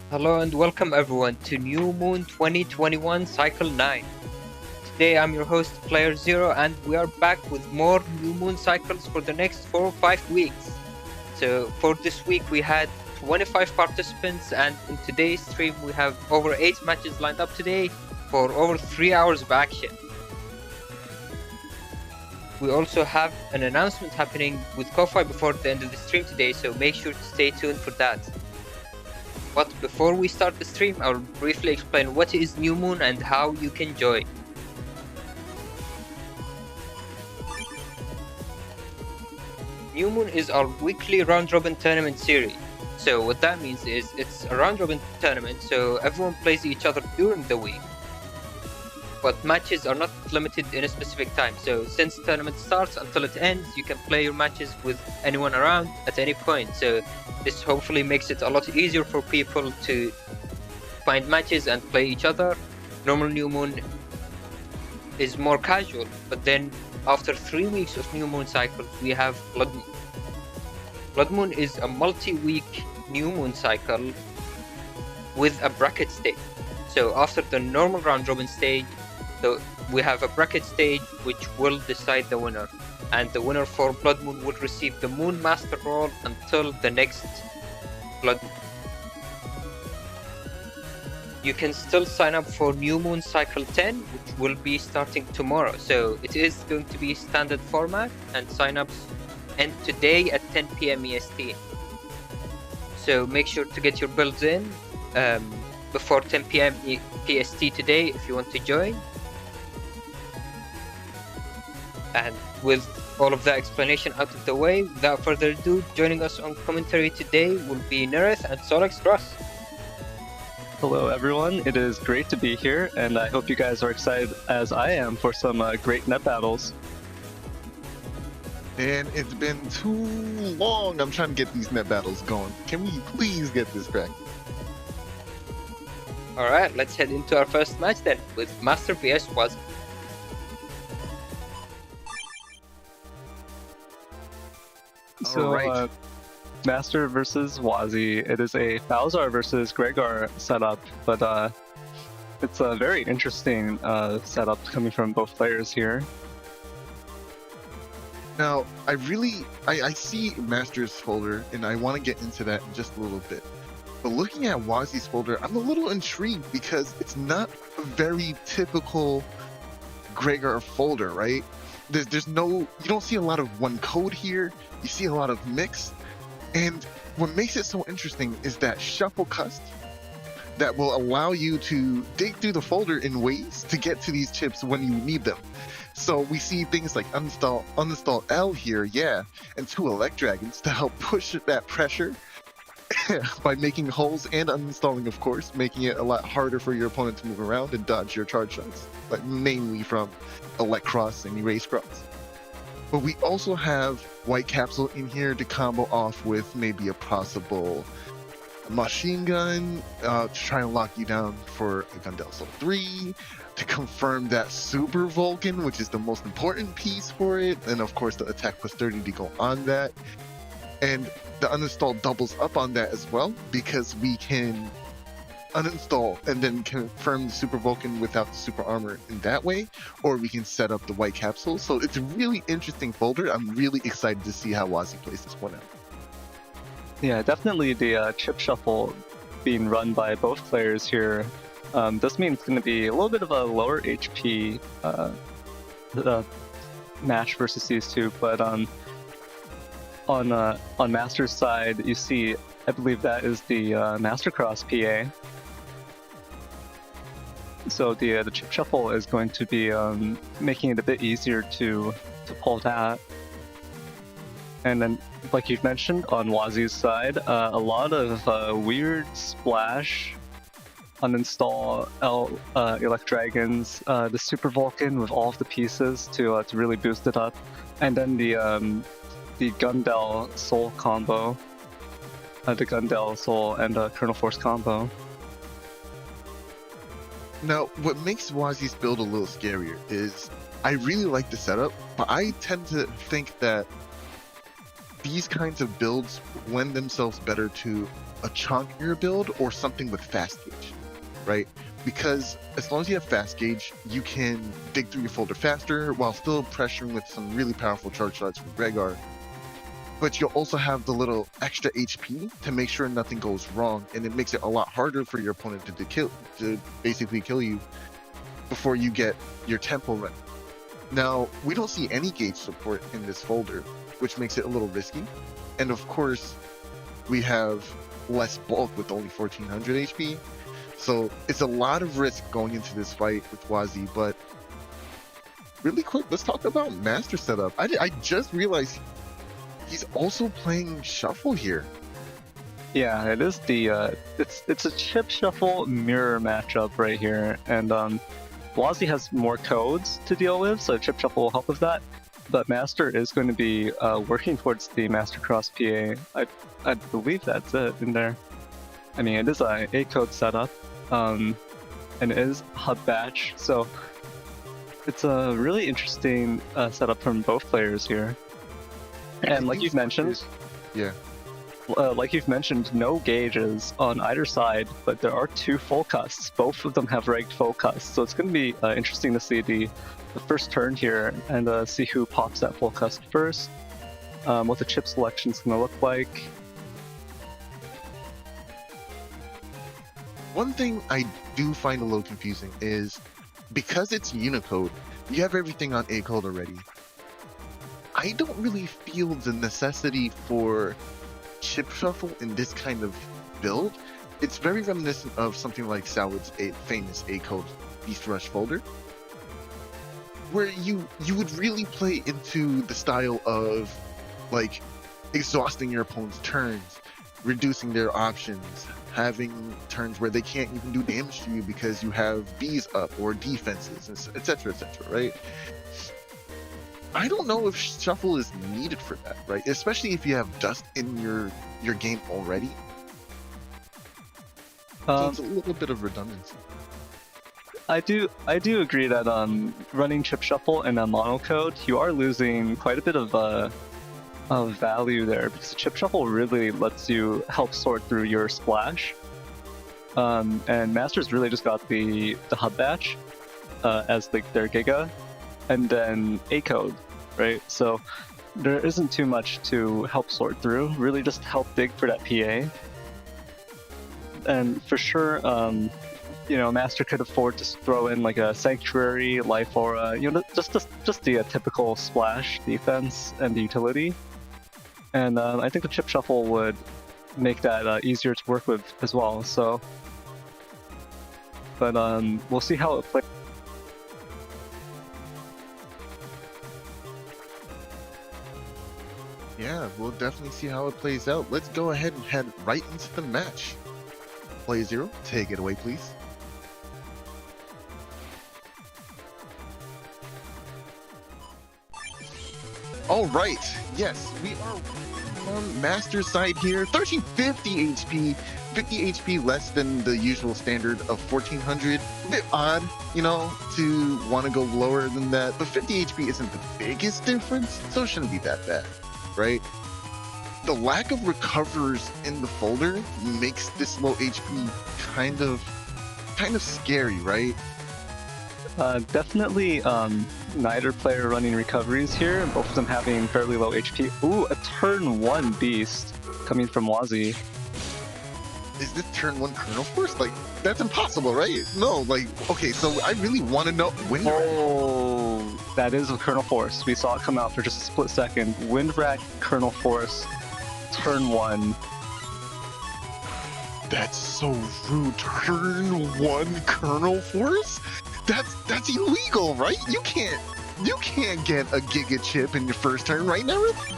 Hello and welcome everyone to New Moon 2021 Cycle 9. Today I'm your host playerzero and we are back with more New Moon cycles for the next 4 or 5 weeks. So for this week we had 25 participants and in today's stream we have over 8 matches lined up today for over 3 hours of action. We also have an announcement happening with Ko-Fi before the end of the stream today, so make sure to stay tuned for that. But before we start the stream, I'll briefly explain what is New Moon and how you can join. New Moon is our weekly round-robin tournament series. So what that means is it's a round-robin tournament, so everyone plays each other during the week. But matches are not limited in a specific time, so since the tournament starts until it ends, you can play your matches with anyone around at any point. So this hopefully makes it a lot easier for people to find matches and play each other. Normal New Moon is more casual, but then after 3 weeks of New Moon cycles, we have Blood Moon. Blood Moon is a multi-week New Moon cycle with a bracket stage. So after the normal round-robin stage, we have a bracket stage which will decide the winner. And the winner for Blood Moon will receive the Moon Master role until the next Blood Moon. You can still sign up for New Moon Cycle 10, which will be starting tomorrow. So it is going to be standard format and sign-ups end today at 10 PM EST. So make sure to get your builds in before 10 PM PST today if you want to join. And with all of that explanation out of the way, without further ado, joining us on commentary today will be Neryth and SoulXCross. Hello everyone, it is great to be here, and I hope you guys are excited as I am for some great net battles. And it's been too long. I'm trying to get these net battles going. Can we please get this crack? Alright, let's head into our first match then, with Master vs Wazi. So, Alright. Master versus Wazi. It is a Falzar versus Gregor setup, but it's a very interesting setup coming from both players here. Now, I see Master's folder, and I want to get into that in just a little bit. But looking at Wazi's folder, I'm a little intrigued because it's not a very typical Gregor folder, right? There's no, you don't see a lot of one code here. You see a lot of mix. And what makes it so interesting is that shuffle cusp that will allow you to dig through the folder in ways to get to these chips when you need them. So we see things like uninstall L here, yeah, and 2 Elect Dragons to help push that pressure by making holes and uninstalling, of course, making it a lot harder for your opponent to move around and dodge your charge shots, but mainly from Elect Cross and Erase Cross. But we also have White Capsule in here to combo off with maybe a possible machine gun to try and lock you down for a Gundel Soul 3, to confirm that Super Vulcan, which is the most important piece for it, and of course the attack plus 30 to go on that. And the uninstall doubles up on that as well, because we can uninstall and then confirm the Super Vulcan without the Super Armor in that way, or we can set up the White Capsule. So it's a really interesting folder. I'm really excited to see how Wazi plays this one out. Yeah, definitely the chip shuffle being run by both players here does mean it's going to be a little bit of a lower HP match versus these two, but on Master's side, you see, I believe that is the Mastercross PA. So the chip shuffle is going to be making it a bit easier to pull that. And then, like you've mentioned, on Wazi's side, a lot of weird splash, uninstall Elect Dragons, the Super Vulcan with all of the pieces to really boost it up, and then the Gundel Soul combo, the Gundel Soul and Colonel Force combo. Now, what makes Wazi's build a little scarier is I really like the setup, but I tend to think that these kinds of builds lend themselves better to a chunkier build or something with fast gauge, right? Because as long as you have fast gauge, you can dig through your folder faster while still pressuring with some really powerful charge shots from Rhaegar. But you'll also have the little extra HP to make sure nothing goes wrong, and it makes it a lot harder for your opponent to basically kill you before you get your tempo run. Now, we don't see any gauge support in this folder, which makes it a little risky. And of course, we have less bulk with only 1400 HP. So it's a lot of risk going into this fight with Wazi, but really quick, let's talk about Master setup. I just realized he's also playing Shuffle here. Yeah, it is the it's a chip shuffle mirror matchup right here, and Wazi has more codes to deal with, so chip shuffle will help with that. But Master is going to be working towards the SoulXCross PA. I believe that's it in there. I mean, it is a code setup, and it is hub batch, so it's a really interesting setup from both players here. And like you've mentioned, yeah, like you've mentioned, no gauges on either side, but there are two full custs. Both of them have ranked full custs, so it's going to be interesting to see the first turn here and see who pops that full cust first. What the chip selection is going to look like. One thing I do find a little confusing is because it's Unicode, you have everything on A code already. I don't really feel the necessity for chip shuffle in this kind of build. It's very reminiscent of something like Salwad's famous A code Beast Rush folder, where you would really play into the style of like exhausting your opponent's turns, reducing their options, having turns where they can't even do damage to you because you have Bs up or defenses, etc., right? I don't know if Shuffle is needed for that, right? Especially if you have Dust in your game already. So it's a little bit of redundancy. I do agree that running chip shuffle and a monocode, you are losing quite a bit of value there, because chip shuffle really lets you help sort through your splash. And Masters really just got the hub batch as their Giga, and then A code, right? So there isn't too much to help sort through. Really just help dig for that PA. And for sure, Master could afford to throw in like a Sanctuary, Life Aura, just the typical splash defense and the utility. And I think the chip shuffle would make that easier to work with as well. So, but we'll see how it plays. Yeah, we'll definitely see how it plays out. Let's go ahead and head right into the match. playerzero, take it away, please. All right, yes, we are on Master's side here. 1350 HP, 50 HP less than the usual standard of 1400. A bit odd, to want to go lower than that, but 50 HP isn't the biggest difference, so it shouldn't be that bad, right? The lack of recovers in the folder makes this low HP kind of scary, right? Definitely neither player running recoveries here, both of them having fairly low HP. Ooh, a turn 1 beast coming from Wazi. Is this turn 1 Kernel Force? Like, that's impossible, right? No, okay, so I really want to know when. Oh, that is a Kernel Force. We saw it come out for just a split second. Windrat Kernel Force, turn 1. That's so rude. Turn 1 Kernel Force? That's illegal, right? You can't get a Giga Chip in your first turn, right, Neryth?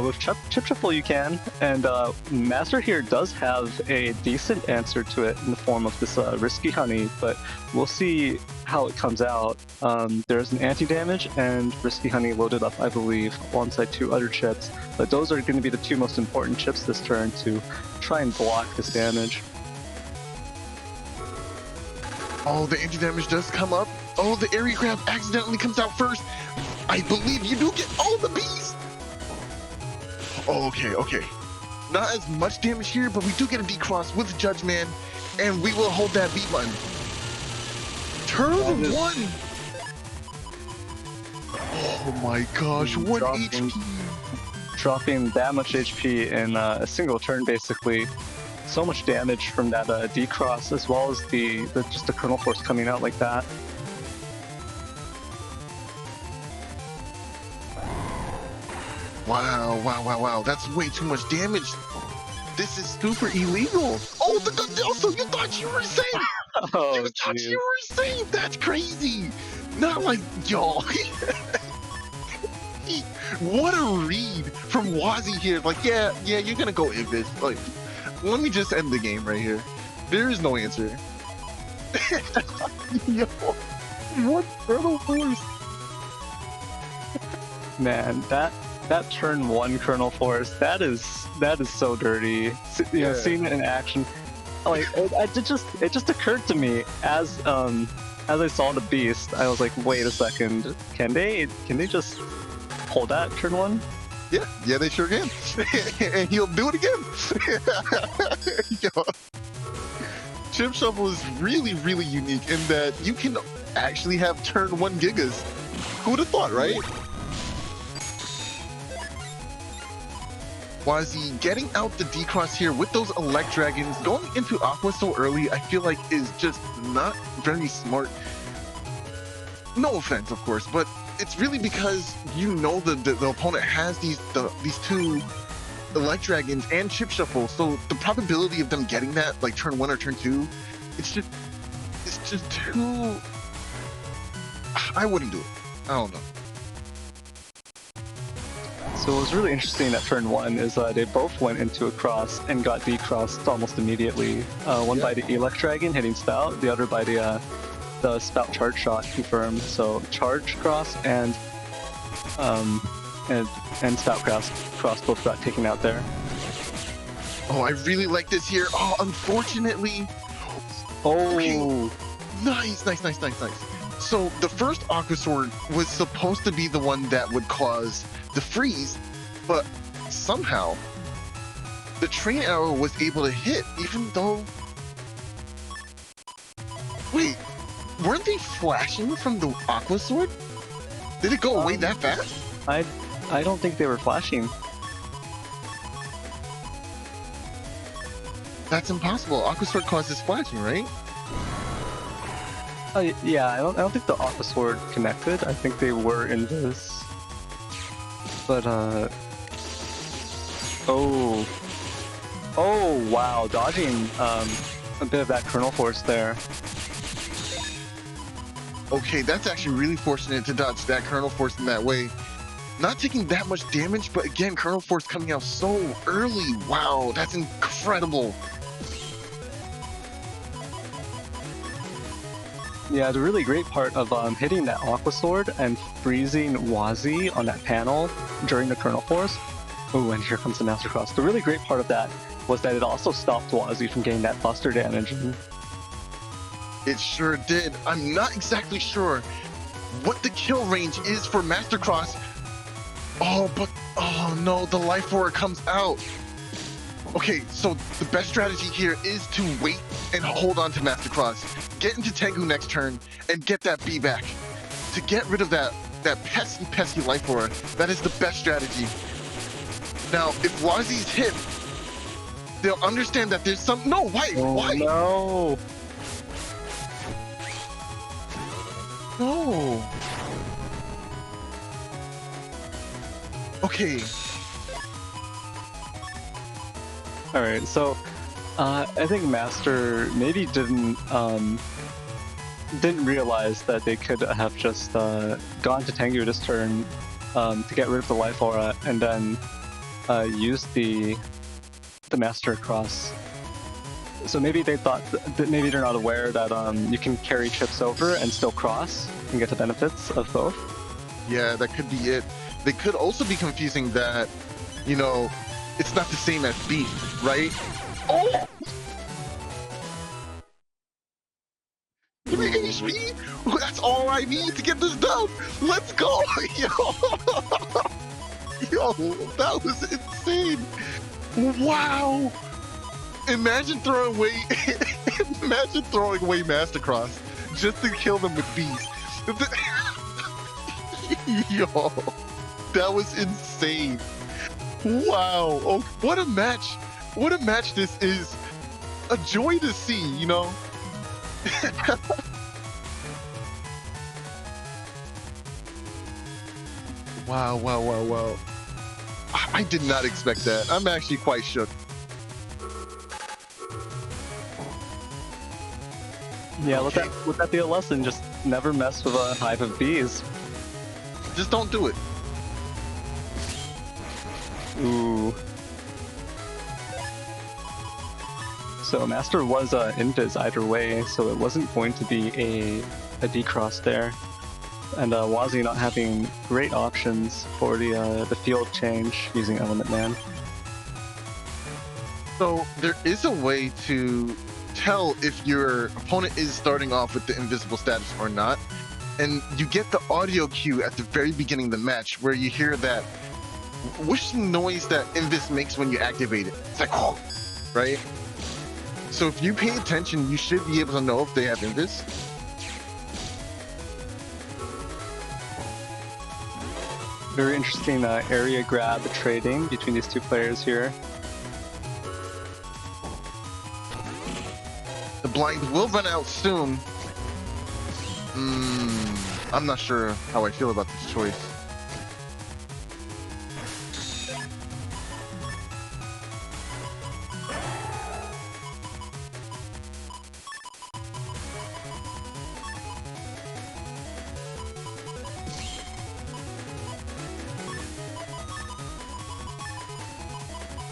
With chip shuffle you can, and Master here does have a decent answer to it in the form of this risky honey, but we'll see how it comes out. There's an anti-damage and risky honey loaded up, I believe, alongside 2 other chips, but those are going to be the 2 most important chips this turn to try and block this damage. Oh, the anti-damage does come up. Oh, the area grab accidentally comes out first. I believe you do get all the bees. Oh, okay. Not as much damage here, but we do get a D-Cross with Judge Man, and we will hold that B button. Turn 1! Oh my gosh, what HP! Dropping that much HP in a single turn, basically. So much damage from that D-Cross, as well as just the Kernel Force coming out like that. Wow, that's way too much damage. This is super illegal. Oh, the also, you thought you were safe! Oh, You thought you were safe! That's crazy! Not like, y'all. What a read from Wazi here. Like, yeah, you're gonna go Ibis. Like, let me just end the game right here. There is no answer. Yo, what Kernel Force? Man, that turn 1 Kernel Force, that is so dirty. You know, seeing it in action, like it just occurred to me as I saw the beast, I was like, wait a second, can they just hold that turn 1? Yeah, they sure can. And he'll do it again. Yo. Chip Shuffle is really, really unique in that you can actually have turn 1 Gigas. Who would have thought, right? Wazi getting out the D-Cross here with those Elect Dragons, going into Aqua so early, I feel like is just not very smart. No offense, of course, but it's really because you know the opponent has these two Elect Dragons and Chip Shuffle, so the probability of them getting that, like turn 1 or turn 2, it's just too... I wouldn't do it. I don't know. So what was really interesting at turn 1 is they both went into a cross and got D-crossed almost immediately. One by the Elect Dragon hitting Spout, the other by the Spout charge shot confirmed. So charge cross and Spout cross both got taken out there. Oh, I really like this here. Oh, unfortunately. Oh, okay. Nice. So the first Aqua Sword was supposed to be the one that would cause the freeze, but somehow the train arrow was able to hit, even though... Wait, weren't they flashing from the Aqua Sword? Did it go away that fast? I don't think they were flashing. That's impossible. Aqua Sword causes flashing, right? Yeah, I don't think the Aqua Sword connected. I think they were in this. But, oh wow, dodging, a bit of that Kernel Force there. Okay, that's actually really fortunate to dodge that Kernel Force in that way. Not taking that much damage, but again, Kernel Force coming out so early. Wow, that's incredible. Yeah, the really great part of hitting that Aqua Sword and freezing Wazi on that panel during the Kernel Force. Oh, and here comes the Master Cross. The really great part of that was that it also stopped Wazi from getting that buster damage. It sure did. I'm not exactly sure what the kill range is for Master Cross. Oh no, the Life Aura comes out. Okay, so the best strategy here is to wait and hold on to Master Cross. Get into Tengu next turn and get that B back. To get rid of that pesky Life Aura, that is the best strategy. Now, if Wazi's hit, they'll understand that there's some... No, why? Why? No! No. Okay. Alright, so I think Master maybe didn't realize that they could have just gone to Tengu this turn to get rid of the Life Aura and then used the Master Cross. So maybe they thought that maybe they're not aware that you can carry chips over and still cross and get the benefits of both. Yeah, that could be it. They could also be confusing that, you know, it's not the same as Beast, right? Oh! Give me HP! That's all I need to get this done! Let's go! Yo! Yo, that was insane! Wow! Imagine throwing away Mastercross just to kill them with bees. Yo, that was insane. Wow. Oh, what a match. What a match this is. A joy to see, you know? Wow, wow, wow, wow. I did not expect that. I'm actually quite shook. Yeah, Okay. let that be a lesson. Just never mess with a hive of bees. Just don't do it. Ooh. So Master was invis either way, so it wasn't going to be a decross there. And Wazi not having great options for the field change using Element Man. So there is a way to tell if your opponent is starting off with the invisible status or not. And you get the audio cue at the very beginning of the match where you hear that whooshing noise that Invis makes when you activate it. It's like, oh, right? So if you pay attention, you should be able to know if they have Invis. Very interesting area grab trading between these two players here. The blind will run out soon. I'm not sure how I feel about this choice.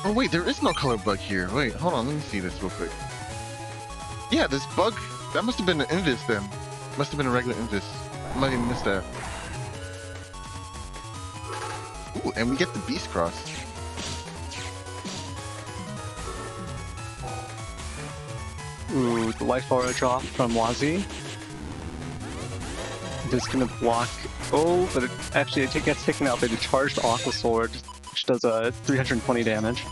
Oh wait, there is no color bug here. Wait, hold on, let me see this real quick. Yeah, this bug, that must have been an Invis then. Must have been a regular Invis. I might even miss that. Ooh, and we get the Beast Cross. Ooh, the life aura drop from Wazi. Just gonna block. Oh, but it gets taken out by the charged Aqua Sword, which does 320 damage.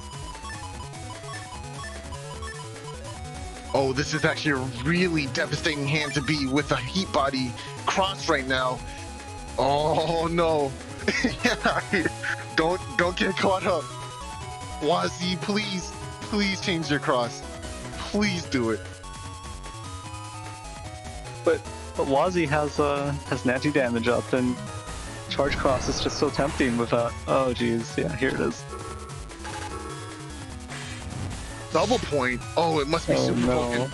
Oh, this is actually a really devastating hand to be with a Heat Body cross right now. Oh no. Don't get caught up. Wazi, please change your cross. Please do it. But Wazi has natty damage up, and charge cross is just so tempting with oh geez, yeah, here it is. Double point. Oh, it must be super no. broken.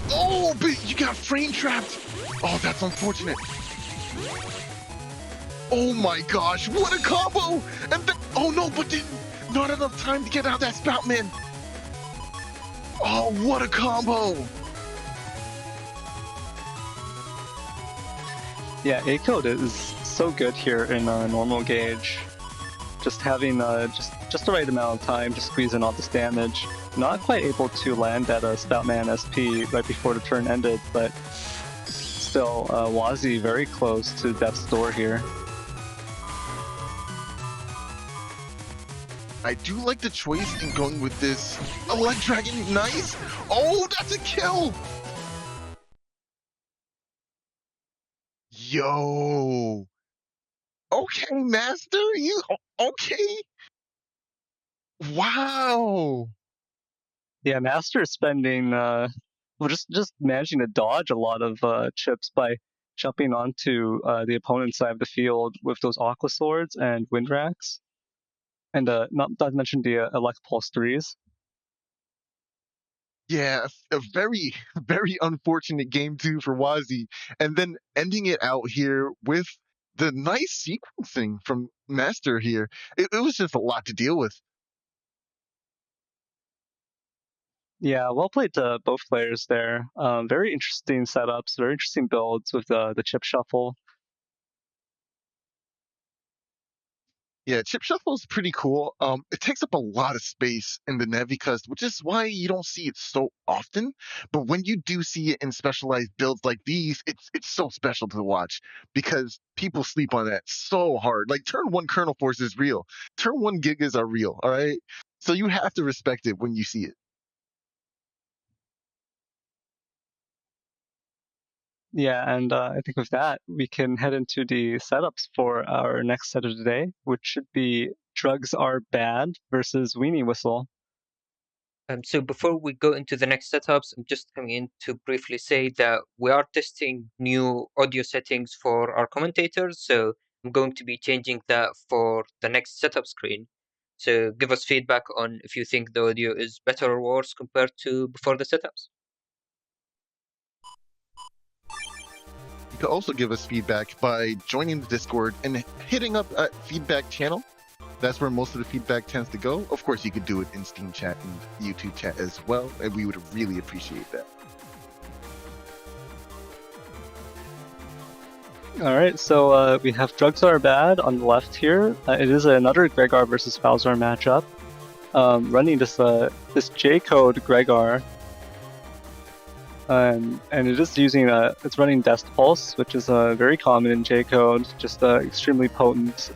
Oh, but you got frame trapped. Oh, that's unfortunate. Oh my gosh, what a combo! And then, oh no, but not enough time to get out that spout, man. Oh, what a combo! Yeah, A-code is so good here in normal gauge. Just having just the right amount of time to squeeze in all this damage. Not quite able to land at a Spoutman SP right before the turn ended, but still Wazi very close to death's door here. I do like the choice in going with this Elect Dragon. Nice! Oh, that's a kill! Yo! Okay, Master, you okay? Wow! Yeah, Master is spending well just managing to dodge a lot of chips by jumping onto the opponent's side of the field with those Aqua Swords and Wind Racks. And not to mention the Elect Pulse 3s. Yeah, a very, very unfortunate game too for Wazi. And then ending it out here with the nice sequencing from Master here. It was just a lot to deal with. Yeah, well played to both players there. Very interesting setups, very interesting builds with the chip shuffle. Yeah, Chip Shuffle is pretty cool. It takes up a lot of space in the Nevicust, which is why you don't see it so often. But when you do see it in specialized builds like these, it's so special to watch because people sleep on that so hard. Like turn one Kernel Force is real. Turn one Gigas are real, all right? So you have to respect it when you see it. Yeah, and I think with that, we can head into the setups for our next set of today, which should be DrugsAreBad versus WeenieWhistle. So before we go into the next setups, I'm just coming in to briefly say that we are testing new audio settings for our commentators. So I'm going to be changing that for the next setup screen. So give us feedback on if you think the audio is better or worse compared to before the setups. You can also give us feedback by joining the Discord and hitting up a feedback channel. That's where most of the feedback tends to go. Of course, you could do it in Steam chat and YouTube chat as well, and we would really appreciate that. All right, so we have DrugsAreBad on the left here. It is another Gregar versus Falzar matchup, running this J-code Gregar, and it is using it's running Dest Pulse, which is very common in J-code, just extremely potent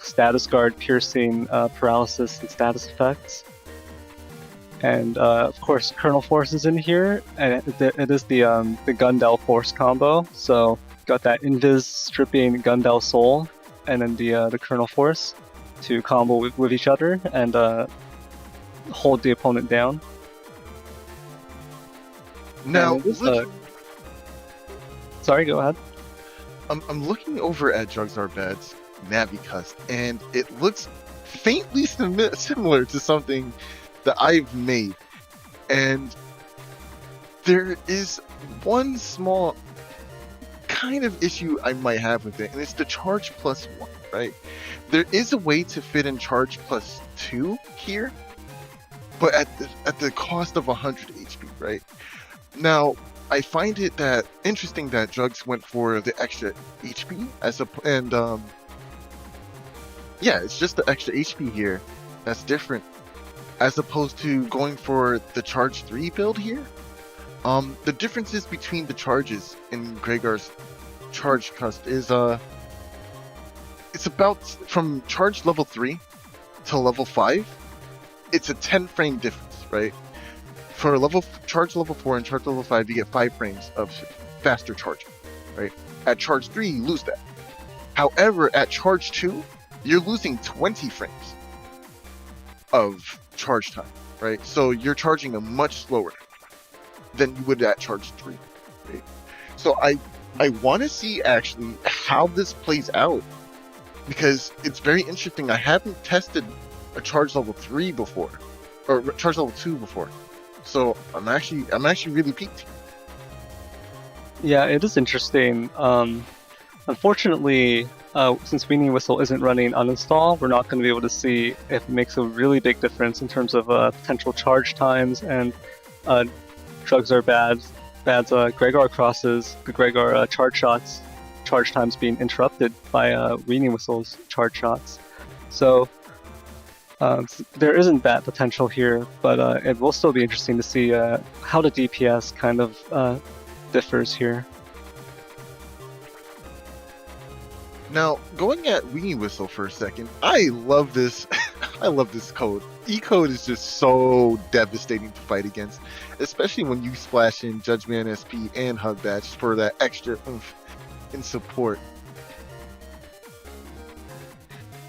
status guard, piercing, paralysis, and status effects. And of course, Kernel Force is in here, and it is the Gundel Force combo. So got that Invis stripping Gundel Soul, and then the Kernel Force to combo with each other and hold the opponent down. Now, sorry, go ahead. I'm looking over at DrugsAreBad's Navicust, and it looks faintly similar to something that I've made. And there is one small kind of issue I might have with it, and it's the charge +1, right? There is a way to fit in charge +2 here, but at the cost of 100 HP, right? Now, I find it that interesting that Drugs went for the extra HP yeah, it's just the extra HP here that's different as opposed to going for the charge 3 build here. The differences between the charges in Gregar's charge cost is it's about from charge level 3 to level 5. It's a 10 frame difference, right? For charge level 4 and charge level 5, you get 5 frames of faster charging, right? At charge 3, you lose that. However, at charge 2, you're losing 20 frames of charge time, right? So you're charging a much slower than you would at charge 3, right? So I want to see actually how this plays out, because it's very interesting. I haven't tested a charge level 3 before, or charge level 2 before. So I'm actually really piqued. Yeah, it is interesting. Unfortunately, since WeenieWhistle isn't running uninstall, we're not going to be able to see if it makes a really big difference in terms of potential charge times and DrugsAreBad's Gregar crosses, the Gregar charge times being interrupted by WeenieWhistle's charge shots. So there isn't that potential here, but it will still be interesting to see how the DPS kind of differs here. Now, going at WeenieWhistle for a second, I love this. I love this code. E-code is just so devastating to fight against, especially when you splash in Judgment SP and Hug Badge for that extra oomph in support.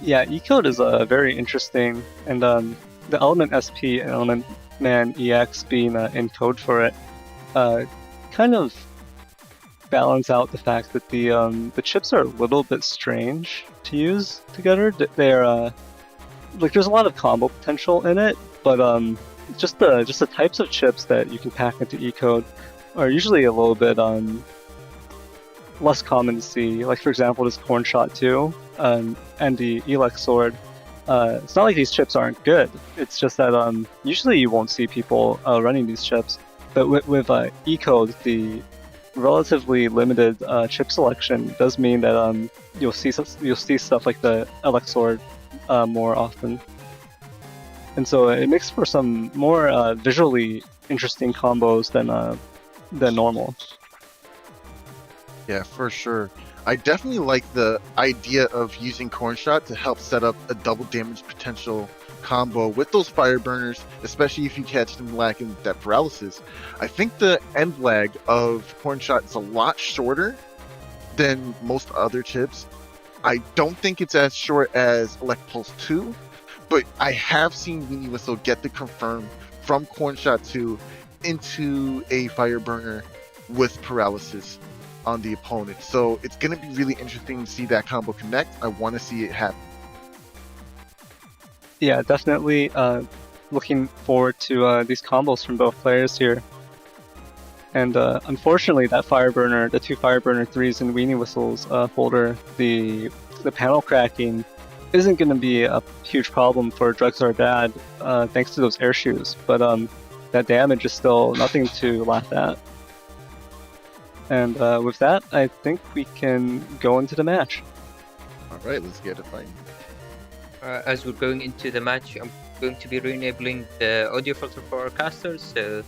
Yeah, E-code is very interesting, and the Element SP and Element Man EX being in code for it kind of balance out the fact that the chips are a little bit strange to use together. They're like there's a lot of combo potential in it, but just the types of chips that you can pack into E-code are usually a little bit less common to see. Like for example, this Corn Shot 2 and the Elex Sword. It's not like these chips aren't good. It's just that usually you won't see people running these chips. But with E-code, the relatively limited chip selection does mean that you'll see stuff like the Elex Sword more often, and so it makes for some more visually interesting combos than normal. Yeah, for sure. I definitely like the idea of using Corn Shot to help set up a double damage potential combo with those fire burners, especially if you catch them lacking that paralysis. I think the end lag of Horn Shot is a lot shorter than most other chips. I don't think it's as short as Elect Pulse 2, but I have seen WeenieWhistle get the confirm from Corn Shot 2 into a fire burner with paralysis on the opponent. So it's going to be really interesting to see that combo connect. I want to see it happen. Yeah, definitely looking forward to these combos from both players here. And unfortunately, that fire burner, the 2 fire burner 3s in WeenieWhistle's folder, the panel cracking isn't going to be a huge problem for DrugsAreBad thanks to those air shoes. But that damage is still nothing to laugh at. And with that, I think we can go into the match. All right, let's get it fighting. As we're going into the match, I'm going to be re-enabling the audio filter for our casters, so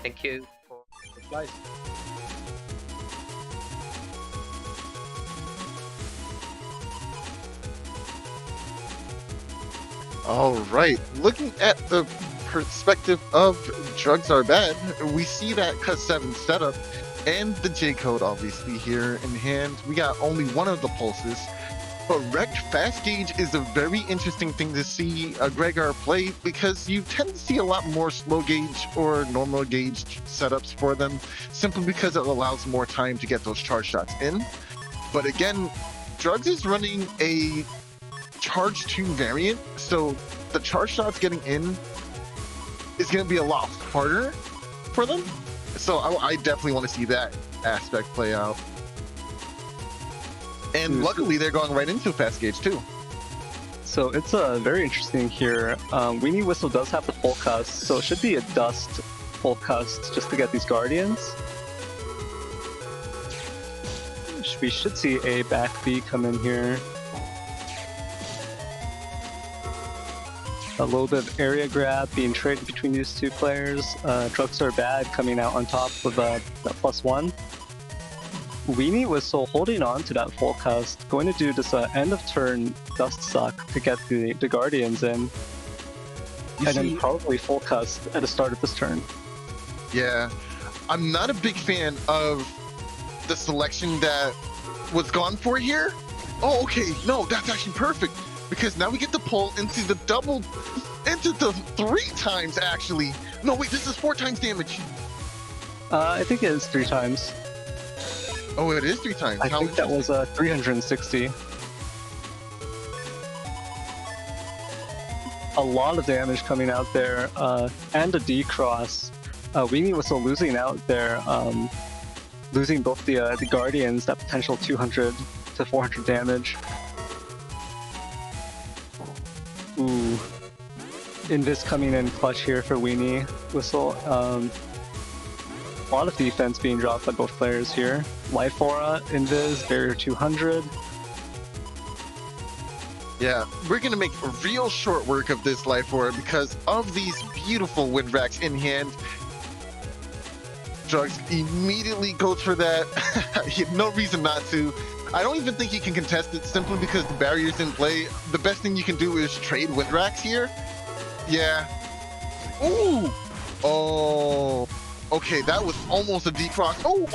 thank you for the slide. All right, looking at the perspective of DrugsAreBad, we see that cut 7 setup and the J code obviously here in hand. We got only one of the pulses, but Wrecked Fast Gauge is a very interesting thing to see Gregor play, because you tend to see a lot more slow gauge or normal gauge setups for them, simply because it allows more time to get those charge shots in. But again, Drugs is running a charge 2 variant, so the charge shots getting in is going to be a lot harder for them. So I definitely want to see that aspect play out. And luckily they're going right into Fast Gauge too. So it's very interesting here. WeenieWhistle does have the full cust, so it should be a dust full cust just to get these guardians. We should see a back B come in here. A little bit of area grab being traded between these 2 players. DrugsAreBad coming out on top with that +1. WeenieWhistle holding on to that full cust, going to do this end of turn dust suck to get the guardians in, then probably full cust at the start of this turn. Yeah, I'm not a big fan of the selection that was gone for here. Oh, okay, no, that's actually perfect, because now we get to pull into the 3 times actually. No, wait, this is 4 times damage. I think it is 3 times. Oh, it is 3 times. I think that was 360. A lot of damage coming out there, and a D-Cross. WeenieWhistle losing out there, losing both the Guardians, that potential 200 to 400 damage. Ooh. Invis coming in clutch here for WeenieWhistle. A lot of defense being dropped by both players here. Life Aura, Invis, Barrier 200. Yeah, we're gonna make real short work of this Life Aura because of these beautiful wind racks in hand. Drugs immediately goes for that. He had no reason not to. I don't even think he can contest it simply because the barrier's in play. The best thing you can do is trade wind racks here. Yeah. Ooh. Oh. Okay, that was almost a D-Cross. Oh.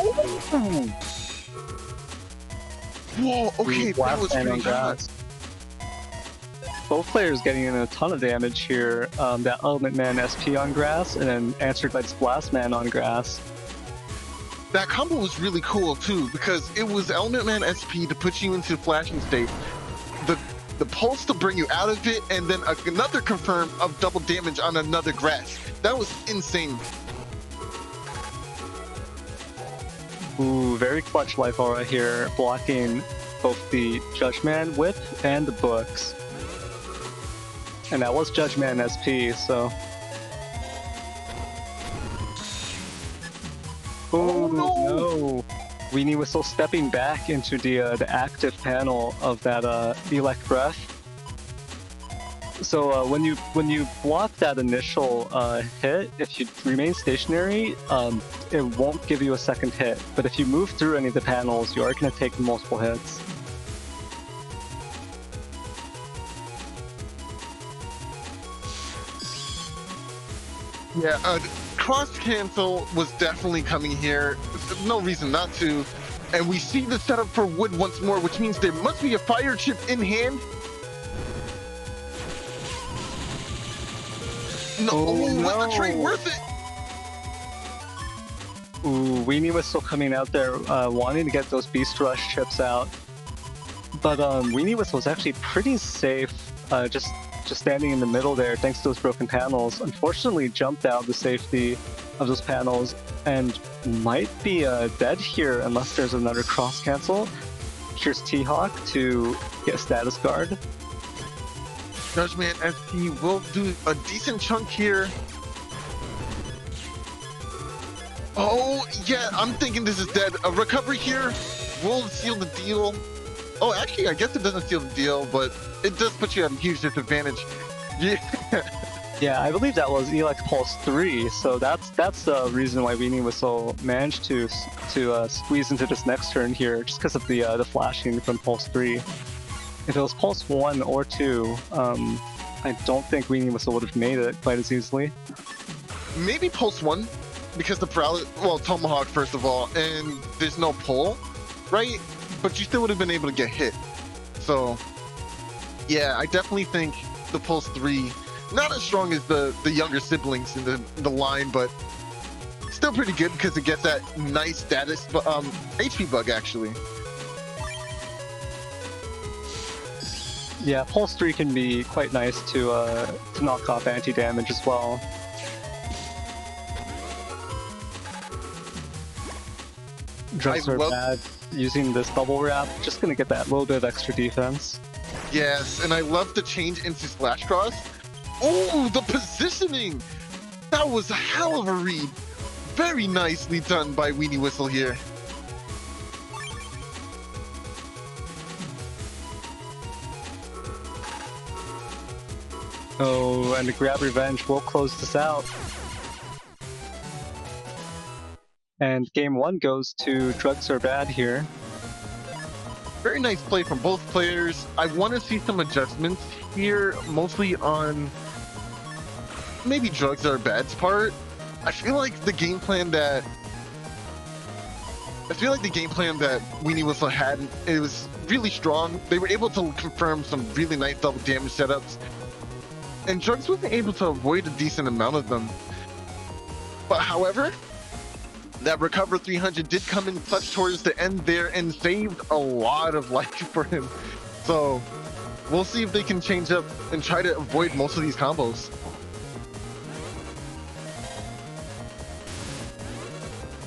Whoa. Okay, that was pretty good. Both players getting in a ton of damage here. That Element Man SP on grass, and then answered by this Blast Man on grass. That combo was really cool too, because it was Element Man SP to put you into flashing state, the pulse to bring you out of it, and then another confirm of double damage on another grass. That was insane. Ooh, very clutch Life Aura here, blocking both the Judgeman Whip and the books. And that was Judgeman SP, so... Oh no! WeenieWhistle stepping back into the active panel of that Elect Breath. So when you block that initial hit, if you remain stationary, it won't give you a second hit. But if you move through any of the panels, you are going to take multiple hits. Yeah, cross cancel was definitely coming here. No reason not to. And we see the setup for wood once more, which means there must be a fire chip in hand. No, Oh, was the no. trade worth it? Ooh, WeenieWhistle coming out there, wanting to get those Beast Rush chips out. But WeenieWhistle was actually pretty safe, just standing in the middle there, thanks to those broken panels. Unfortunately, jumped out the safety of those panels and might be dead here unless there's another cross cancel. Here's T-Hawk to get status guard. Judgment SP will do a decent chunk here. Oh, yeah, I'm thinking this is dead. A recovery here will seal the deal. Oh, actually, I guess it doesn't seal the deal, but it does put you at a huge disadvantage. Yeah. Yeah, I believe that was Elex Pulse 3, so that's the reason why WeenieWhistle managed to squeeze into this next turn here, just because of the flashing from Pulse 3. If it was Pulse 1 or 2, I don't think WeenieWhistle would have made it quite as easily. Maybe Pulse 1, because the paralysis, well, Tomahawk first of all, and there's no pull, right? But you still would have been able to get hit. So, yeah, I definitely think the Pulse 3, not as strong as the younger siblings in the line, but still pretty good because it gets that nice status, HP bug actually. Yeah, Pulse 3 can be quite nice to knock off anti-damage as well. DrugsAreBad using this bubble wrap, just gonna get that little bit of extra defense. Yes, and I love the change into SoulXCross. Oh, the positioning! That was a hell of a read. Very nicely done by WeenieWhistle here. Oh, and the Grab Revenge will close this out. And game 1 goes to DrugsAreBad here. Very nice play from both players. I want to see some adjustments here, mostly on maybe DrugsAreBad's part. I feel like the game plan that WeenieWhistle had, it was really strong. They were able to confirm some really nice double damage setups, and Drugs wasn't able to avoid a decent amount of them. But however, that Recover 300 did come in clutch towards the end there and saved a lot of life for him. So we'll see if they can change up and try to avoid most of these combos.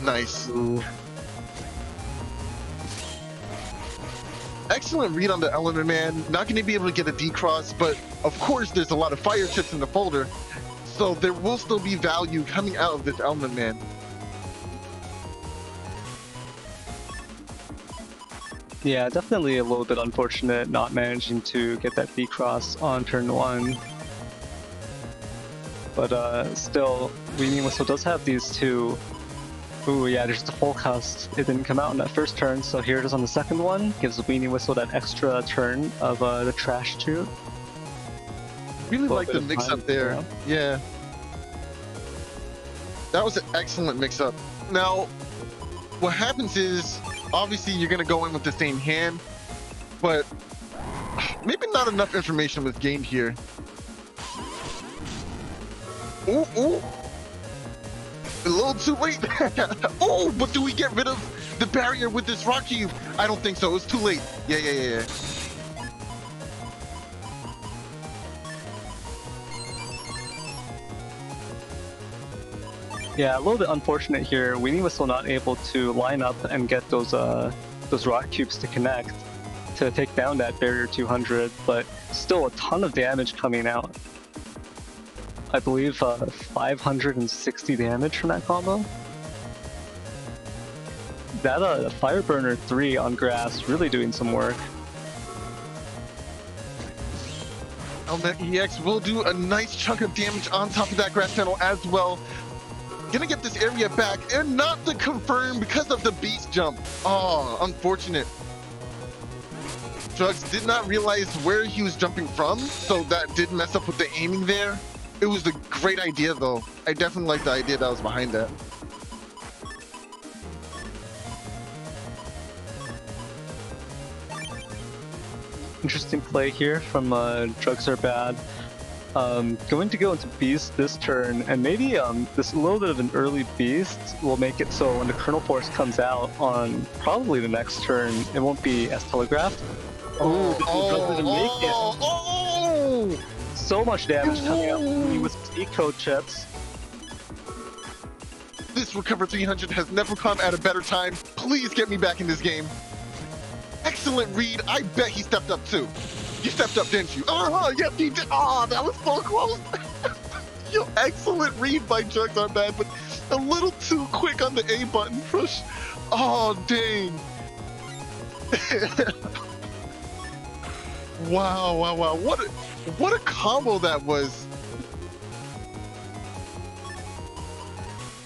Nice. Ooh. Excellent read on the Element Man. Not going to be able to get a D-Cross, but of course there's a lot of fire chips in the folder. So there will still be value coming out of this Element Man. Yeah, definitely a little bit unfortunate not managing to get that D-Cross on turn 1. But still, WeenieWhistle does have these two. Ooh, yeah, there's the full cust. It didn't come out on that first turn, so here it is on the second one. Gives WeenieWhistle that extra turn of the trash tube. Really like the mix-up there. Yeah. That was an excellent mix-up. Now, what happens is, obviously you're going to go in with the same hand, but maybe not enough information was gained here. Ooh, ooh. A little too late. Oh, but do we get rid of the barrier with this Rocku? I don't think so. It's too late. Yeah. Yeah, a little bit unfortunate here. WeenieWhistle not able to line up and get those rock cubes to connect to take down that barrier 200, but still a ton of damage coming out. I believe 560 damage from that combo. That Fireburner 3 on grass really doing some work. Element EX will do a nice chunk of damage on top of that grass panel as well. Gonna get this area back, and not to confirm because of the beast jump. Oh, unfortunate. Drugs did not realize where he was jumping from, so that did mess up with the aiming there. It was a great idea, though. I definitely like the idea that was behind that. Interesting play here from DrugsAreBad. Going to go into Beast this turn, and maybe this little bit of an early Beast will make it so when the Kernel Force comes out on probably the next turn, it won't be as telegraphed. Oh! So much damage coming out with E-code chips. This Recover 300 has never come at a better time. Please get me back in this game. Excellent read. I bet he stepped up too. You stepped up, didn't you? Yes, he did. Oh, that was so close. Yo, excellent read by DrugsAreBad, but a little too quick on the A button push. Oh, dang. Wow. What a combo that was.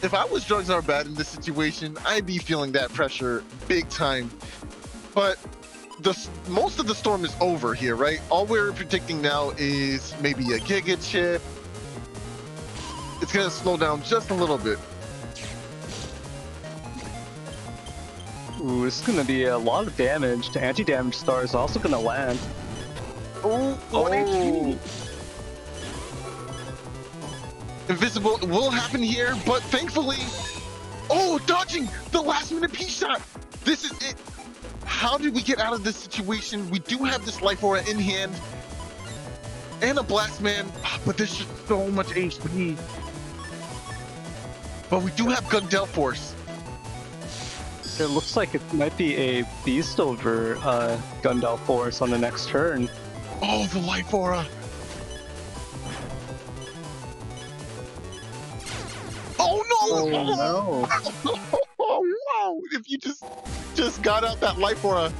If I was DrugsAreBad in this situation, I'd be feeling that pressure big time. But most of the storm is over here, right? All we're predicting now is maybe a Giga chip. It's gonna slow down just a little bit. Ooh, it's gonna be a lot of damage. The anti-damage star is also gonna land. Oh, Invisible will happen here, but thankfully... Oh, dodging the last minute P-shot! This is it! How did we get out of this situation? We do have this Life Aura in hand. And a Blast Man, but there's just so much HP. But we do have Gundel Force. It looks like it might be a Beast over Gundel Force on the next turn. Oh, the Life Aura! Oh no! Oh no! Oh wow! If you just got out that Life Aura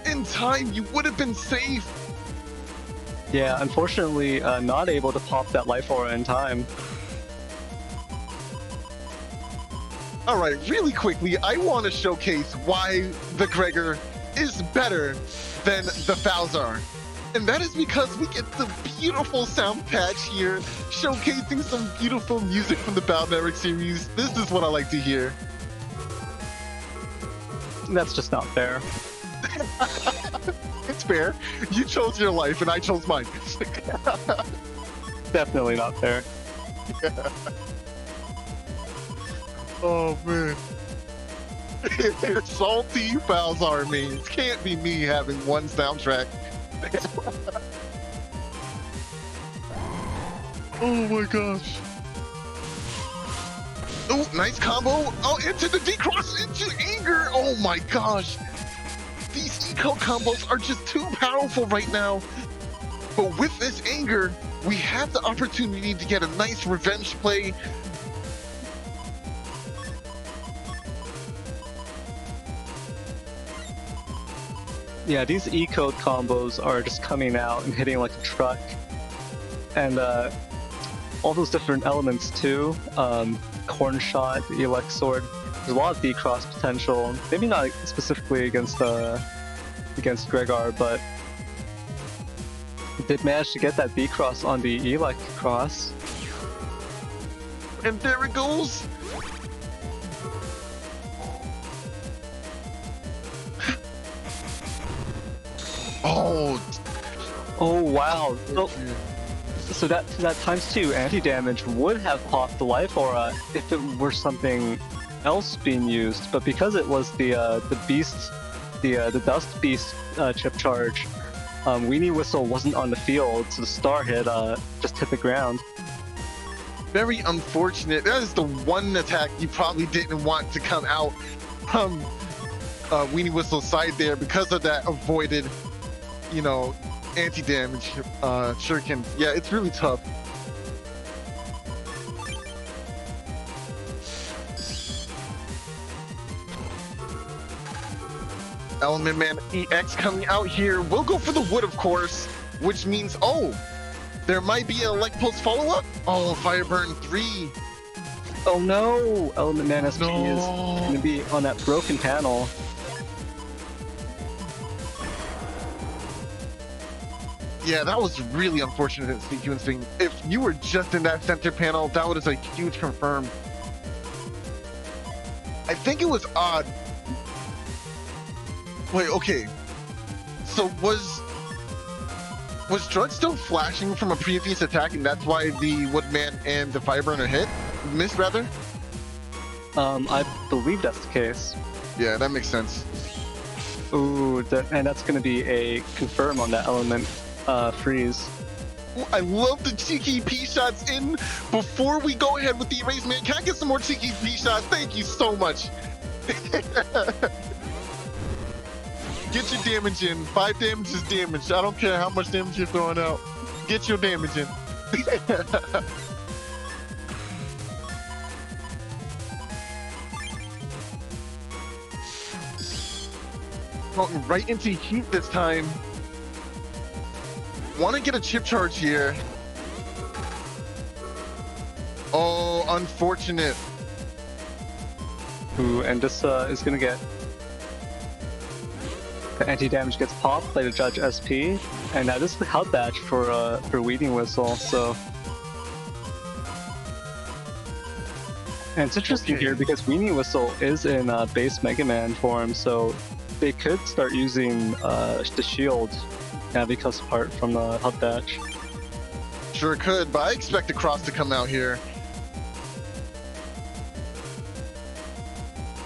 in time, you would have been safe. Yeah, unfortunately, not able to pop that Life Aura in time. All right, really quickly, I want to showcase why the Gregor is better than the Falzar. And that is because we get the beautiful sound patch here, showcasing some beautiful music from the Battle Network series. This is what I like to hear. That's just not fair. It's fair. You chose your life and I chose mine. Definitely not fair. Yeah. Oh man. Salty Falzar means can't be me having one soundtrack. Oh my gosh. Oh, nice combo. Oh, into the D-Cross, into Anger. Oh my gosh. These eco combos are just too powerful right now. But with this Anger, we have the opportunity to get a nice revenge play. Yeah, these E-code combos are just coming out and hitting like a truck. And all those different elements too. Corn Shot, the Elect Sword. There's a lot of D-Cross potential. Maybe not specifically against Gregor, but they managed to get that D-Cross on the Elect Cross. And there it goes. Oh wow. So that times 2 anti-damage would have popped the Life Aura if it were something else being used, but because it was the Beast, the Dust Beast chip charge, WeenieWhistle wasn't on the field, so the star hit just hit the ground. Very unfortunate. That is the one attack you probably didn't want to come out from WeenieWhistle's side there because of that avoided, you know, anti-damage shuriken. Yeah, it's really tough. Element Man EX coming out here. We'll go for the wood, of course, which means, oh, there might be an Elect Pulse follow-up. Oh, Fireburn 3. Oh no! Element Man SP is going to be on that broken panel. Yeah, that was really unfortunate, Sneaky Instinct. If you were just in that center panel, that was a huge confirm. I think it was odd. Wait, okay. So was Drugs still flashing from a previous attack, and that's why the Woodman and the Fireburner missed rather? I believe that's the case. Yeah, that makes sense. Ooh, and that's going to be a confirm on that element freeze. I love the cheeky P shots in. Before we go ahead with the erase, man, can I get some more cheeky P shots? Thank you so much. Get your damage in. 5 damage is damage. I don't care how much damage you're throwing out. Get your damage in. Going right into heat this time. Want to get a chip charge here. Oh, unfortunate. Ooh, and this is going to get... The anti-damage gets popped by the Judge SP, and now this is the health badge for WeenieWhistle, so... And it's interesting here because WeenieWhistle is in base Mega Man form, so they could start using the shield because apart from the health badge. Sure could, but I expect the cross to come out here.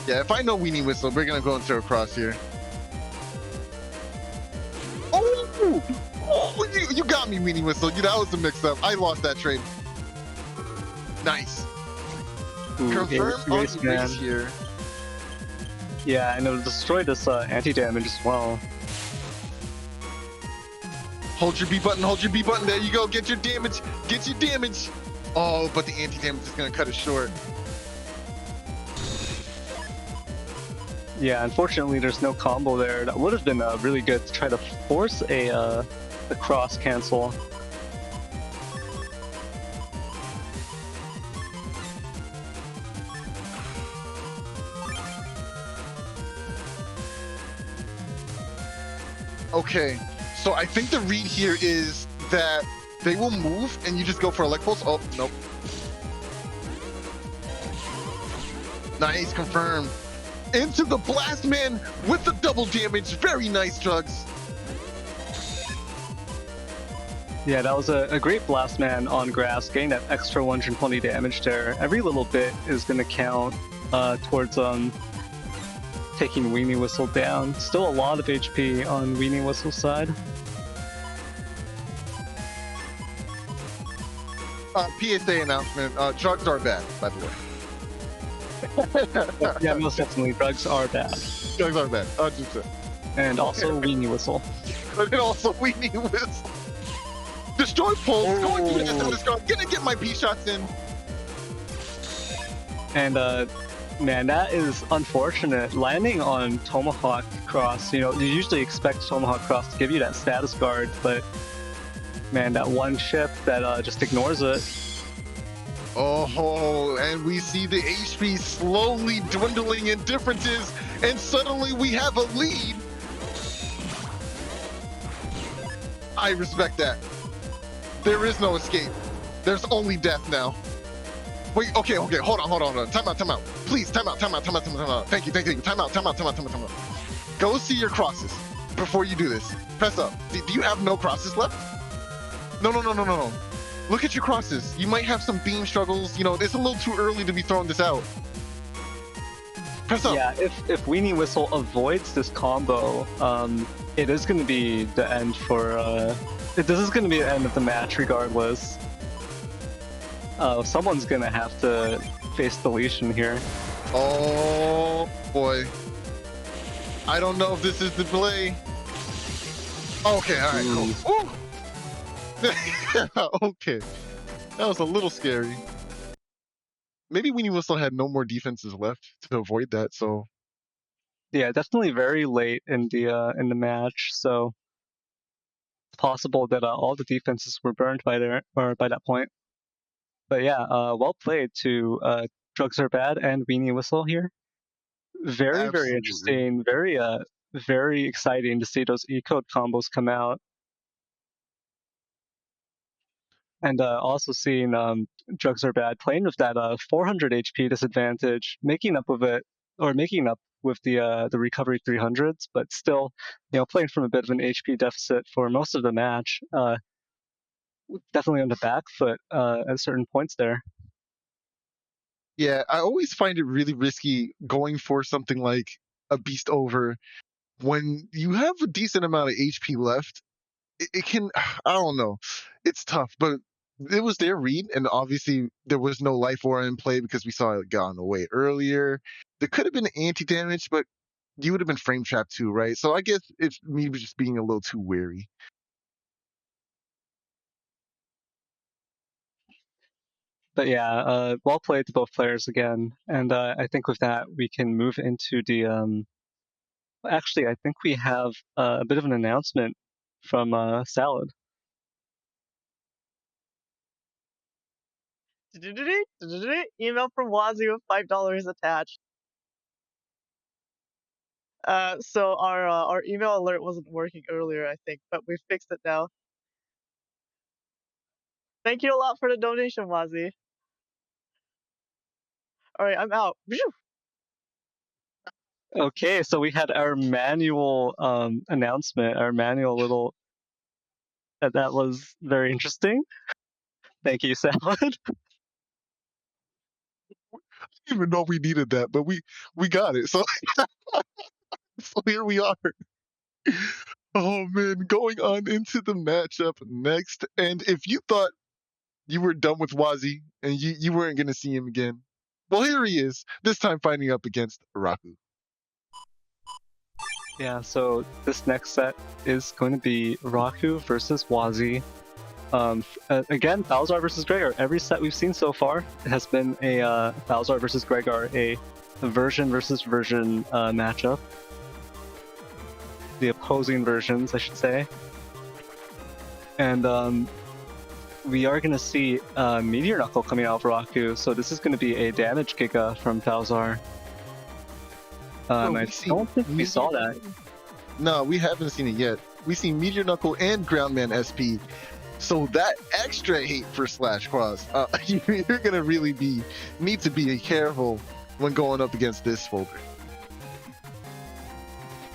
Yeah, if I know WeenieWhistle, we're gonna go into a cross here. Oh, you got me, WeenieWhistle. That was a mix-up. I lost that trade. Nice. Ooh, Confirm on race here. Yeah, and it'll destroy this anti-damage as well. Hold your B button, hold your B button. There you go. Get your damage. Get your damage. Oh, but the anti-damage is going to cut it short. Yeah, unfortunately there's no combo there. That would have been really good to try to force a cross cancel. Okay, so I think the read here is that they will move and you just go for Elect Pulse. Oh, nope. Nice, confirmed. Into the Blast Man with the double damage. Very nice, Drugs. Yeah, that was a great Blast Man on grass, getting that extra 120 damage there. Every little bit is going to count towards taking WeenieWhistle down. Still a lot of HP on WeenieWhistle's side. PSA announcement, drugs are bad, by the way. Yeah, most definitely, drugs are bad. Drugs are bad, 100%. And also WeenieWhistle. And also WeenieWhistle. Destroy Pulse, going through the SMS card, gonna get my P shots in. And man, that is unfortunate. Landing on Tomahawk Cross, you usually expect Tomahawk Cross to give you that status guard, but man, that one chip that just ignores it. Oh, and we see the HP slowly dwindling in differences, and suddenly we have a lead. I respect that. There is no escape. There's only death now. Wait, okay, hold on. Time out. Please, time out. Thank you. Time out. Go see your crosses before you do this. Press up. Do you have no crosses left? No. Look at your crosses. You might have some beam struggles. It's a little too early to be throwing this out. Press up. Yeah, if WeenieWhistle avoids this combo, it is going to be the end for... this is going to be the end of the match regardless. Someone's going to have to face deletion here. Oh, boy. I don't know if this is the play. Okay, alright, cool. Okay. That was a little scary. Maybe WeenieWhistle had no more defenses left to avoid that, so... Yeah, definitely very late in the match, so... It's possible that all the defenses were burned by that point. But yeah, well played to DrugsAreBad and WeenieWhistle here. Very, Absolutely. very interesting. Very exciting to see those E-code combos come out. And also seeing DrugsAreBad playing with that 400 HP disadvantage, making up with the recovery 300s, but still, playing from a bit of an HP deficit for most of the match. Definitely on the back foot at certain points there. Yeah, I always find it really risky going for something like a Beast Over when you have a decent amount of HP left. It can, I don't know, it's tough, but it was their read, and obviously there was no life aura in play because we saw it gone away earlier. There could have been anti-damage, but you would have been frame trapped too, right? So I guess it's me just being a little too wary. But yeah, well played to both players again, and I think with that we can move into the. Actually, I think we have a bit of an announcement from Salad. Email from Wazi with $5 attached. So our email alert wasn't working earlier, I think, but we fixed it now. Thank you a lot for the donation, Wazi. All right, I'm out. Okay, so we had our manual announcement, our manual little. That was very interesting. Thank you, Salad. I didn't even know we needed that, but we got it. So, so here we are. Oh man, going on into the matchup next. And if you thought you were done with Wazi and you weren't going to see him again, well, here he is, this time fighting up against Rocku. Yeah, so this next set is going to be Rocku versus Wazi. Again, Balzar versus Gregor. Every set we've seen so far has been a Balzar versus Gregor, a version versus version matchup. The opposing versions, I should say. And we are going to see Meteor Knuckle coming out of Rocku, so this is going to be a damage Giga from Balzar. I don't think we saw that. No, we haven't seen it yet. We see Meteor Knuckle and Groundman SP. So that extra hate for SoulXCross, you're gonna really need to be careful when going up against this folder.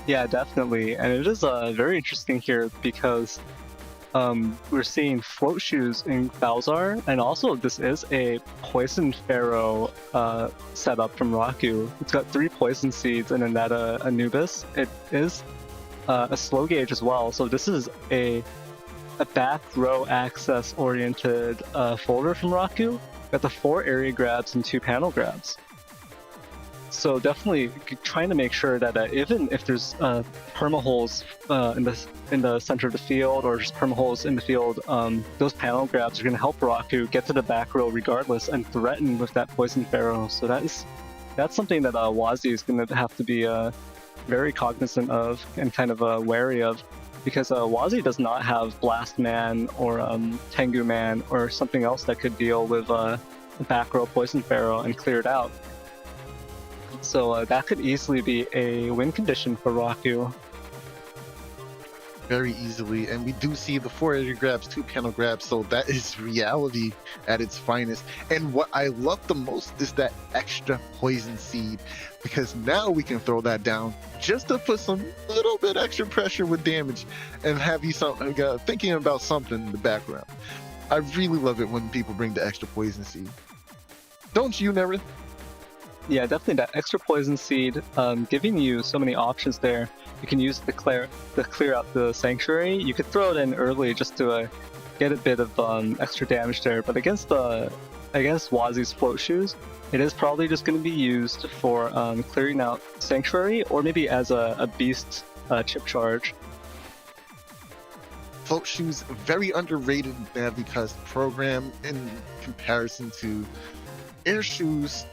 Yeah, definitely, and it is very interesting here because we're seeing float shoes in Balzar, and also this is a Poison Pharaoh setup from Rocku. It's got 3 poison seeds and then that Anubis. It is a slow gauge as well, so this is a back row access oriented folder from Rocku. Got the 4 area grabs and 2 panel grabs. So definitely trying to make sure that even if there's perma holes in the center of the field or just perma holes in the field, those panel grabs are going to help Rocku get to the back row regardless and threaten with that Poison Pharaoh. So that's something that Wazi is going to have to be very cognizant of and kind of wary of, because Wazi does not have Blast Man or Tengu Man or something else that could deal with the back row Poison Pharaoh and clear it out. So that could easily be a win condition for Rocku. Very easily, and we do see the 4 area grabs, 2 panel grabs, so that is reality at its finest. And what I love the most is that extra poison seed, because now we can throw that down just to put some little bit extra pressure with damage and have you thinking about something in the background. I really love it when people bring the extra poison seed. Don't you, Neryth? Yeah, definitely that extra poison seed, giving you so many options there. You can use the clear out the sanctuary. You could throw it in early just to get a bit of extra damage there. But against Wazi's float shoes, it is probably just going to be used for clearing out sanctuary or maybe as a beast chip charge. Float shoes very underrated now because program in comparison to air shoes.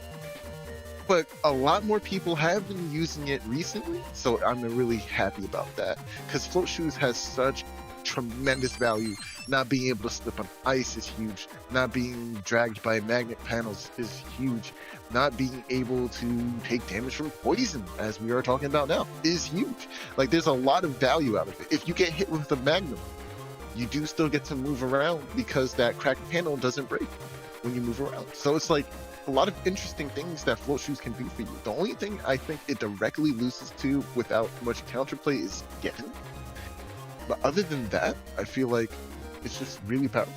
But a lot more people have been using it recently, so I'm really happy about that. Because float shoes has such tremendous value. Not being able to slip on ice is huge. Not being dragged by magnet panels is huge. Not being able to take damage from poison, as we are talking about now, is huge. Like, there's a lot of value out of it. If you get hit with the magnum, you do still get to move around because that cracked panel doesn't break when you move around. So it's like a lot of interesting things that float shoes can do for you. The only thing I think it directly loses to without much counterplay is getting. But other than that, I feel like it's just really powerful.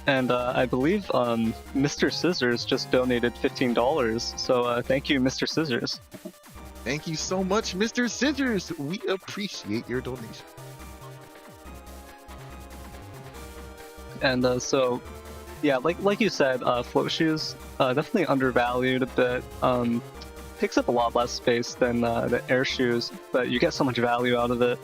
And I believe Mr. Scissors just donated $15. So thank you, Mr. Scissors. Thank you so much, Mr. Scissors. We appreciate your donation. And so, yeah, like you said, float shoes definitely undervalued a bit. Takes up a lot less space than the air shoes, but you get so much value out of it.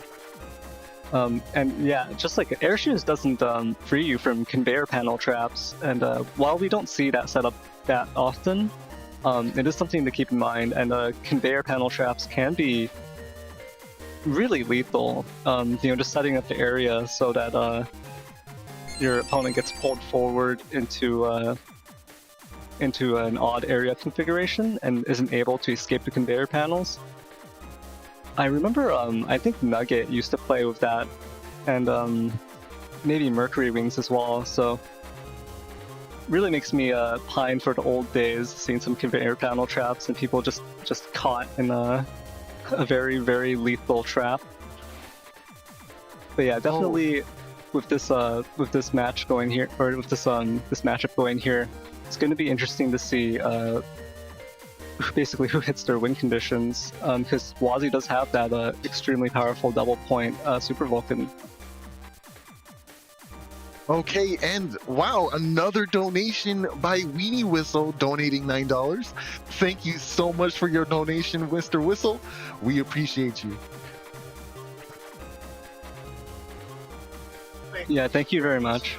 And yeah, just like air shoes doesn't free you from conveyor panel traps, and while we don't see that setup that often, it is something to keep in mind. And conveyor panel traps can be really lethal. Just setting up the area so that your opponent gets pulled forward into an odd area configuration and isn't able to escape the conveyor panels. I remember, I think Nugget used to play with that, and maybe Mercury Wings as well, so really makes me pine for the old days, seeing some conveyor panel traps and people just caught in a very, very lethal trap. But yeah, definitely with this match going here, or with this matchup going here, it's going to be interesting to see basically who hits their win conditions, because Wazi does have that extremely powerful double point Super Vulcan. Okay, and wow, another donation by WeenieWhistle, donating $9. Thank you so much for your donation, Mr. Whistle. We appreciate you. Yeah, thank you very much.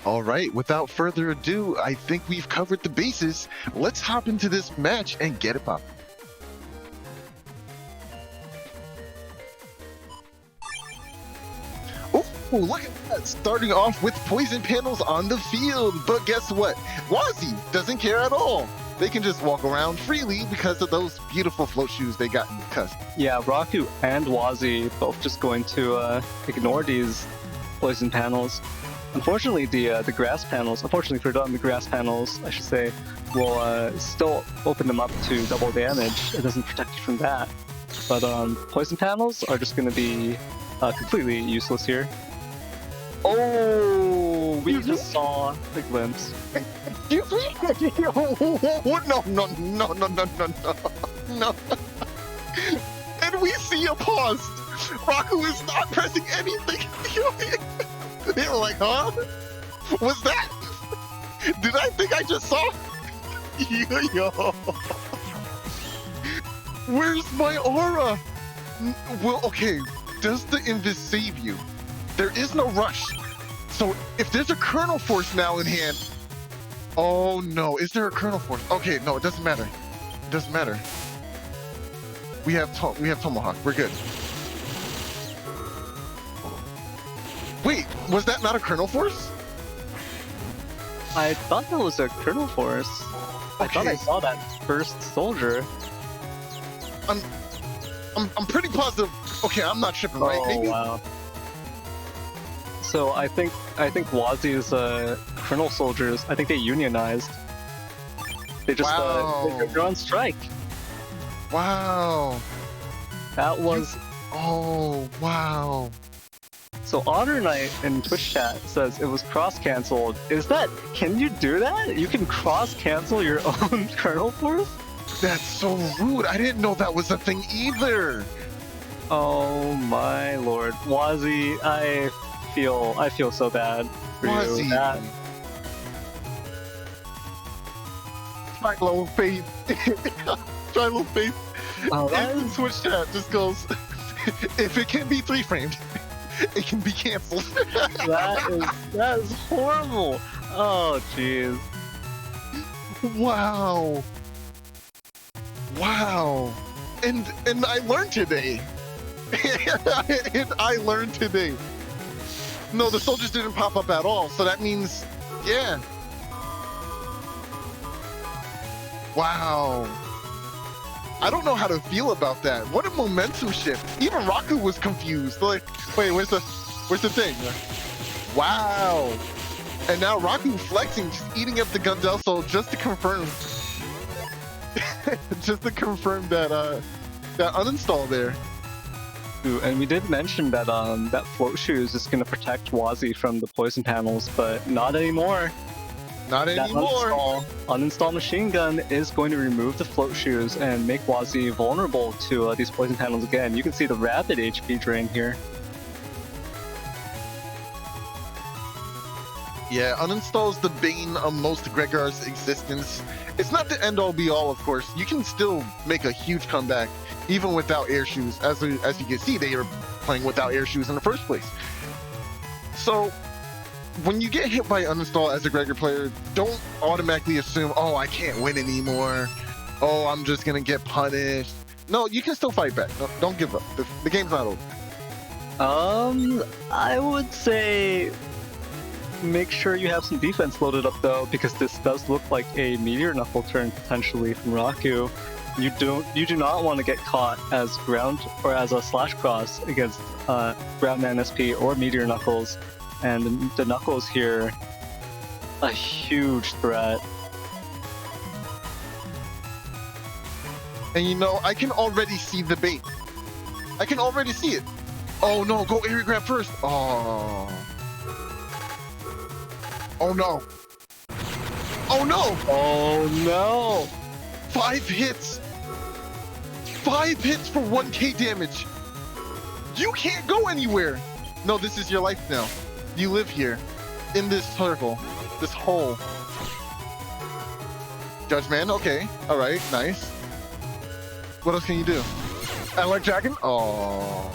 All right, without further ado, I think we've covered the bases. Let's hop into this match and get it poppin'. Oh, look at that! Starting off with poison panels on the field, but guess what? Wazi doesn't care at all. They can just walk around freely because of those beautiful float shoes they got in the custom. Yeah, Rocku and Wazi both just going to ignore these poison panels. Unfortunately, the grass panels, unfortunately for them, the grass panels, I should say, will still open them up to double damage. It doesn't protect you from that. But poison panels are just going to be completely useless here. Oh, we just saw the glimpse. No. And we see a pause. Rocku is not pressing anything. They were like, huh? What's that? Did I think I just saw? Yo. Where's my aura? Well, okay. Does the Invis save you? There is no rush. So if there's a kernel force now in hand. Oh no, is there a kernel force? Okay, no, it doesn't matter. It doesn't matter. We have Tomahawk. We're good. Wait, was that not a kernel force? I thought that was a kernel force. I thought I saw that first soldier. I'm pretty positive. Okay, I'm not tripping, right? Oh, Maybe. Wow. So I think Wazi's kernel soldiers, I think they unionized. They just they're on strike. Wow. That was. Oh wow. So HonorNite in Twitch chat says it was cross-cancelled. Can you do that? You can cross-cancel your own kernel force? That's so rude. I didn't know that was a thing either. Oh my lord. Wazi, I feel so bad for Wazi. you. Trilo face. Trilo face. Oh, that In Twitch chat just goes, if it can be 3-framed, it can be canceled. that is horrible. Oh jeez. Wow. Wow. And I learned today. And I learned today. No, the soldiers didn't pop up at all, so that means, yeah. Wow. I don't know how to feel about that. What a momentum shift. Even Rocku was confused. Like, wait, where's the thing? Wow. And now Rocku flexing, just eating up the Gundelso just to confirm. Just to confirm that that uninstall there. Ooh, and we did mention that that float shoes is gonna protect Wazi from the poison panels, but not anymore. Not That anymore. uninstall machine gun is going to remove the float shoes and make Wazi vulnerable to these poison panels again. You can see the rapid HP drain here. Yeah, uninstalls the bane of most Gregar's existence. It's not the end-all be-all, of course. You can still make a huge comeback, even without air shoes. As you can see, they are playing without air shoes in the first place. So, when you get hit by uninstall as a Gregor player, don't automatically assume, oh, I can't win anymore. Oh, I'm just gonna get punished. No, you can still fight back. Don't give up. The game's not over. I would say make sure you have some defense loaded up though, because this does look like a Meteor Knuckle turn potentially from Rocku. You do not want to get caught as ground or as a SoulXCross against Groundman SP or Meteor Knuckles, and the Knuckles here, a huge threat. And you know, I can already see the bait. I can already see it. Oh no, go area grab first. Oh. Oh no. Oh no! Oh no! 5 hits! 5 hits for 1k damage! You can't go anywhere! No, this is your life now. You live here. In this circle. This hole. Judgment, okay. Alright, nice. What else can you do? Alec Dragon? Oh.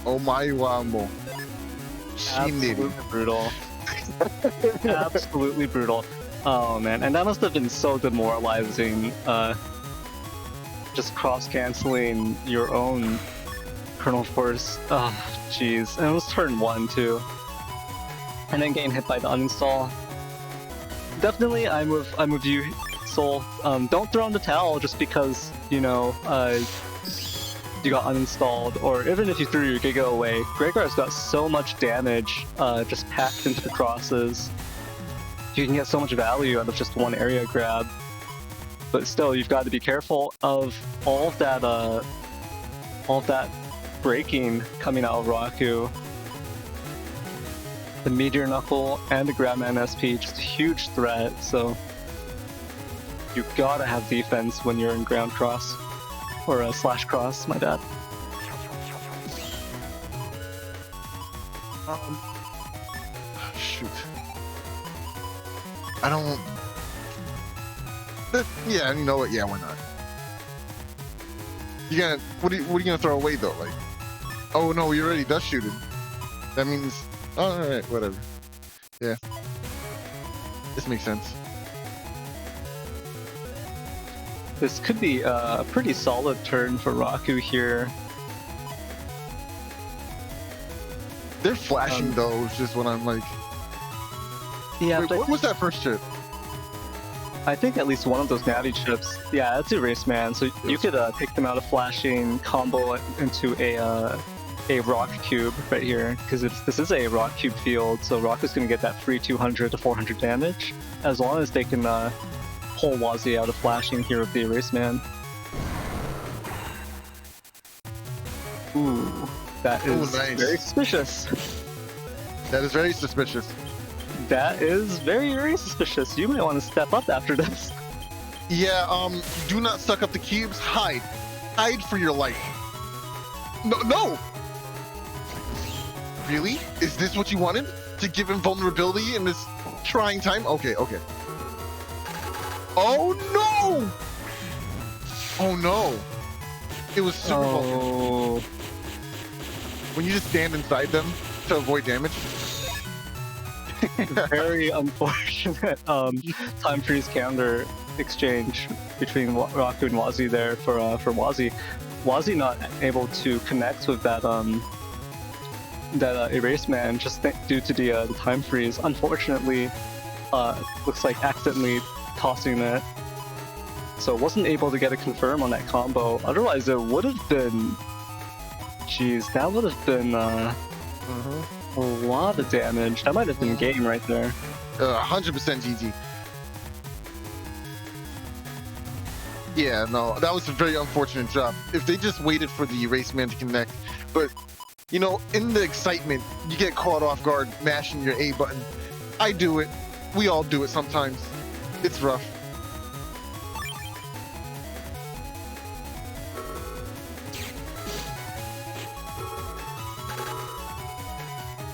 Oh my wamo. Absolutely brutal. Absolutely brutal. Oh man, and that must have been so demoralizing. Just cross-canceling your own Kernel Force. Oh, jeez. And it was turn 1 too. And then getting hit by the uninstall. Definitely, I'm with you, Soul. Don't throw in the towel just because, you know, you got uninstalled, or even if you threw your Giga away. Gregar's got so much damage just packed into the crosses. You can get so much value out of just one area grab. But still, you've got to be careful of all of that breaking coming out of Rocku. The Meteor Knuckle and the Groundman SP, just a huge threat, so you gotta have defense when you're in ground cross. Or a SoulXCross, my bad. Shoot. I don't... Yeah, you know what? Yeah, why not? You gonna... What are you gonna throw away, though? Like... Oh, no, you already dust shooted. That means... Oh, alright, whatever. Yeah. This makes sense. This could be a pretty solid turn for Rocku here. They're flashing, though, is just what I'm like... Yeah, Wait, what was that first chip? I think at least one of those natty chips. Yeah, that's Aerce, man. So you could take them out of flashing, combo into a rock cube right here, because this is a rock cube field, so Rocku's gonna get that free 200 to 400 damage, as long as they can pull Wazi out of flashing here with the Aerce Man. Ooh, that is nice. very suspicious. That is very suspicious. That is very, very suspicious. You might want to step up after this. Yeah, do not suck up the cubes. Hide. Hide for your life. No! Really? Is this what you wanted? To give him vulnerability in this trying time? Okay. Oh no! Oh no! It was super vulnerable. When you just stand inside them to avoid damage. Very unfortunate time freeze counter exchange between Rocku and Wazi there for Wazi. Wazi not able to connect with that Aerce Man just due to the time freeze. Unfortunately, looks like accidentally tossing it. So wasn't able to get a confirm on that combo. Otherwise it would have been... Jeez, that would have been a lot of damage. That might have been game right there. 100% GG. Yeah, no, that was a very unfortunate drop. If they just waited for the Erase Man to connect, but, you know, in the excitement, you get caught off guard mashing your A button. I do it. We all do it sometimes. It's rough.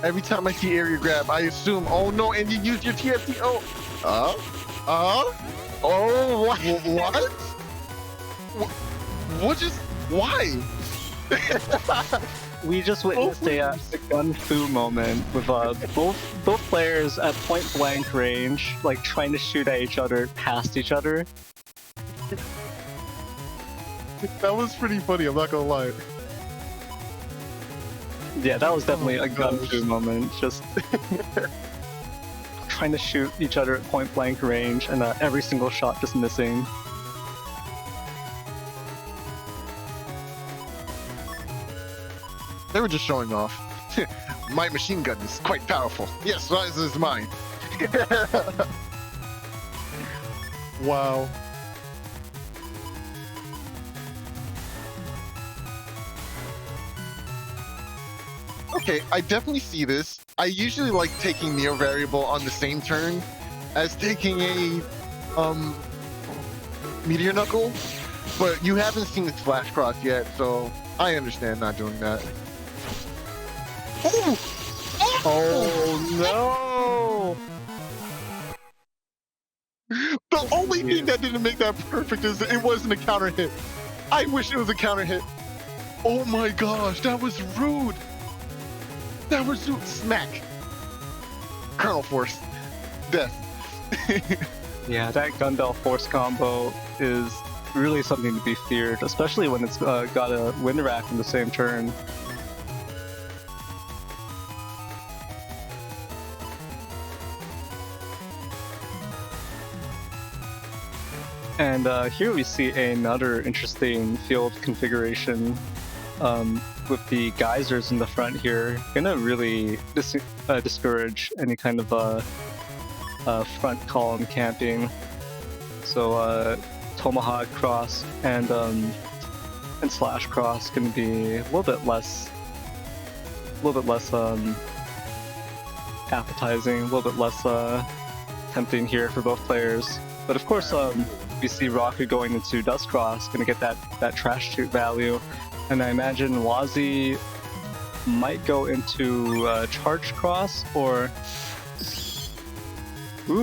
Every time I see area grab, I assume, oh no, and you used your TFT. Oh, what? What? What just? Why? We just witnessed a gun fu moment with both players at point blank range, like trying to shoot at each other, past each other. That was pretty funny. I'm not gonna lie. Yeah, that was definitely a gun fu moment. Just trying to shoot each other at point blank range, and every single shot just missing. They were just showing off. My machine gun is quite powerful. Yes, this is mine. Wow. Okay, I definitely see this. I usually like taking Neo variable on the same turn as taking a Meteor Knuckle, but you haven't seen the SoulXCross yet, so I understand not doing that. Oh no! The only thing that didn't make that perfect is that it wasn't a counter hit. I wish it was a counter hit. Oh my gosh, that was rude. That was rude. Smack. Colonel Force. Death. Yeah, that Gundel Force combo is really something to be feared, especially when it's got a wind rack in the same turn. And here we see another interesting field configuration with the geysers in the front here. Gonna really discourage any kind of front column camping. So Tomahawk Cross and SoulXCross gonna be a little bit less appetizing, a little bit less tempting here for both players. But of course, we see Rocku going into Dust Cross, gonna get that trash chute value, and I imagine Wazi might go into Charge Cross or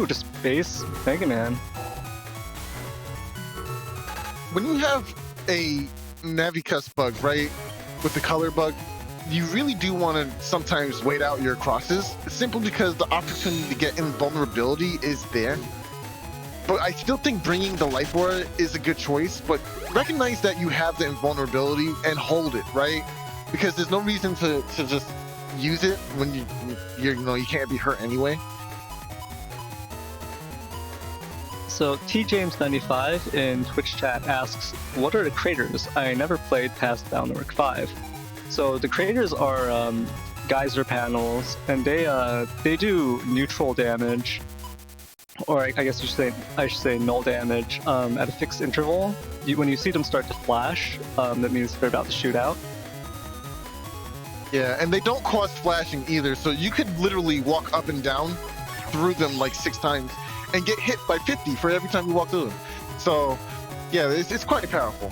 just base Mega Man. When you have a Navicuss bug, right, with the color bug, you really do want to sometimes wait out your crosses, simply because the opportunity to get invulnerability is there. But I still think bringing the Life Aura is a good choice, but recognize that you have the invulnerability and hold it, right? Because there's no reason to just use it when you can't be hurt anyway. So TJames95 in Twitch chat asks, what are the craters? I never played past Downwork 5. So the craters are geyser panels, and they do neutral damage, or I guess I should say null damage at a fixed interval. When you see them start to flash, that means they're about to shoot out. Yeah, and they don't cause flashing either, so you could literally walk up and down through them like 6 times and get hit by 50 for every time you walk through them. So, yeah, it's quite powerful.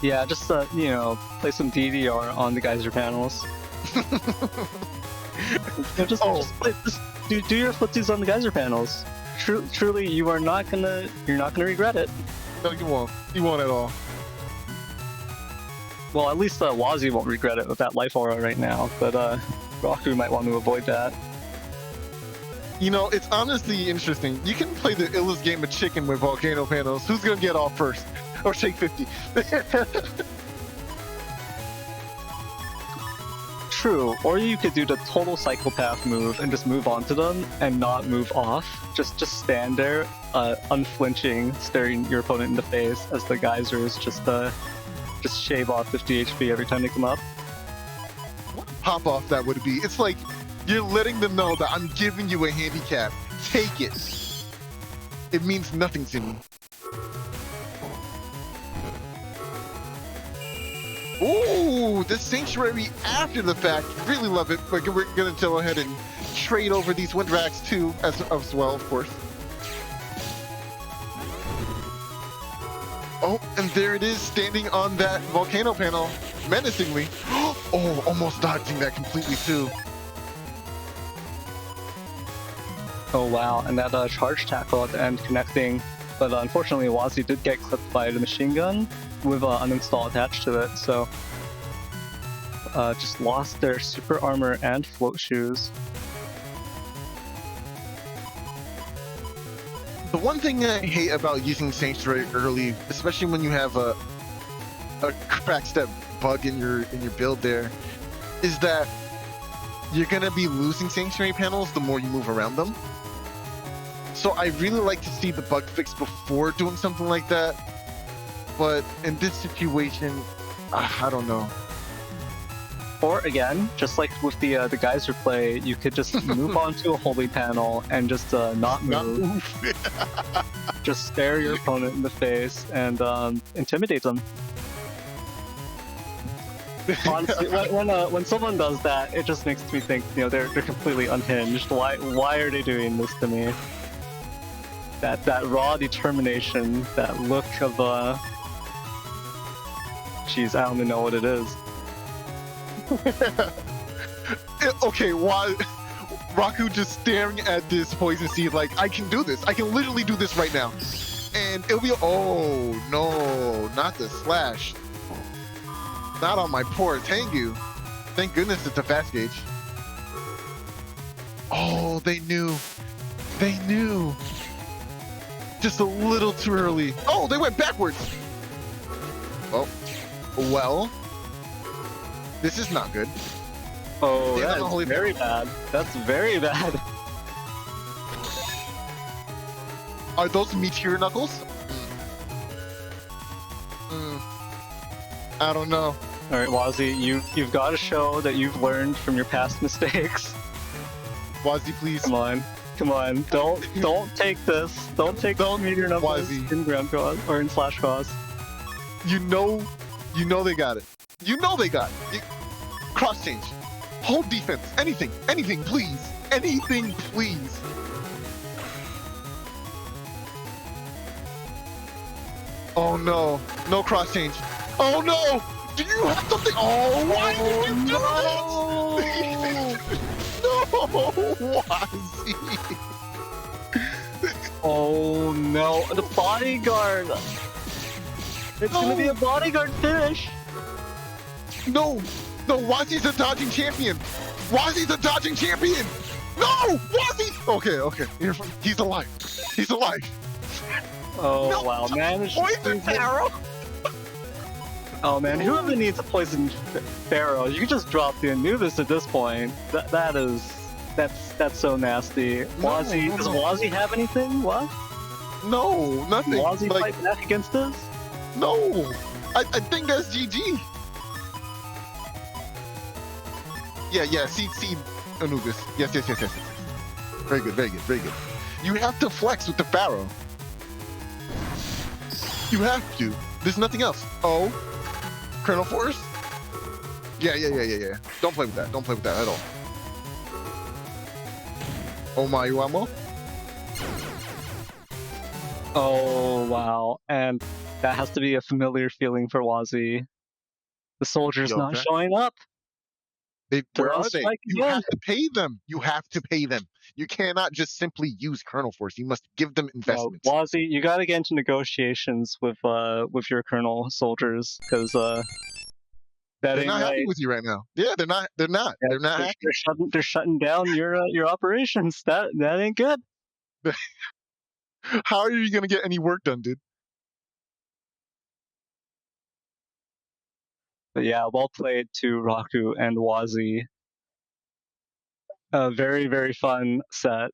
Yeah, just play some DDR on the geyser panels. Just do your footsies on the geyser panels. Truly, you're not gonna regret it. No, you won't. You won't at all. Well, at least Wazi won't regret it with that Life Aura right now, but Rocku might want to avoid that. You know, it's honestly interesting. You can play the illest game of chicken with volcano panels. Who's gonna get off first? Or take 50? True, or you could do the total psychopath move and just move onto them and not move off. Just stand there, unflinching, staring your opponent in the face as the geysers just shave off 50 HP every time they come up. What pop off that would be? It's like you're letting them know that I'm giving you a handicap. Take it. It means nothing to me. Ooh, the Sanctuary after the fact. Really love it. We're gonna go ahead and trade over these Wind Racks too, as well, of course. Oh, and there it is, standing on that volcano panel, menacingly. Oh, almost dodging that completely too. Oh wow, and that charge tackle at the end connecting, but unfortunately Wazi did get clipped by the machine gun with uninstall attached to it, so just lost their super armor and float shoes. The one thing I hate about using Sanctuary early, especially when you have a crack step bug in your build there, is that you're gonna be losing Sanctuary panels the more you move around them. So I really like to see the bug fix before doing something like that. But in this situation, I don't know. Or again, just like with the geyser play, you could just move onto a holy panel and just not move. Just stare your opponent in the face and intimidate them. Honestly, when someone does that, it just makes me think, they're completely unhinged. Why are they doing this to me? That raw determination, that look of jeez, I don't even know what it is. Okay, why? Rocku just staring at this poison seed like, I can do this. I can literally do this right now. And it'll be, oh no, not the slash. Not on my poor Tengu. Thank goodness it's a fast gauge. Oh, they knew. They knew. Just a little too early. Oh, they went backwards. Oh, well. This is not good. Oh, that's very bad. That's very bad. Are those meteor knuckles? I don't know. All right, Wazi, you've got to show that you've learned from your past mistakes. Wazi, please. Come on. Don't take this. Don't take those meteor knuckles Wazi. in ground cross or in slash cross. You know they got it. You know they got it. Cross change. Hold defense. Anything, please. Anything, please. Oh no. No cross change. Oh no! Do you have something? Oh, why did you do that? No, Wazi. Oh no, the bodyguard! It's gonna be a bodyguard finish! No, Wazi's a dodging champion! Wazi's a dodging champion! No! Wazi! Okay. He's alive. Oh No, wow, man. Poison Pharaoh! Oh man, whoever needs a poison pharaoh, you can just drop the Anubis at this point. That's so nasty. Wazi, does Wazi have anything? What? No, nothing. Wazi fight back against this? No! I think that's GG. Yeah, seed Anubis. Yes. Very good. You have to flex with the Pharaoh. You have to. There's nothing else. Oh, Colonel Force? Yeah. Don't play with that at all. Oh my Uamo? Oh wow, and that has to be a familiar feeling for Wazi. The soldier's not showing up. Where are they? Strike You again. have to pay them. You cannot just simply use Colonel Force. You must give them investments. Wazi, you gotta get into negotiations with your colonel soldiers, because that They're ain't not right. happy with you right now. Yeah, they're not. They're not happy. They're shutting down your operations. That ain't good. How are you gonna get any work done, dude? But yeah, well played to Rocku and Wazi. A very, very fun set.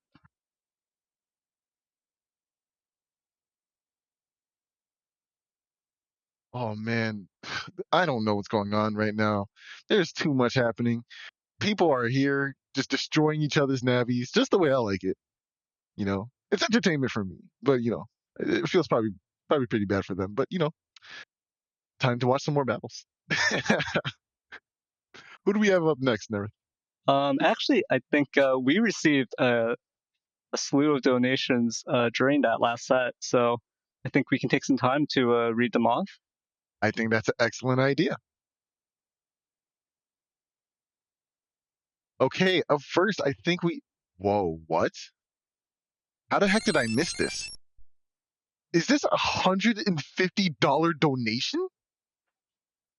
Oh man, I don't know what's going on right now. There's too much happening. People are here just destroying each other's navies, just the way I like it. You know, it's entertainment for me, but you know, it feels probably pretty bad for them. But you know, time to watch some more battles. Who do we have up next, Neryth? Actually, I think we received a slew of donations during that last set, so I think we can take some time to read them off. I think that's an excellent idea. Okay, up first, I think we. Whoa, what? How the heck did I miss this? Is this $150 donation?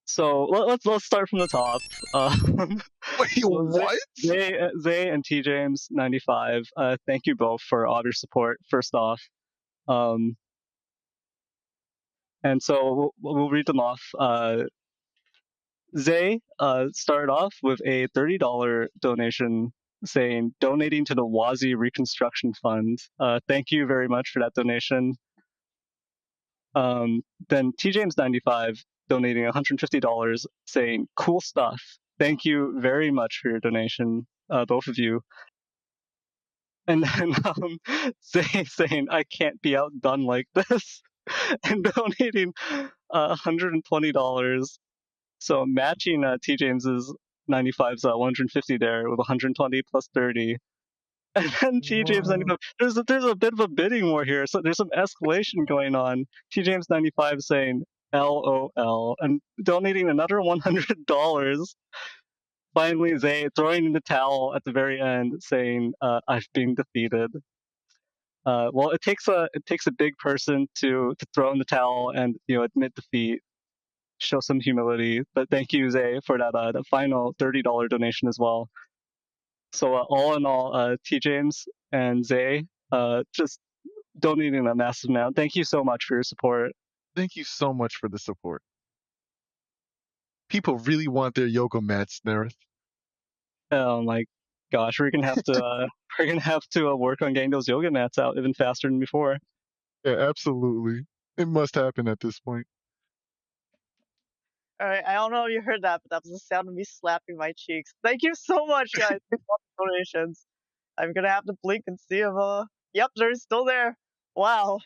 So let's start from the top. Wait, So what? Zay and T James 95. Thank you both for all your support. First off, and so we'll read them off. Zay started off with a $30 donation saying donating to the Wazi Reconstruction Fund. Thank you very much for that donation. Then T James 95 donating $150 saying cool stuff. Thank you very much for your donation, both of you. And then Zay saying I can't be outdone like this and donating $120. So matching T James's 95's 150 there with 120 plus 30. And then T James 95, there's a bit of a bidding war here. So there's some escalation going on. T James 95 saying LOL and donating another $100. Finally, Zay throwing in the towel at the very end, saying I've been defeated. Well, it takes a big person to throw in the towel and admit defeat, show some humility. But thank you, Zay, for that final $30 donation as well. So all in all, T James and Zay just donating a massive amount. Thank you so much for your support. Thank you so much for the support. People really want their yoga mats, Neryth. Oh my gosh, we're gonna have to work on getting those yoga mats out even faster than before. Yeah, absolutely. It must happen at this point. Alright, I don't know if you heard that, but that was the sound of me slapping my cheeks. Thank you so much, guys, for all the donations. I'm gonna have to blink and see if yep, they're still there. Wow.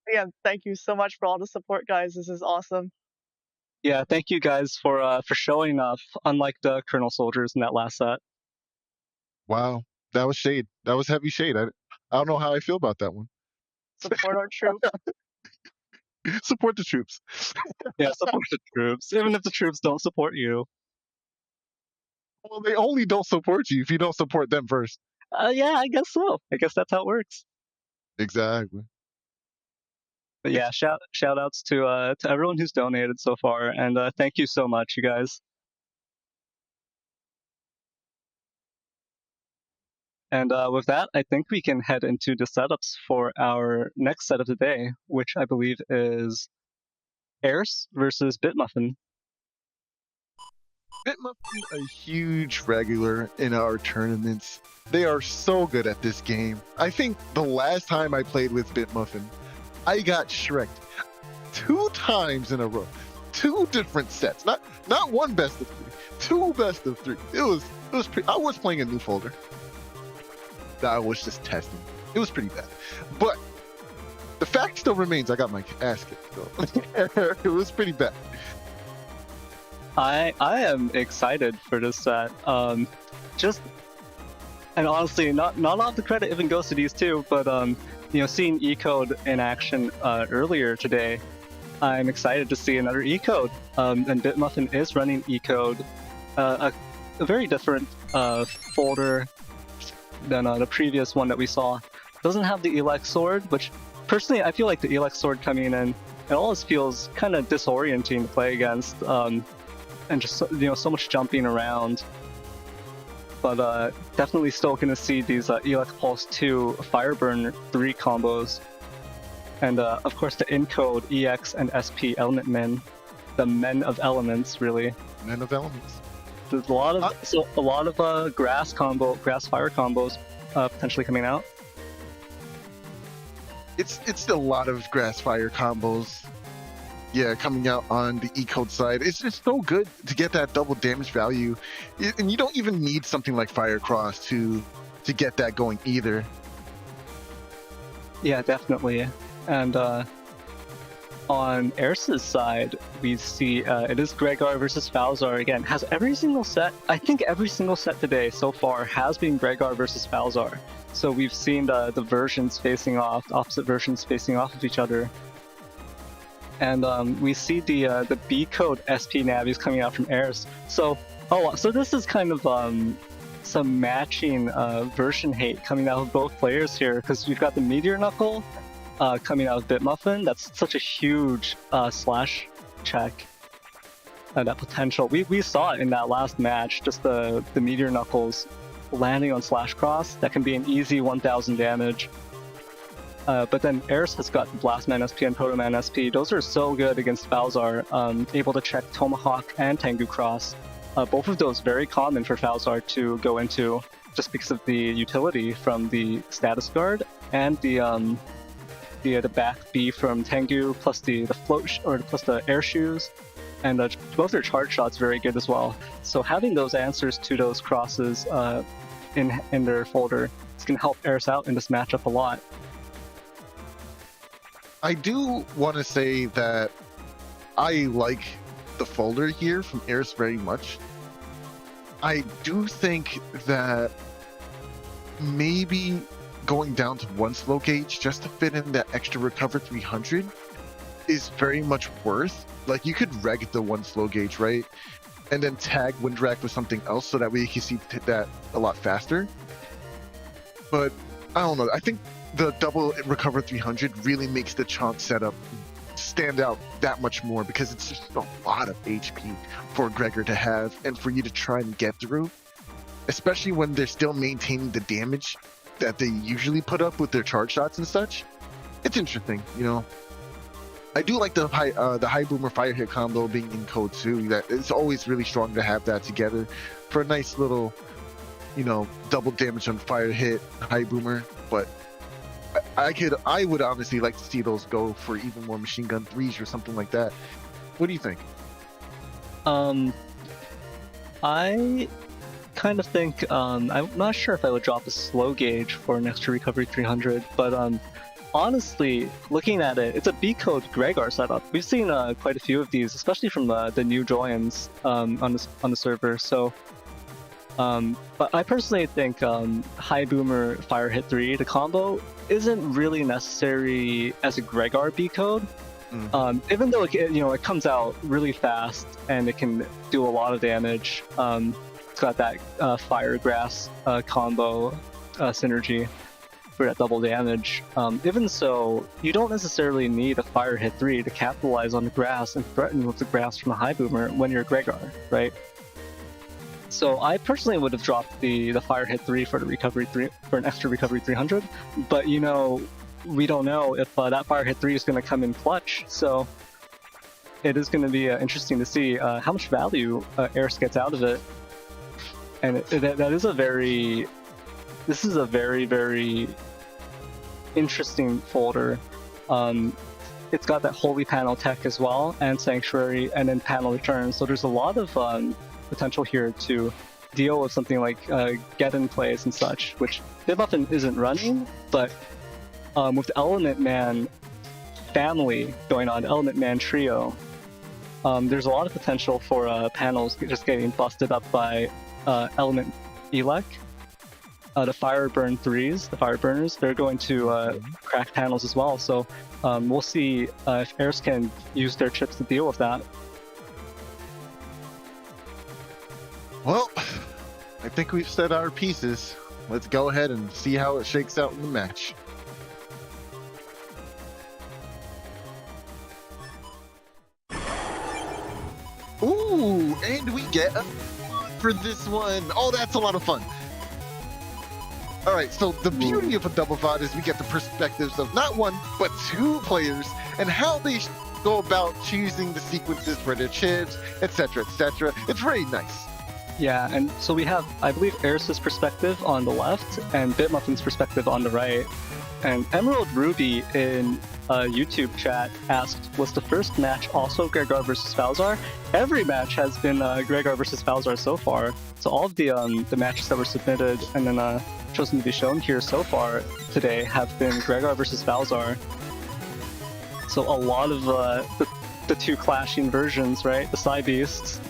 Again, thank you so much for all the support, guys. This is awesome. Yeah, thank you guys for showing up, unlike the Colonel soldiers in that last set. Wow, that was shade. That was heavy shade. I don't know how I feel about that one. Support our troops. Support the troops. Yeah, support the troops, even if the troops don't support you. Well, they only don't support you if you don't support them first. Yeah, I guess so. I guess that's how it works. Exactly. But yeah, shout outs to everyone who's donated so far, and thank you so much, you guys. And with that, I think we can head into the setups for our next set of the day, which I believe is Aerce versus BitMuffin. BitMuffin, a huge regular in our tournaments. They are so good at this game. I think the last time I played with BitMuffin, I got Shrek'd 2 times in a row. 2 different sets. Not one best of 3. 2 best of 3. It was I was playing a new folder that I was just testing. It was pretty bad. But the fact still remains I got my ass kicked, so it was pretty bad. I am excited for this set. And honestly, not all of the credit even goes to these two, but seeing E-Code in action earlier today, I'm excited to see another E-Code. And BitMuffin is running E-Code, a very different folder than the previous one that we saw. Doesn't have the Elex Sword, which personally I feel like the Elex Sword coming in, it always feels kind of disorienting to play against, and just so much jumping around. But definitely still going to see these Elex Pulse 2 Fireburn 3 combos. And of course the Encode, EX, and SP Element Men. The Men of Elements, really. Men of Elements. there's a lot of grass fire combos potentially coming out. It's a lot of grass fire combos. Yeah, coming out on the E-code side. It's just so good to get that double damage value. And you don't even need something like Fire Cross to get that going either. Yeah, definitely. And on Aerce's side, we see it is Gregar versus Falzar again. Has every single set, I think every single set today so far has been Gregar versus Falzar. So we've seen the versions facing off, opposite versions facing off of each other. And we see the B code SP navies coming out from Aerce. So this is kind of some matching version hate coming out of both players here, because we've got the Meteor Knuckle coming out of BitMuffin. That's such a huge slash check. That potential. We saw it in that last match, just the Meteor Knuckles landing on SoulXCross. That can be an easy 1000 damage. But then Aerce has got Blastman SP and Protoman SP. Those are so good against Falzar, able to check Tomahawk and Tengu Cross. Both of those very common for Falzar to go into, just because of the utility from the status guard and the back B from Tengu, plus the float plus the air shoes, and both their charge shots very good as well. So having those answers to those crosses in their folder is going to help Aerce out in this matchup a lot. I do want to say that I like the folder here from Aerce very much. I do think that maybe going down to 1 slow gauge just to fit in that extra recover 300 is very much worth. Like, you could reg the 1 slow gauge, right? And then tag Windrak with something else so that way you can see that a lot faster. But I don't know. I think the double recover 300 really makes the Chomp setup stand out that much more, because it's just a lot of HP for Gregor to have and for you to try and get through, especially when they're still maintaining the damage that they usually put up with their charge shots and such. It's interesting, you know. I do like the high boomer fire hit combo being in code 2. That it's always really strong to have that together for a nice little, you know, double damage on fire hit high boomer. But I would honestly like to see those go for even more machine gun 3s or something like that. What do you think? I kind of think I'm not sure if I would drop a slow gauge for an extra recovery 300, but honestly, looking at it, it's a B code Gregar setup. We've seen quite a few of these, especially from the new joins on the server. So, but I personally think high boomer fire hit 3, the combo isn't really necessary as a Gregar B code. Even though it comes out really fast and it can do a lot of damage. It's got that fire grass combo synergy for that double damage. Even so, you don't necessarily need a fire hit 3 to capitalize on the grass and threaten with the grass from a high boomer when you're Gregar, right? So I personally would have dropped the fire hit 3 for the recovery 3 for an extra recovery 300, but we don't know if that fire hit 3 is going to come in clutch. So it is going to be interesting to see how much value Aerce gets out of it. And this is a very, very interesting folder. It's got that holy panel tech as well, and sanctuary, and then panel return. So there's a lot of potential here to deal with something like get in place and such, which BitMuffin isn't running, but with the Element Man family going on, Element Man trio, there's a lot of potential for panels just getting busted up by Element Elec. The Fire Burn 3s, the Fire Burners, they're going to crack panels as well. So we'll see if Aerce can use their chips to deal with that. Well, I think we've said our pieces. Let's go ahead and see how it shakes out in the match. Ooh, and we get a for this one. Oh, that's a lot of fun. All right, so the beauty of a double VOD is we get the perspectives of not one, but 2 players and how they go about choosing the sequences for their chips, etc., etc. It's very nice. Yeah, and so we have, I believe, Aerce's perspective on the left and BitMuffin's perspective on the right. And Emerald Ruby in YouTube chat asked, was the first match also Gregor versus Falzar? Every match has been Gregor versus Falzar so far. So all of the matches that were submitted and then chosen to be shown here so far today have been Gregor versus Falzar. So a lot of the two clashing versions, right? The Psy Beasts.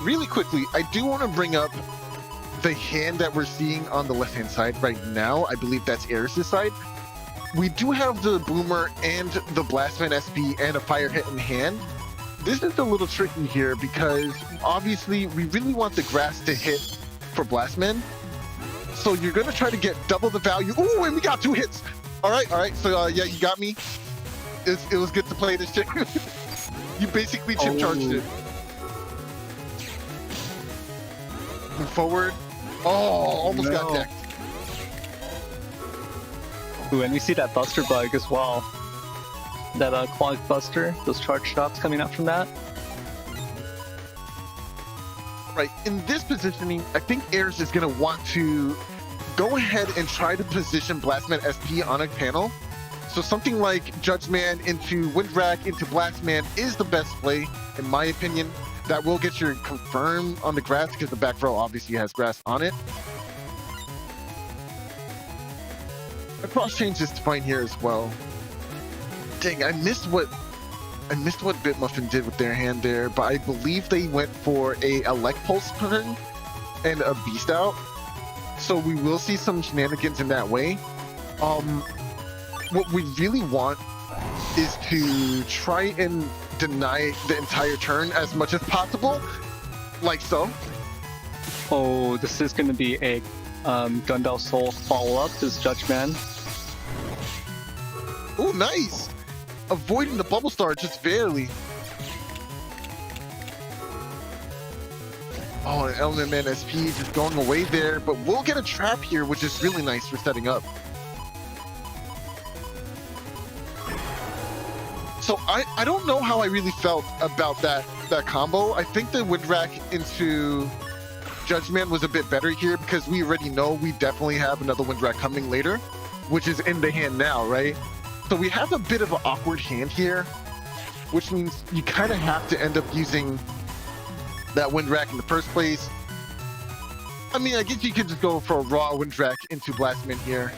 Really quickly, I do want to bring up the hand that we're seeing on the left-hand side right now. I believe that's Aerce's side. We do have the Boomer and the Blastman SP and a Fire Hit in hand. This is a little tricky here because obviously we really want the grass to hit for Blastman. So you're going to try to get double the value. Ooh, and we got 2 hits. All right. So yeah, you got me. It was good to play this chick. You basically chip charged it. Move forward. Oh, almost got decked. Ooh, and we see that Buster bug as well. That clogged Buster, those charge shots coming out from that. Right, in this positioning, I think Aerce is going to want to go ahead and try to position Blastman SP on a panel. So something like Judgeman into Windrack into Blastman is the best play, in my opinion. That will get your confirm on the grass because the back row obviously has grass on it. A cross change is fine here as well. Dang, I missed what BitMuffin did with their hand there, but I believe they went for a Elect Pulse turn and a Beast out. So we will see some shenanigans in that way. What we really want is to try and deny the entire turn as much as possible, like so. Oh, this is going to be a Gundel Soul follow-up to Judgeman. Oh, nice! Avoiding the Bubble Star just barely. Oh, and Element Man SP just going away there, but we'll get a trap here, which is really nice for setting up. So I don't know how I really felt about that combo. I think the Windrack into Judgeman was a bit better here because we already know we definitely have another Windrack coming later, which is in the hand now, right? So we have a bit of an awkward hand here, which means you kind of have to end up using that Windrack in the first place. I mean, I guess you could just go for a raw Windrack into Blastman here.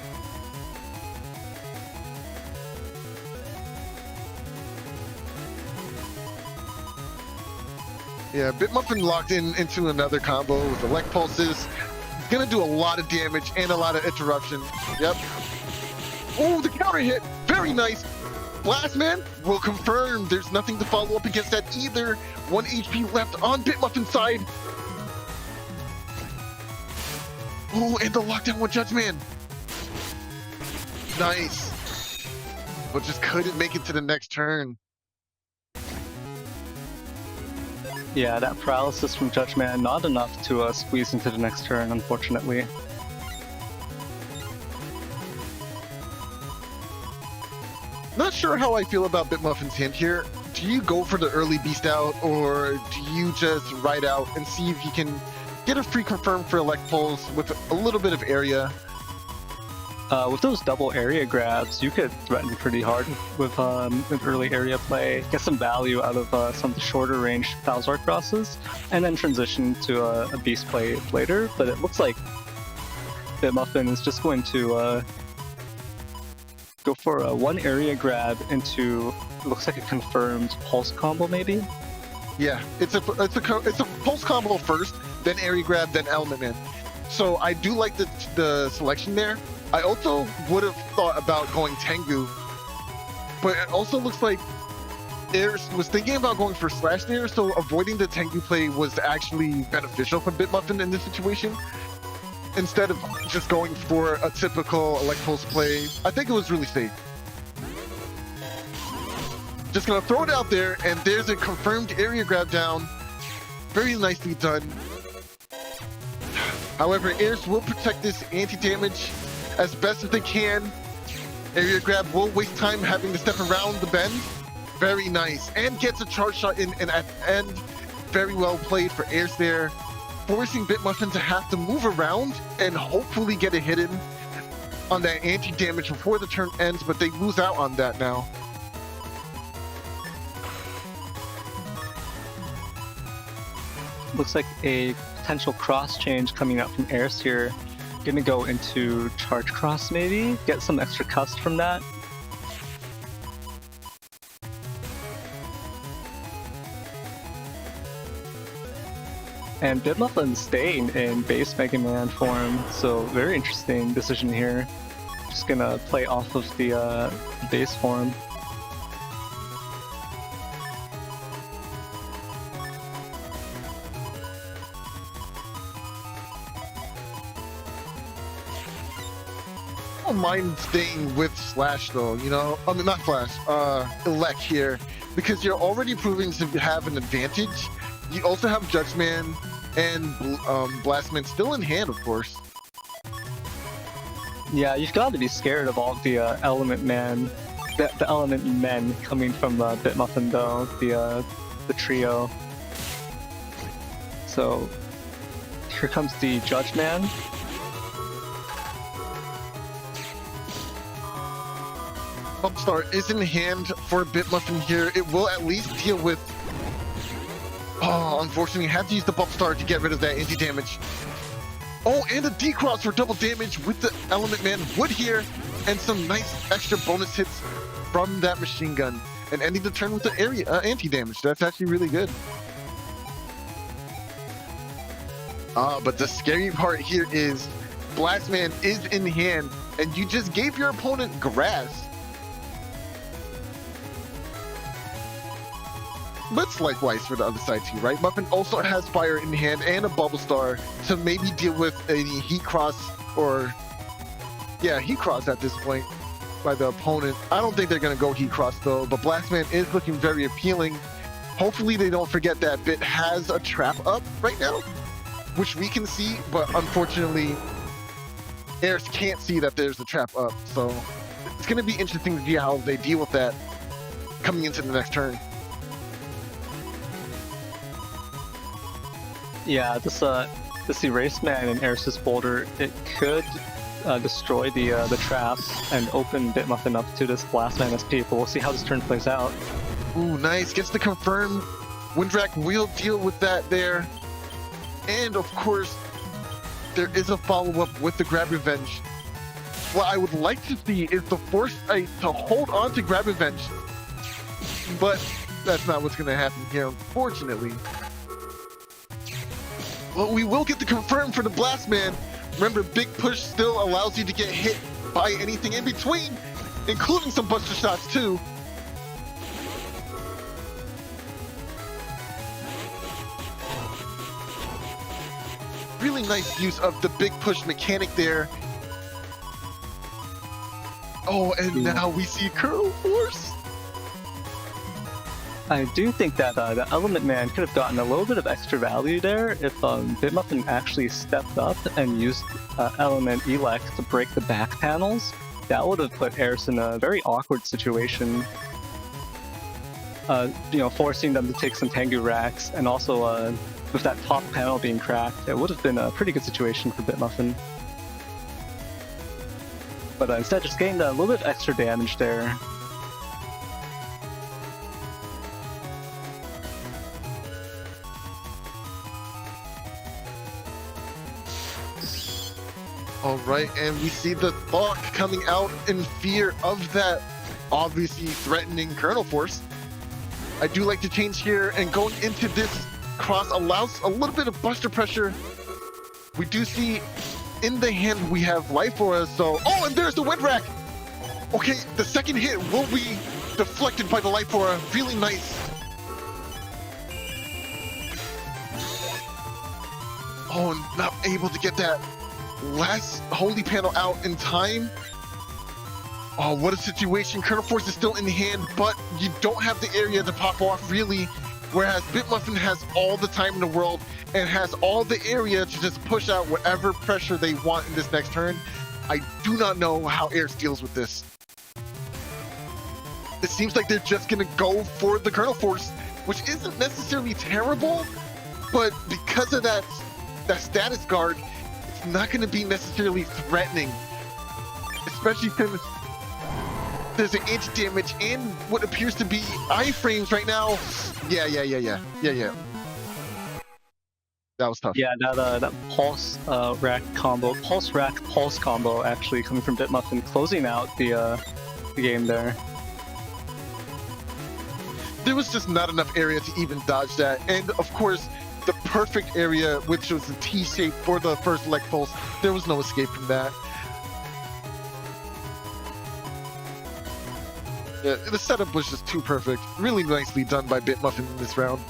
Yeah, BitMuffin locked into another combo with Elect Pulses. It's gonna do a lot of damage and a lot of interruption. Yep. Oh, the counter hit! Very nice! Blastman will confirm there's nothing to follow up against that either. 1 HP left on BitMuffin's side. Oh, and the lockdown with Judgeman. Nice. But just couldn't make it to the next turn. Yeah, that paralysis from Judgeman, not enough to squeeze into the next turn, unfortunately. Not sure how I feel about BitMuffin's hand here. Do you go for the early beast out, or do you just ride out and see if you can get a free confirm for Elect Pulse with a little bit of area? With those double area grabs, you could threaten pretty hard with an early area play, get some value out of some of the shorter range Falzar crosses, and then transition to a beast play later. But it looks like BitMuffin is just going to go for a 1 area grab into, it looks like a confirmed pulse combo maybe? Yeah, it's a pulse combo first, then area grab, then Element Man. So I do like the selection there. I also would have thought about going Tengu, but it also looks like Aerce was thinking about going for Slash there, so avoiding the Tengu play was actually beneficial for BitMuffin in this situation. Instead of just going for a typical Elect Pulse play, I think it was really safe. Just gonna throw it out there, and there's a confirmed area grab down. Very nicely done. However, Aerce will protect this anti-damage as best as they can. Area grab will waste time having to step around the bend. Very nice. And gets a charge shot in at the end. very well played for Aerce there, forcing BitMuffin to have to move around and hopefully get a hit in on that anti-damage before the turn ends, but they lose out on that now. Looks like a potential cross change coming out from Aerce here. Gonna go into charge cross maybe, get some extra cust from that. And BitMuffin staying in base Mega Man form, so very interesting decision here. Just gonna play off of the base form. I don't mind staying with Slash though, you know? I mean, not Slash, Elect here, because you're already proving to have an advantage. You also have Judgman and Blastman still in hand, of course. Yeah, you've got to be scared of all the element men coming from BitMuffin though, the trio. So here comes the Judgman. BlueStar is in hand for BitMuffin here. It will at least deal with... Oh, unfortunately, had to use the BlueStar to get rid of that anti-damage. Oh, and a D-Cross for double damage with the Element Man Wood here, and some nice extra bonus hits from that machine gun. And ending the turn with the area anti-damage. That's actually really good. But the scary part here is Blastman is in hand, and you just gave your opponent grass. But it's likewise for the other side too, right? Muffin also has fire in hand and a bubble star to maybe deal with any heat cross or... Yeah, heat cross at this point by the opponent. I don't think they're going to go heat cross though, but Blastman is looking very appealing. Hopefully they don't forget that Bit has a trap up right now, which we can see, but unfortunately Aerce can't see that there's a trap up. So it's going to be interesting to see how they deal with that coming into the next turn. Yeah, this Erase Man in Aerce's boulder, it could destroy the traps and open BitMuffin up to this Blastman SP, but we'll see how this turn plays out. Ooh, nice. Gets the confirm. Windrak will deal with that there. And of course, there is a follow-up with the Grab Revenge. What I would like to see is the Foresight to hold on to Grab Revenge. But that's not what's going to happen here, unfortunately. Well, we will get the confirm for the Blastman. Remember, Big Push still allows you to get hit by anything in between, including some Buster Shots too. Really nice use of the Big Push mechanic there. Oh, and now we see Colonel Force. I do think that the Element Man could have gotten a little bit of extra value there if BitMuffin actually stepped up and used Element Elect to break the back panels. That would have put Aerce in a very awkward situation. You know, forcing them to take some Tengu racks, and also with that top panel being cracked, it would have been a pretty good situation for BitMuffin. But instead, just gained a little bit of extra damage there. Alright, and we see the Thought coming out in fear of that obviously threatening Colonel Force. I do like to change here, and going into this cross allows a little bit of buster pressure. We do see in the hand we have Life Aura, so... Oh, and there's the Wind Rack! Okay, the second hit will be deflected by the Life Aura. Really nice. Oh, and not able to get that last holy panel out in time. Oh, what a situation. Colonel Force is still in hand, but you don't have the area to pop off really, whereas BitMuffin has all the time in the world and has all the area to just push out whatever pressure they want in this next turn. I do not know how Aerce deals with this. It seems like they're just gonna go for the Colonel Force, which isn't necessarily terrible, but because of that status guard, it's not going to be necessarily threatening, especially since there's an inch damage and what appears to be iframes right now. Yeah. That was tough. Yeah, that pulse rack combo, pulse combo actually coming from BitMuffin, closing out the game there. There was just not enough area to even dodge that, and of course, the perfect area, which was the T shape for the first leg pulse. There was no escape from that. Yeah, the setup was just too perfect. Really nicely done by BitMuffin in this round.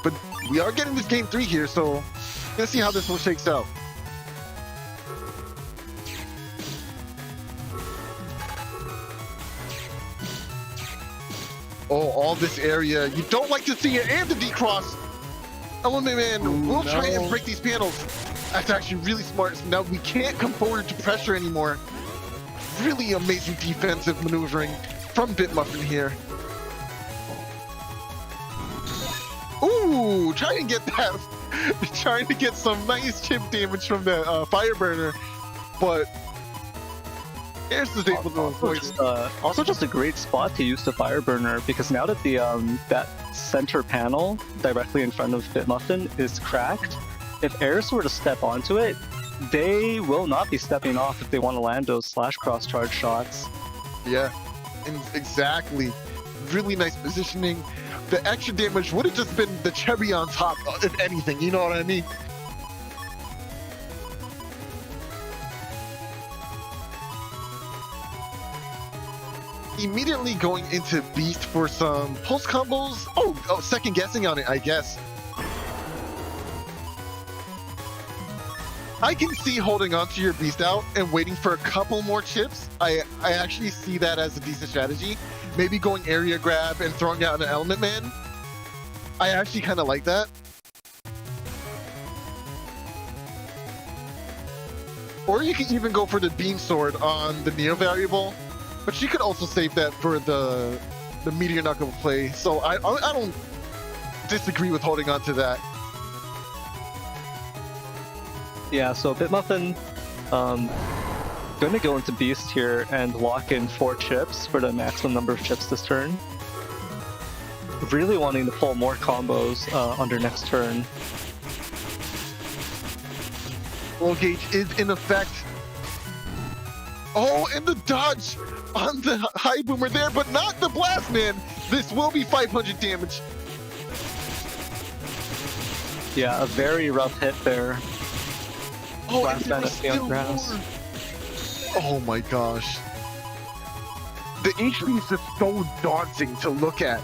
But we are getting this game 3 here, so let's see how this one shakes out. Oh, all this area. You don't like to see it, and the decross. Element Man will try and break these panels. That's actually really smart. So now we can't come forward to pressure anymore. Really amazing defensive maneuvering from BitMuffin here. Ooh, trying to get that, trying to get some nice chip damage from the fire burner, but Aerce is able to avoid it. Also, just a great spot to use the fire burner, because now that the that center panel directly in front of BitMuffin is cracked, if Aerce were to step onto it, they will not be stepping off if they want to land those /cross charge shots. Yeah, and exactly. Really nice positioning. The extra damage would have just been the cherry on top, if anything, you know what I mean? Immediately going into Beast for some pulse combos. Oh, second guessing on it, I guess. I can see holding on to your Beast out and waiting for a couple more chips. I actually see that as a decent strategy. Maybe going area grab and throwing out an Element Man. I actually kind of like that. Or you can even go for the Beam Sword on the Neo variable. But you could also save that for the Meteor Knuckle play. So I don't disagree with holding on to that. Yeah, so BitMuffin going to go into Beast here and lock in 4 chips for the maximum number of chips this turn. Really wanting to pull more combos on their next turn. Roll gauge is in effect. Oh, and the dodge on the high boomer there, but not the blast man. This will be 500 damage. Yeah, a very rough hit there. Oh, Blast and there man was at the still grass. more. Oh my gosh. The HP is just so daunting to look at.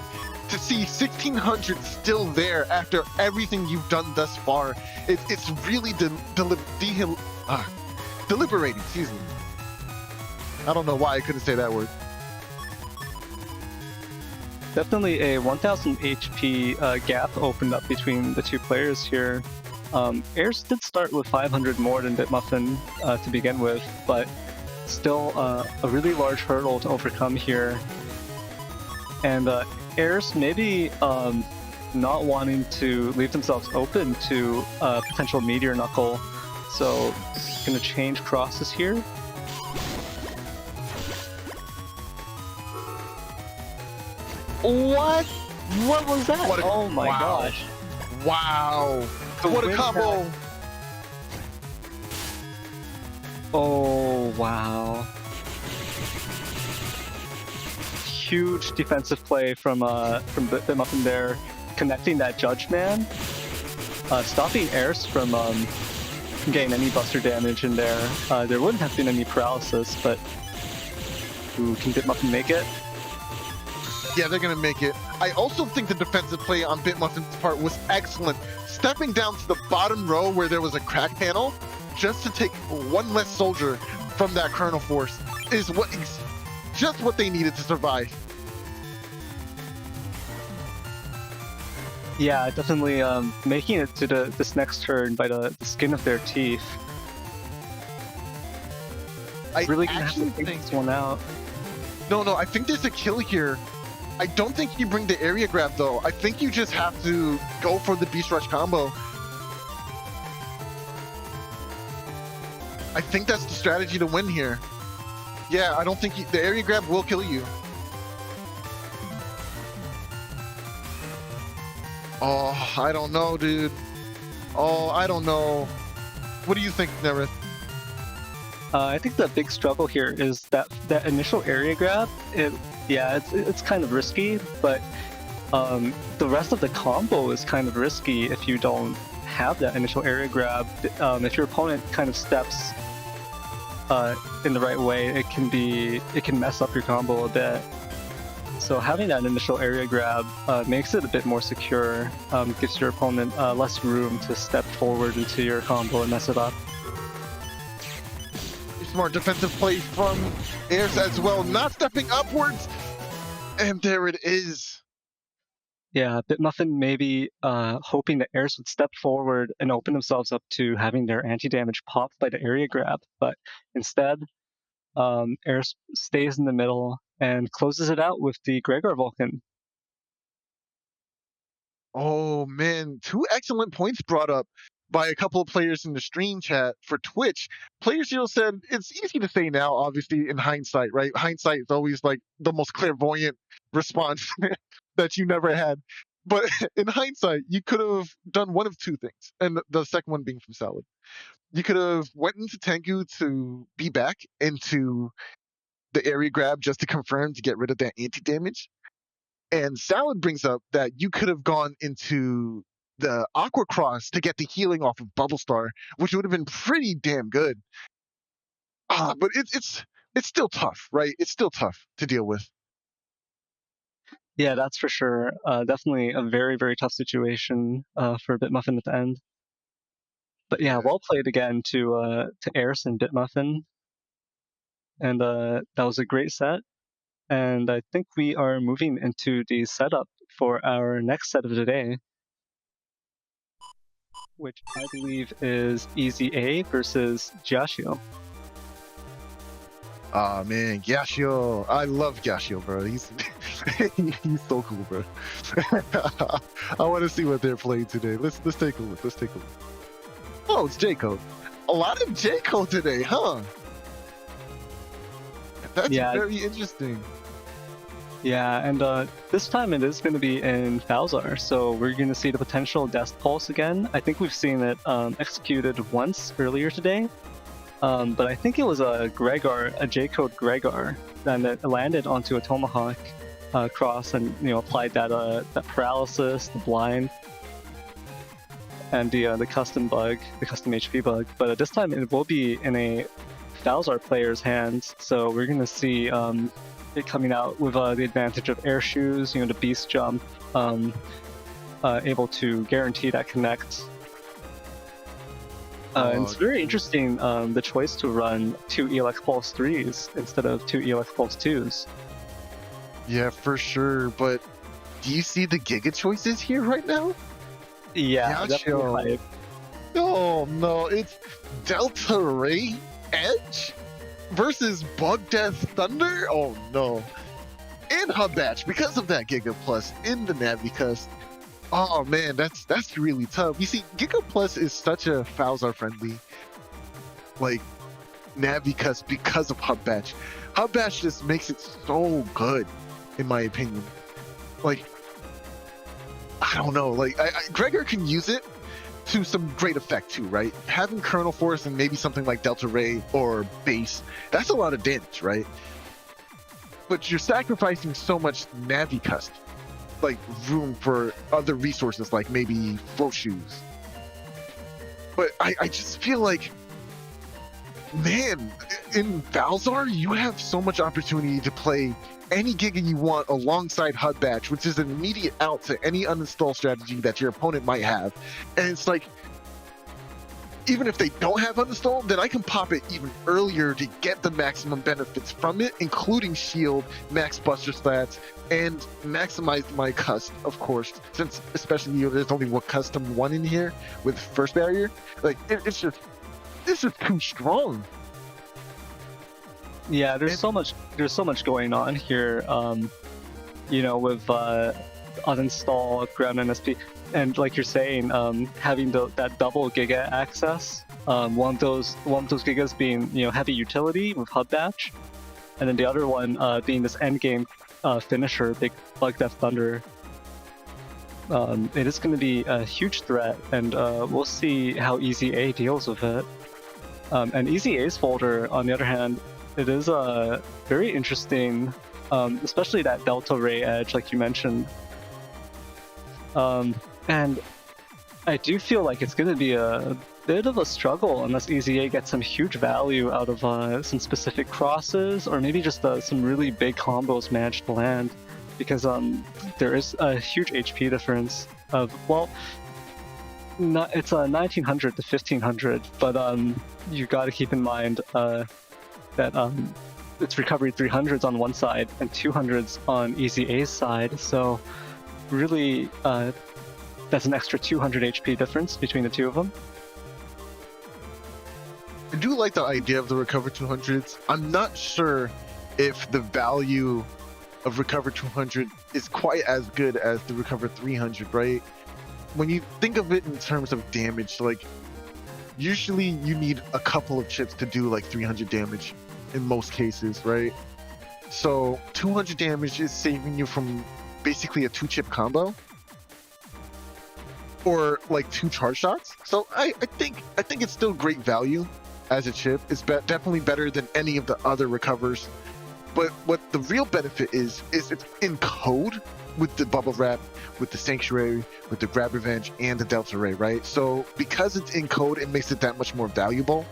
To see 1600 still there after everything you've done thus far, it's really deliberating, excuse me. I don't know why I couldn't say that word. Definitely a 1000 HP gap opened up between the two players here. Aerce did start with 500 more than BitMuffin to begin with, but still a really large hurdle to overcome here. And Aerce maybe not wanting to leave themselves open to potential Meteor Knuckle, so gonna change crosses here. What? What was that? Oh my gosh. Wow. What a combo. Oh, wow. Huge defensive play from BitMuffin there, connecting that Judge Man, stopping Aerce from getting any buster damage in there. There wouldn't have been any paralysis, but ooh, can BitMuffin make it? Yeah, they're going to make it. I also think the defensive play on BitMuffin's part was excellent. Stepping down to the bottom row where there was a crack panel, just to take one less soldier from that kernel force, is just what they needed to survive. Yeah, definitely making it to this next turn by the skin of their teeth. I Really gonna have to actually think think this one out. No, I think there's a kill here I don't think you bring the area grab though. I think you just have to go for the Beast Rush combo. I think that's the strategy to win here. Yeah, I don't think the area grab will kill you. Oh, I don't know, dude. Oh, I don't know. What do you think, Neryth? I think the big struggle here is that initial area grab. It's kind of risky, but the rest of the combo is kind of risky if you don't have that initial area grab. If your opponent kind of steps in the right way, it can mess up your combo a bit. So having that initial area grab makes it a bit more secure, gives your opponent less room to step forward into your combo and mess it up. Smart defensive play from Aerce as well, not stepping upwards. And there it is. Yeah, BitMuffin maybe hoping that Aerce would step forward and open themselves up to having their anti-damage popped by the area grab, but instead, Aerce stays in the middle and closes it out with the Gregor Vulcan. Oh man, 2 excellent points brought up by a couple of players in the stream chat for Twitch. playerzero said, it's easy to say now, obviously, in hindsight, right? Hindsight is always like the most clairvoyant response that you never had. But in hindsight, you could have done one of 2 things, and the second one being from Salad. You could have went into Tengu to be back into the area grab just to confirm to get rid of that anti-damage. And Salad brings up that you could have gone into the Aqua Cross to get the healing off of BlueStar, which would have been pretty damn good. But it's still tough, right? It's still tough to deal with. Yeah, that's for sure. Definitely a very, very tough situation for BitMuffin at the end. But yeah, well played again to Aerce and BitMuffin. And that was a great set. And I think we are moving into the setup for our next set of the day, which I believe is EasyA versus Ghiaccio. Ah man, Ghiaccio. I love Ghiaccio, bro. He's he's so cool, bro. I want to see what they're playing today. Let's take a look. Let's take a look. Oh, it's J-Code. A lot of J-Code today, huh? That's very interesting. Yeah, and this time it is going to be in Falzar, so we're going to see the potential Death Pulse again. I think we've seen it executed once earlier today, but I think it was a J-Code Gregor, and it landed onto a Tomahawk cross and applied that paralysis, the blind, and the custom bug, the custom HP bug. But this time it will be in a Falzar player's hands, so we're going to see it coming out with the advantage of air shoes, the beast jump, able to guarantee that connect. And it's very interesting, the choice to run 2 ELX Pulse 3s instead of 2 ELX Pulse 2s. Yeah, for sure, but do you see the Giga choices here right now? Yeah, definitely. Oh no, it's Delta Ray Edge versus Bug Death Thunder? Oh no. And Hub Batch because of that Giga Plus in the Navicust. Oh man, that's really tough. You see, Giga Plus is such a Falzar friendly like Navicust because of Hub Batch. Hub Batch just makes it so good, in my opinion. Like, I don't know, like Gregor can use it to some great effect too, right? Having Kernel Force and maybe something like Delta Ray or Base, that's a lot of damage, right? But you're sacrificing so much Navicust, like room for other resources like maybe Float Shoes. But I just feel like, man, in Falzar, you have so much opportunity to play any Giga you want alongside HUD Batch, which is an immediate out to any uninstall strategy that your opponent might have. And it's like, even if they don't have uninstall, then I can pop it even earlier to get the maximum benefits from it, including shield, max buster stats, and maximize my cust, of course, since especially there's only one custom one in here with first barrier. Like, it's just too strong. Yeah, there's so much going on here. with uninstall ground NSP, and like you're saying, having that double Giga access, one of those Gigas being heavy utility with HUD dash, and then the other one being this endgame finisher, big Bug Death Thunder. It is going to be a huge threat, and we'll see how EasyA deals with it. And EasyA's folder, on the other hand, it is very interesting, especially that Delta Ray edge, like you mentioned. And I do feel like it's going to be a bit of a struggle unless EasyA gets some huge value out of some specific crosses, or maybe just some really big combos managed to land, because there is a huge HP difference of, well, it's 1900 to 1500, but you got to keep in mind that it's recovery 300s on one side and 200s on EasyA's side, so really that's an extra 200 HP difference between the two of them. I do like the idea of the Recover 200s. I'm not sure if the value of Recover 200 is quite as good as the Recover 300, right? When you think of it in terms of damage, like, usually you need a couple of chips to do like 300 damage in most cases, right? So 200 damage is saving you from basically a 2-chip combo, or like 2 charge shots. So I think it's still great value as a chip. It's definitely better than any of the other recovers. But what the real benefit is it's in code with the Bubble Wrap, with the Sanctuary, with the Grab Revenge, and the Delta Ray, right? So because it's in code, it makes it that much more valuable.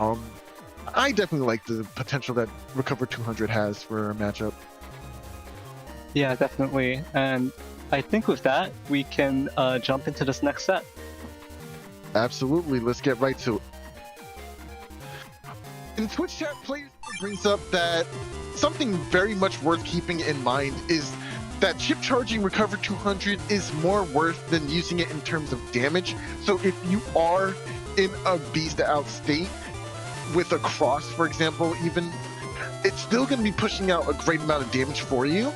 I definitely like the potential that Recover 200 has for a matchup. Yeah, definitely. And I think with that, we can jump into this next set. Absolutely, let's get right to it. In Twitch chat, players brings up that something very much worth keeping in mind is that chip charging Recover 200 is more worth than using it in terms of damage. So if you are in a beast out state with a cross, for example, even, it's still going to be pushing out a great amount of damage for you.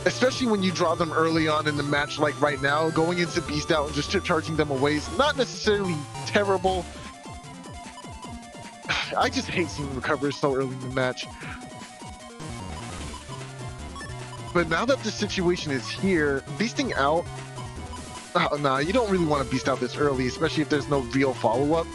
Especially when you draw them early on in the match, like right now, going into beast out and just chip charging them away is not necessarily terrible. I just hate seeing recovers so early in the match. But now that the situation is here, beasting out, nah, you don't really want to beast out this early, especially if there's no real follow-up.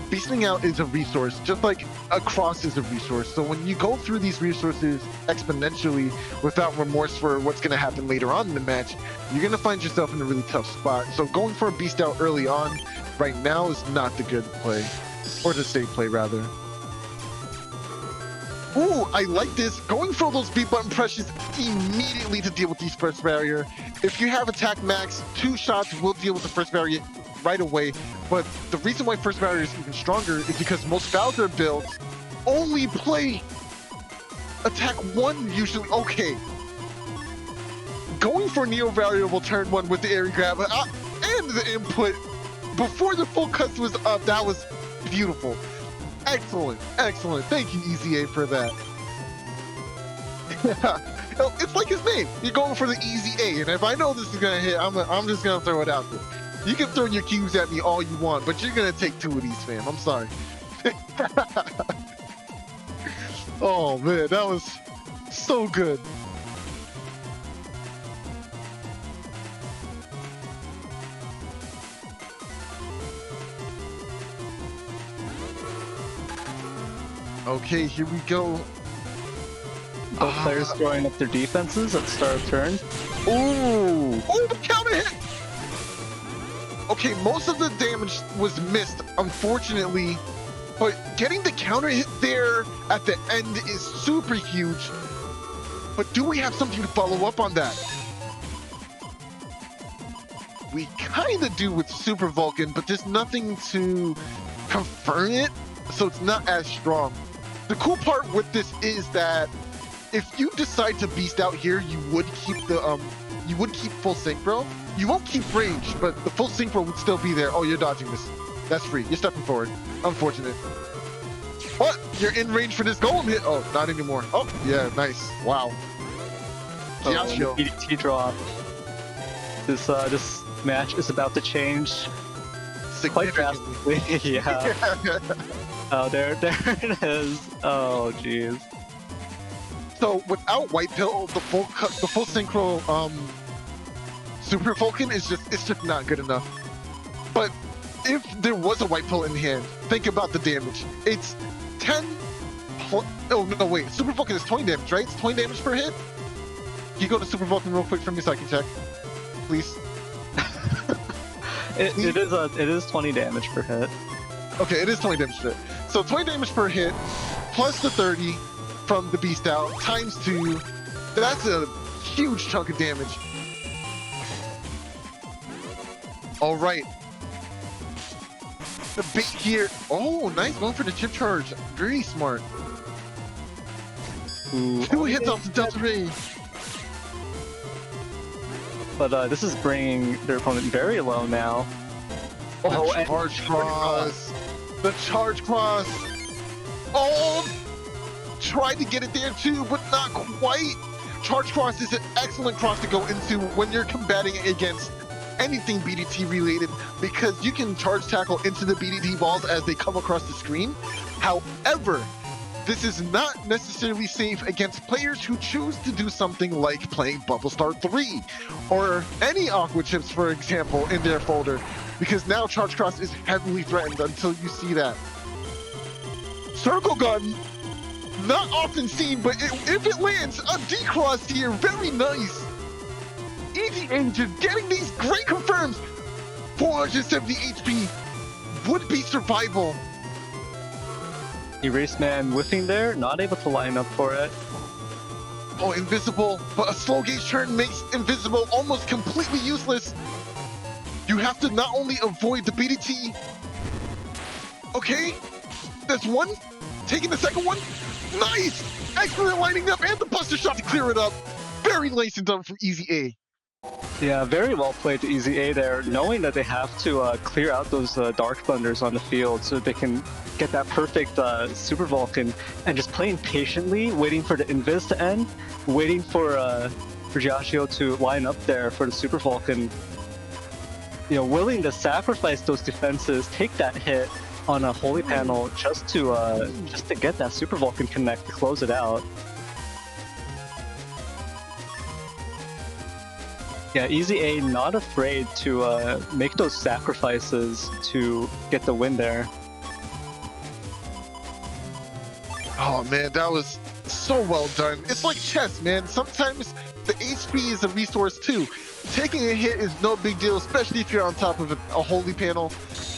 Beasting out is a resource, just like a cross is a resource. So when you go through these resources exponentially without remorse for what's going to happen later on in the match, you're going to find yourself in a really tough spot. So going for a beast out early on right now is not the good play. Or the safe play, rather. Ooh, I like this. Going for those B button presses immediately to deal with these first barrier. If you have attack max, 2 shots will deal with the first barrier right away. But the reason why first barrier is even stronger is because most Bowser builds only play attack 1 usually. Okay. Going for Neo Variable turn 1 with the Airy Grab and the input before the full cut was up, that was beautiful. Excellent, excellent. Thank you, EasyA, for that. It's like his name. You're going for the EasyA, and if I know this is gonna hit, I'm just gonna throw it out there. You can throw your cubes at me all you want, but you're gonna take 2 of these, fam. I'm sorry. Oh man, that was so good. Okay, here we go. Both players throwing up their defenses at the start of turn. Ooh! Oh, the counter hit! Okay, most of the damage was missed, unfortunately. But getting the counter hit there at the end is super huge. But do we have something to follow up on that? We kind of do with Super Vulcan, but there's nothing to confirm it, so it's not as strong. The cool part with this is that if you decide to beast out here, you would keep the full synchro. You won't keep range, but the full synchro would still be there. Oh, you're dodging this. That's free. You're stepping forward. Unfortunate. What? You're in range for this golem hit? Oh, not anymore. Oh, yeah, nice. Wow. Ghiaccio. EDT drop. This match is about to change quite Significantly. drastically. Yeah. Oh, there it is. Oh, jeez. So without White Pill, the full synchro Super Vulcan is just not good enough. But if there was a White Pill in hand, think about the damage. It's 10. Oh no, wait. Super Vulcan is 20 damage, right? It's 20 damage per hit. Can you go to Super Vulcan real quick for me so I can check, please? It is 20 damage per hit. Okay, it is 20 damage per hit. So 20 damage per hit plus the 30 from the Beast Out times 2. That's a huge chunk of damage. All right. The bait here. Oh, nice one for the chip charge. Very smart. Ooh. 2 hits off the Delta Ray. But this is bringing their opponent very low now. Oh, and charge cross. The charge cross. Oh, tried to get it there too, but not quite. Charge cross is an excellent cross to go into when you're combating against anything BDT related, because you can charge tackle into the BDT balls as they come across the screen. However, this is not necessarily safe against players who choose to do something like playing BlueStar 3 or any Aqua Chips, for example, in their folder, because now Charge Cross is heavily threatened until you see that. Circle Gun, not often seen, but if it lands, a D-Cross here, very nice. EasyA just getting these great confirms. 470 HP would be survival. Erase Man whiffing there, not able to line up for it. Oh, invisible, but a slow gauge turn makes invisible almost completely useless. You have to not only avoid the BDT. Okay, there's one. Taking the second one. Nice! Excellent lining up and the buster shot to clear it up. Very nice and done for EasyA. Yeah, very well played to EasyA there, knowing that they have to clear out those Dark Thunders on the field so that they can get that perfect Super Vulcan, and just playing patiently, waiting for the Invis to end, waiting for Ghiaccio to line up there for the Super Vulcan. You know, willing to sacrifice those defenses, take that hit on a Holy Panel just to get that Super Vulcan connect to close it out. Yeah, EasyA not afraid to make those sacrifices to get the win there. Oh man, that was so well done. It's like chess, man. Sometimes the HP is a resource too. Taking a hit is no big deal, especially if you're on top of a Holy Panel,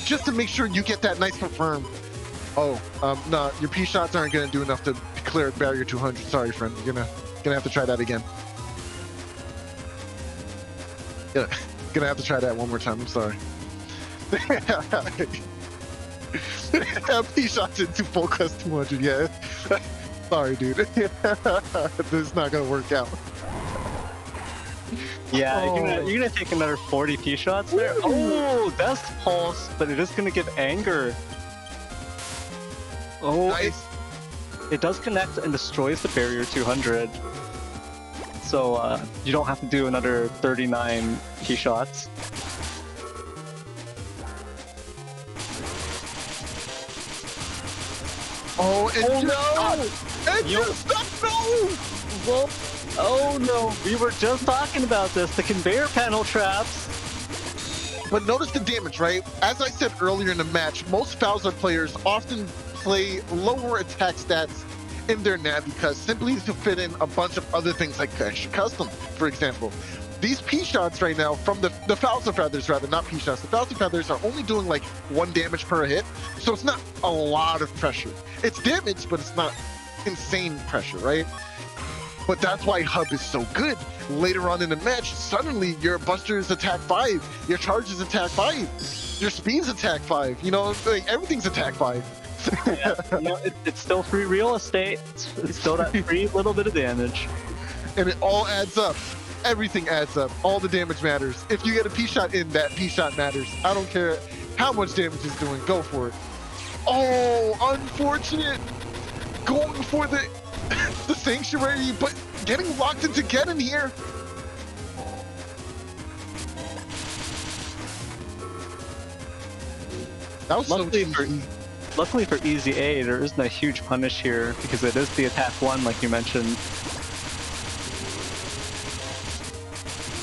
just to make sure you get that nice confirm. Oh, nah, your P shots aren't gonna do enough to clear barrier 200. Sorry, friend. You're gonna have to try that again. Yeah, gonna have to try that one more time. I'm sorry. P shots into full quest 200. Yeah. Sorry, dude. This is not gonna work out. Yeah, Oh. you're gonna take another 40 P shots there. Oh, that's pulse, but it is gonna give anger. Oh, Nice. it does connect and destroys the barrier 200. So you don't have to do another 39 P shots. Oh, and Oh, just, no! and Yo. just stop, no! Whoa. Oh no, we were just talking about this, the conveyor panel traps. But notice the damage, right? As I said earlier in the match, most Bowser players often play lower attack stats in their nav because simply to fit in a bunch of other things like extra custom, for example. These P shots right now from the Bowser Feathers, rather, not P shots. The Bowser Feathers are only doing like 1 damage per hit, so it's not a lot of pressure. It's damage, but it's not insane pressure, right? But that's why Hub is so good. Later on in the match, suddenly your Buster is attack 5, your Charge is attack 5, your Speed's attack 5, you know, like everything's attack 5. Yeah, you know, it's still free real estate. It's still that free little bit of damage. And it all adds up. Everything adds up. All the damage matters. If you get a P shot in, that P shot matters. I don't care how much damage it's doing. Go for it. Oh, unfortunate. Going for the Sanctuary, but getting locked into Geddon here. That was so cheesy. Luckily for EasyA, there isn't a huge punish here because it is the attack 1, like you mentioned.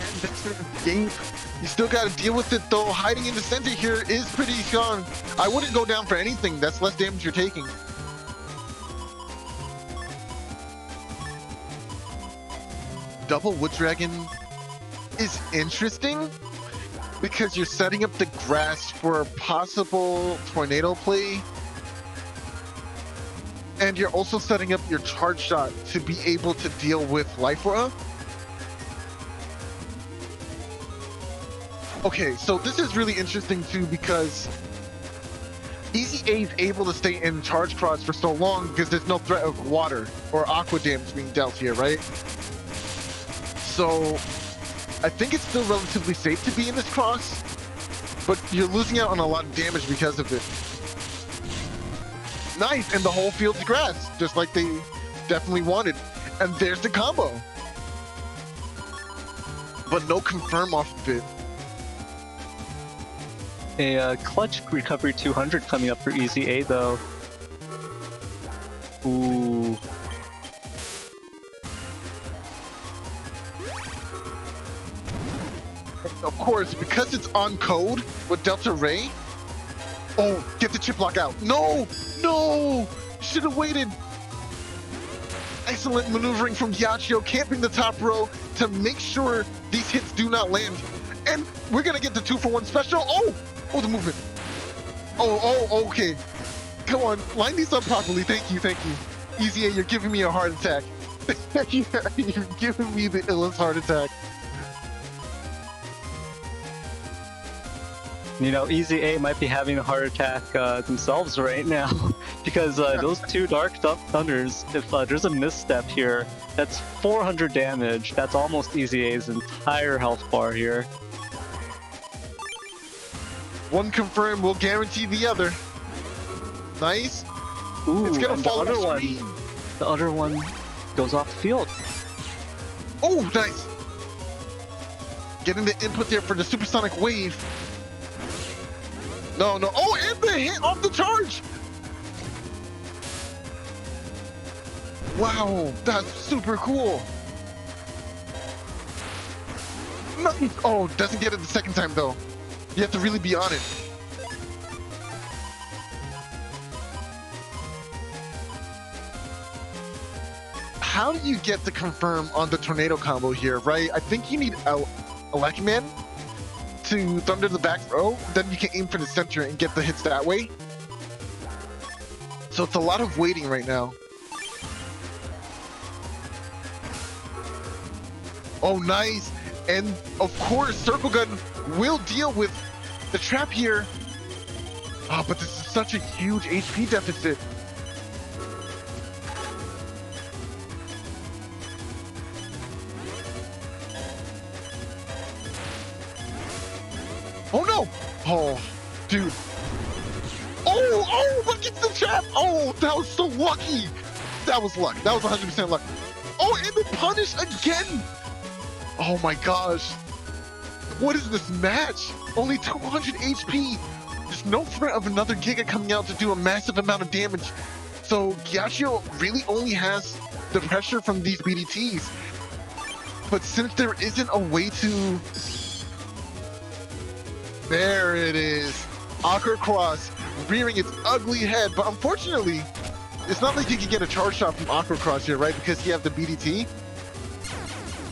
And that's an escape. You still got to deal with it though. Hiding in the center here is pretty strong. I wouldn't go down for anything. That's less damage you're taking. Double Wood Dragon is interesting because you're setting up the grass for a possible tornado play. And you're also setting up your charge shot to be able to deal with Life Aura. Okay, so this is really interesting too because EasyA is able to stay in charge cross for so long because there's no threat of water or aqua damage being dealt here, right? So I think it's still relatively safe to be in this cross, but you're losing out on a lot of damage because of it. Nice, and the whole field's grass, just like they definitely wanted. And there's the combo. But no confirm off of it. A clutch recovery 200 coming up for EasyA though. Ooh. Of course, because it's on code with Delta Ray. Oh, get the chip lock out. No! No! Should have waited. Excellent maneuvering from Ghiaccio, camping the top row to make sure these hits do not land. And we're gonna get the 2-for-1 special. Oh! Oh, the movement. Oh, okay. Come on, line these up properly. Thank you. EasyA, you're giving me a heart attack. You're giving me the illest heart attack. You know, EasyA might be having a heart attack themselves right now because those two Dark Thunders, if there's a misstep here, that's 400 damage. That's almost EasyA's entire health bar here. One confirm will guarantee the other. Nice. Ooh, it's gonna and fall the other one goes off the field. Oh, nice. Getting the input there for the supersonic wave. No. Oh, and the hit off the charge. Wow, that's super cool. Nice. Oh, doesn't get it the second time though. You have to really be on it. How do you get the confirm on the tornado combo here, right? I think you need a Lucky Man to thunder the back row, then you can aim for the center and get the hits that way. So it's a lot of waiting right now. Oh, nice. And of course, Circle Gun will deal with the trap here. Oh, but this is such a huge HP deficit. Oh no! Oh, dude. Oh, but gets the trap! Oh, that was so lucky! That was luck. That was 100% luck. Oh, and the punish again! Oh my gosh. What is this match? Only 200 HP. There's no threat of another Giga coming out to do a massive amount of damage. So Ghiaccio really only has the pressure from these BDTs. But since there isn't a way to... There it is. HonorNite rearing its ugly head, but unfortunately, it's not like you can get a charge shot from HonorNite here, right? Because you have the BDT.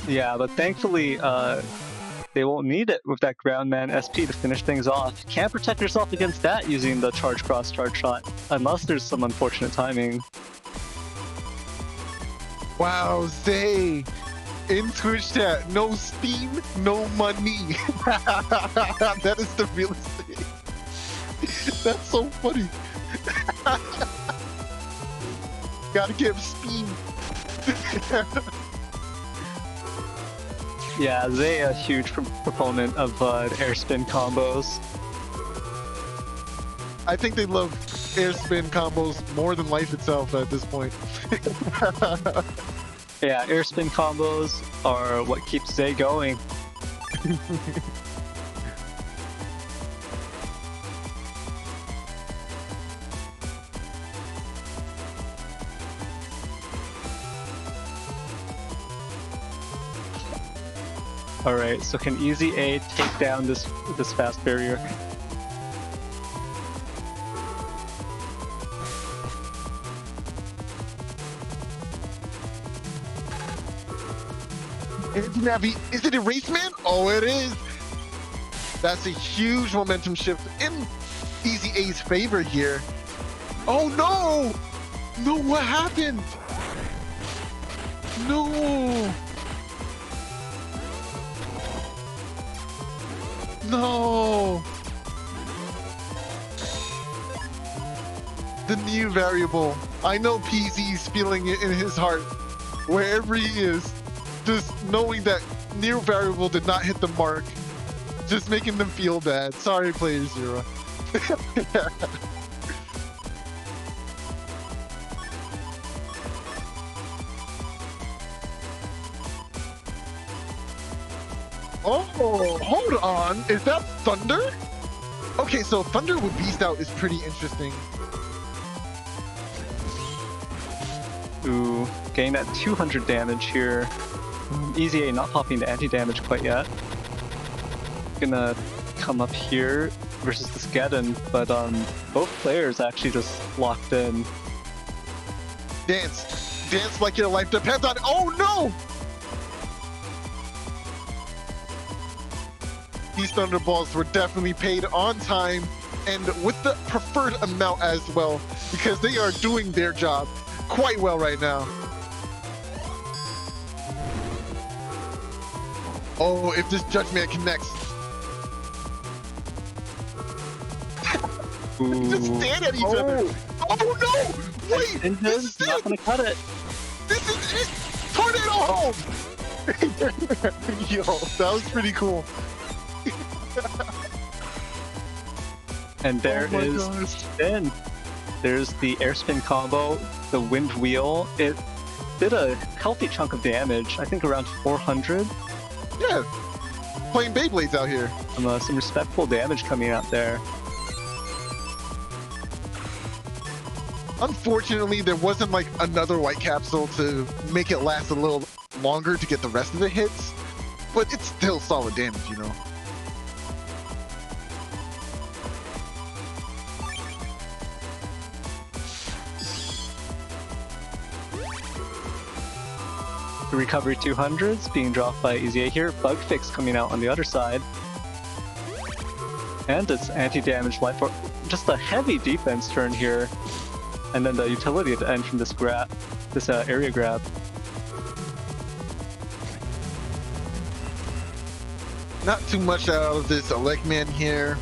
Yeah, but thankfully, they won't need it with that Groundman SP to finish things off. Can't protect yourself against that using the charge cross charge shot, unless there's some unfortunate timing. Wow, Zay. In Twitch chat, no Steam, no money. That is the real estate. That's so funny. Gotta give Steam. Yeah, they a huge proponent of air spin combos. I think they love air spin combos more than life itself at this point. Yeah, air spin combos are what keeps Zay going. Alright, so can EasyA take down this fast barrier? Navi, is it Erase Man? Oh, it is. That's a huge momentum shift in EasyA's favor here. Oh no! No, what happened? No! No! The new variable. I know PZ's feeling it in his heart, wherever he is. Just knowing that new variable did not hit the mark. Just making them feel bad. Sorry, playerzero. Oh, hold on. Is that Thunder? Okay, so Thunder with Beast Out is pretty interesting. Ooh, getting that 200 damage here. EasyA not popping the anti-damage quite yet. Gonna come up here versus this Geddon, but both players actually just locked in. Dance. Dance like your life depends on it. Oh no! These Thunderballs were definitely paid on time and with the preferred amount as well, because they are doing their job quite well right now. Oh, if this Judgment connects. Just stand at each other. Oh no! Wait! This is not it! gonna cut it. This is it! Tornado home! Yo, that was pretty cool. And there Oh my is gosh. spin. There's the air spin combo, the wind wheel. It did a healthy chunk of damage, I think around 400. Yeah, playing Beyblades out here. Some respectful damage coming out there. Unfortunately, there wasn't like another white capsule to make it last a little longer to get the rest of the hits, but it's still solid damage, you know. The recovery 200s being dropped by EasyA here. Bug fix coming out on the other side. And it's anti-damage life for just a heavy defense turn here. And then the utility at the end from this grab, this area grab. Not too much out of this Elect Man here.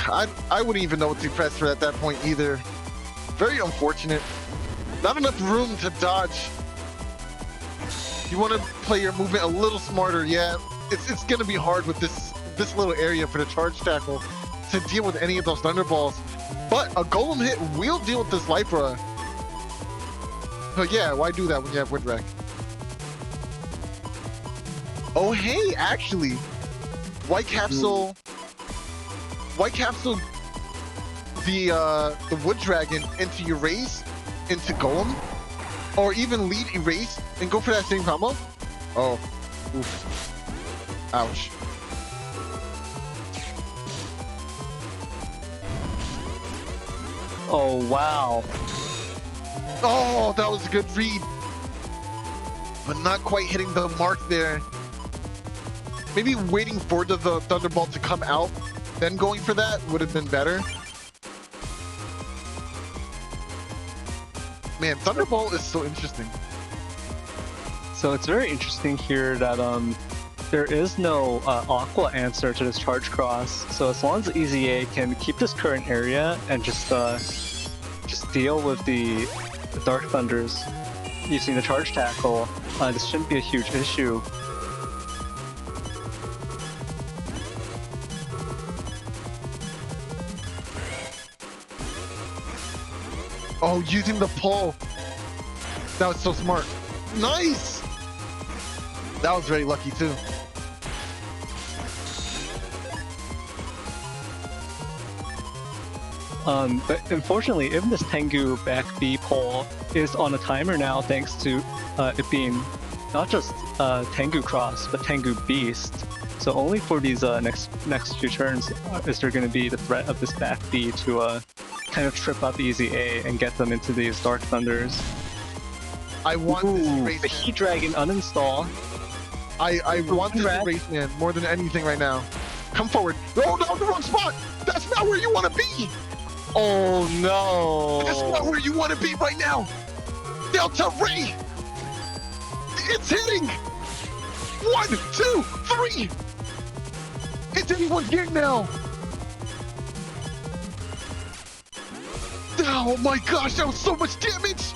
I wouldn't even know what to press for at that point either. Very unfortunate. Not enough room to dodge. You want to play your movement a little smarter, yeah. It's gonna be hard with this little area for the charge tackle to deal with any of those Thunderballs. But a Golem hit will deal with this Lypra. But yeah, why do that when you have Wind Wreck? Oh hey, actually, White Capsule, the Wood Dragon into Erase, into Golem, or even lead Erase and go for that same combo. Oh, oof, ouch. Oh wow. Oh, that was a good read, but not quite hitting the mark there. Maybe waiting for the Thunderbolt to come out, then going for that would have been better. Man, Thunderbolt is so interesting. So it's very interesting here that there is no Aqua answer to this Charge Cross. So as long as EasyA can keep this current area and just deal with the Dark Thunders using the Charge Tackle, this shouldn't be a huge issue. Oh, using the pull. That was so smart. Nice! That was very lucky too. But unfortunately, even this Tengu back B pull is on a timer now, thanks to it being not just Tengu Cross, but Tengu Beast. So only for these next few turns is there going to be the threat of this back B to kind of trip up EasyA and get them into these Dark Thunders. I want this race. The Heat Dragon uninstall. I want this race man more than anything right now. Come forward. Oh no, the wrong spot! That's not where you want to be! Oh no! That's not where you want to be right now! Delta Ray! It's hitting! 1, 2, 3! It's anyone's game now! Oh my gosh, that was so much damage!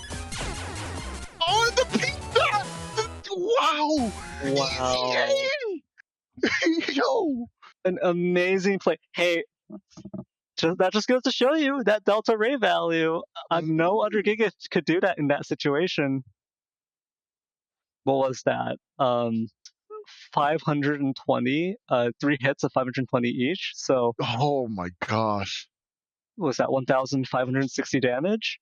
Oh, and the pink dot! Wow! Wow. Yo! An amazing play. Hey, that just goes to show you that Delta Ray value. No other Giga could do that in that situation. What was that? 520, 3 hits of 520 each. So, Oh my gosh. what was that 1,560 damage?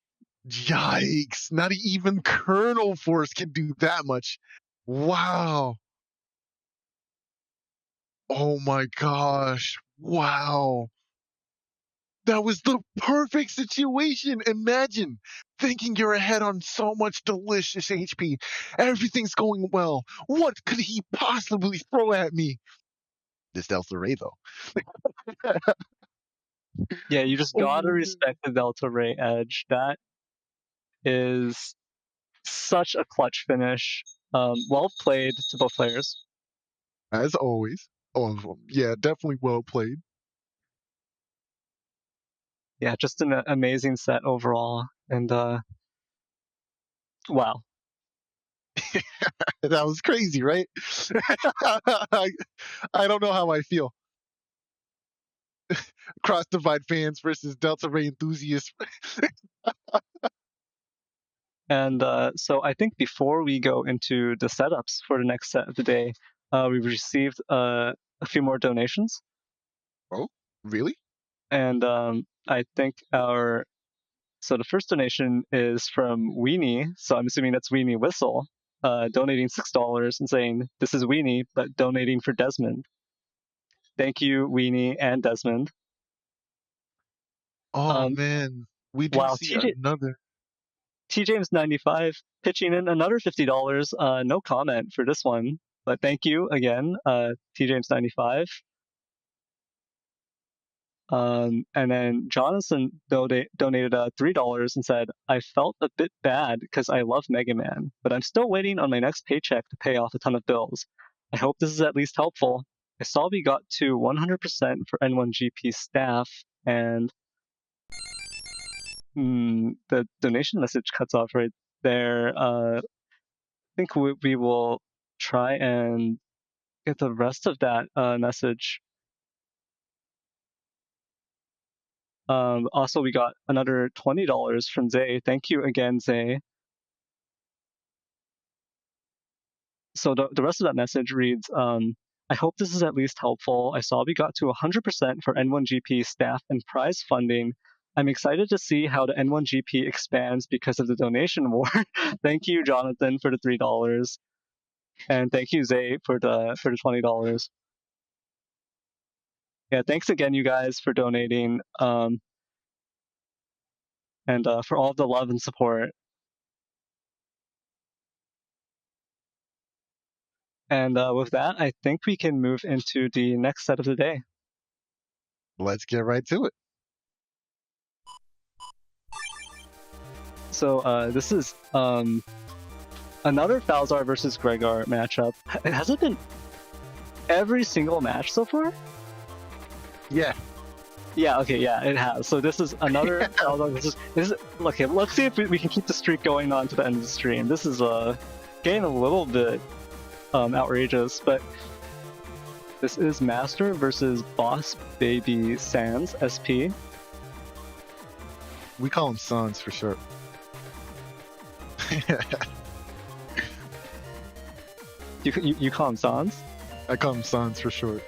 Yikes. Not even Colonel Force can do that much. Wow. Oh my gosh. Wow. That was the perfect situation. Imagine thinking you're ahead on so much delicious HP. Everything's going well. What could he possibly throw at me? This Delta Ray, though. Yeah, you just gotta respect the Delta Ray edge. That is such a clutch finish. Well played to both players. As always. Oh, yeah, definitely well played. Yeah, just an amazing set overall. And, wow. That was crazy, right? I don't know how I feel. Cross Divide fans versus Delta Ray enthusiasts. And so I think before we go into the setups for the next set of the day, we received a few more donations. Oh, really? And I think so the first donation is from Weenie, so I'm assuming that's WeenieWhistle, donating $6 and saying, "This is Weenie, but donating for Desmond." Thank you, Weenie and Desmond. Oh, man. We do Wow, see another. T-James95 pitching in another $50. No comment for this one, but thank you again, T-James95. And then Jonathan donated $3 and said, "I felt a bit bad because I love Mega Man, but I'm still waiting on my next paycheck to pay off a ton of bills. I hope this is at least helpful. I saw we got to 100% for N1GP staff, and the donation message cuts off right there. I think we will try and get the rest of that message. Also, we got another $20 from Zay. Thank you again, Zay. So the rest of that message reads, I hope this is at least helpful. I saw we got to 100% for N1GP staff and prize funding. I'm excited to see how the N1GP expands because of the donation war. Thank you, Jonathan, for the $3. And thank you, Zay, for the $20. Yeah, thanks again, you guys, for donating. And for all of the love and support. And with that, I think we can move into the next set of the day. Let's get right to it. So this is another Falzar versus Gregar matchup. Has it been every single match so far? Yeah. Yeah, okay, yeah, it has. So this is another Falzar versus... Okay, let's see if we can keep the streak going on to the end of the stream. This is getting a little bit outrageous, but this is Master versus BossbabysansSP. We call him Sans for short. You call him Sans? I call him Sans for short.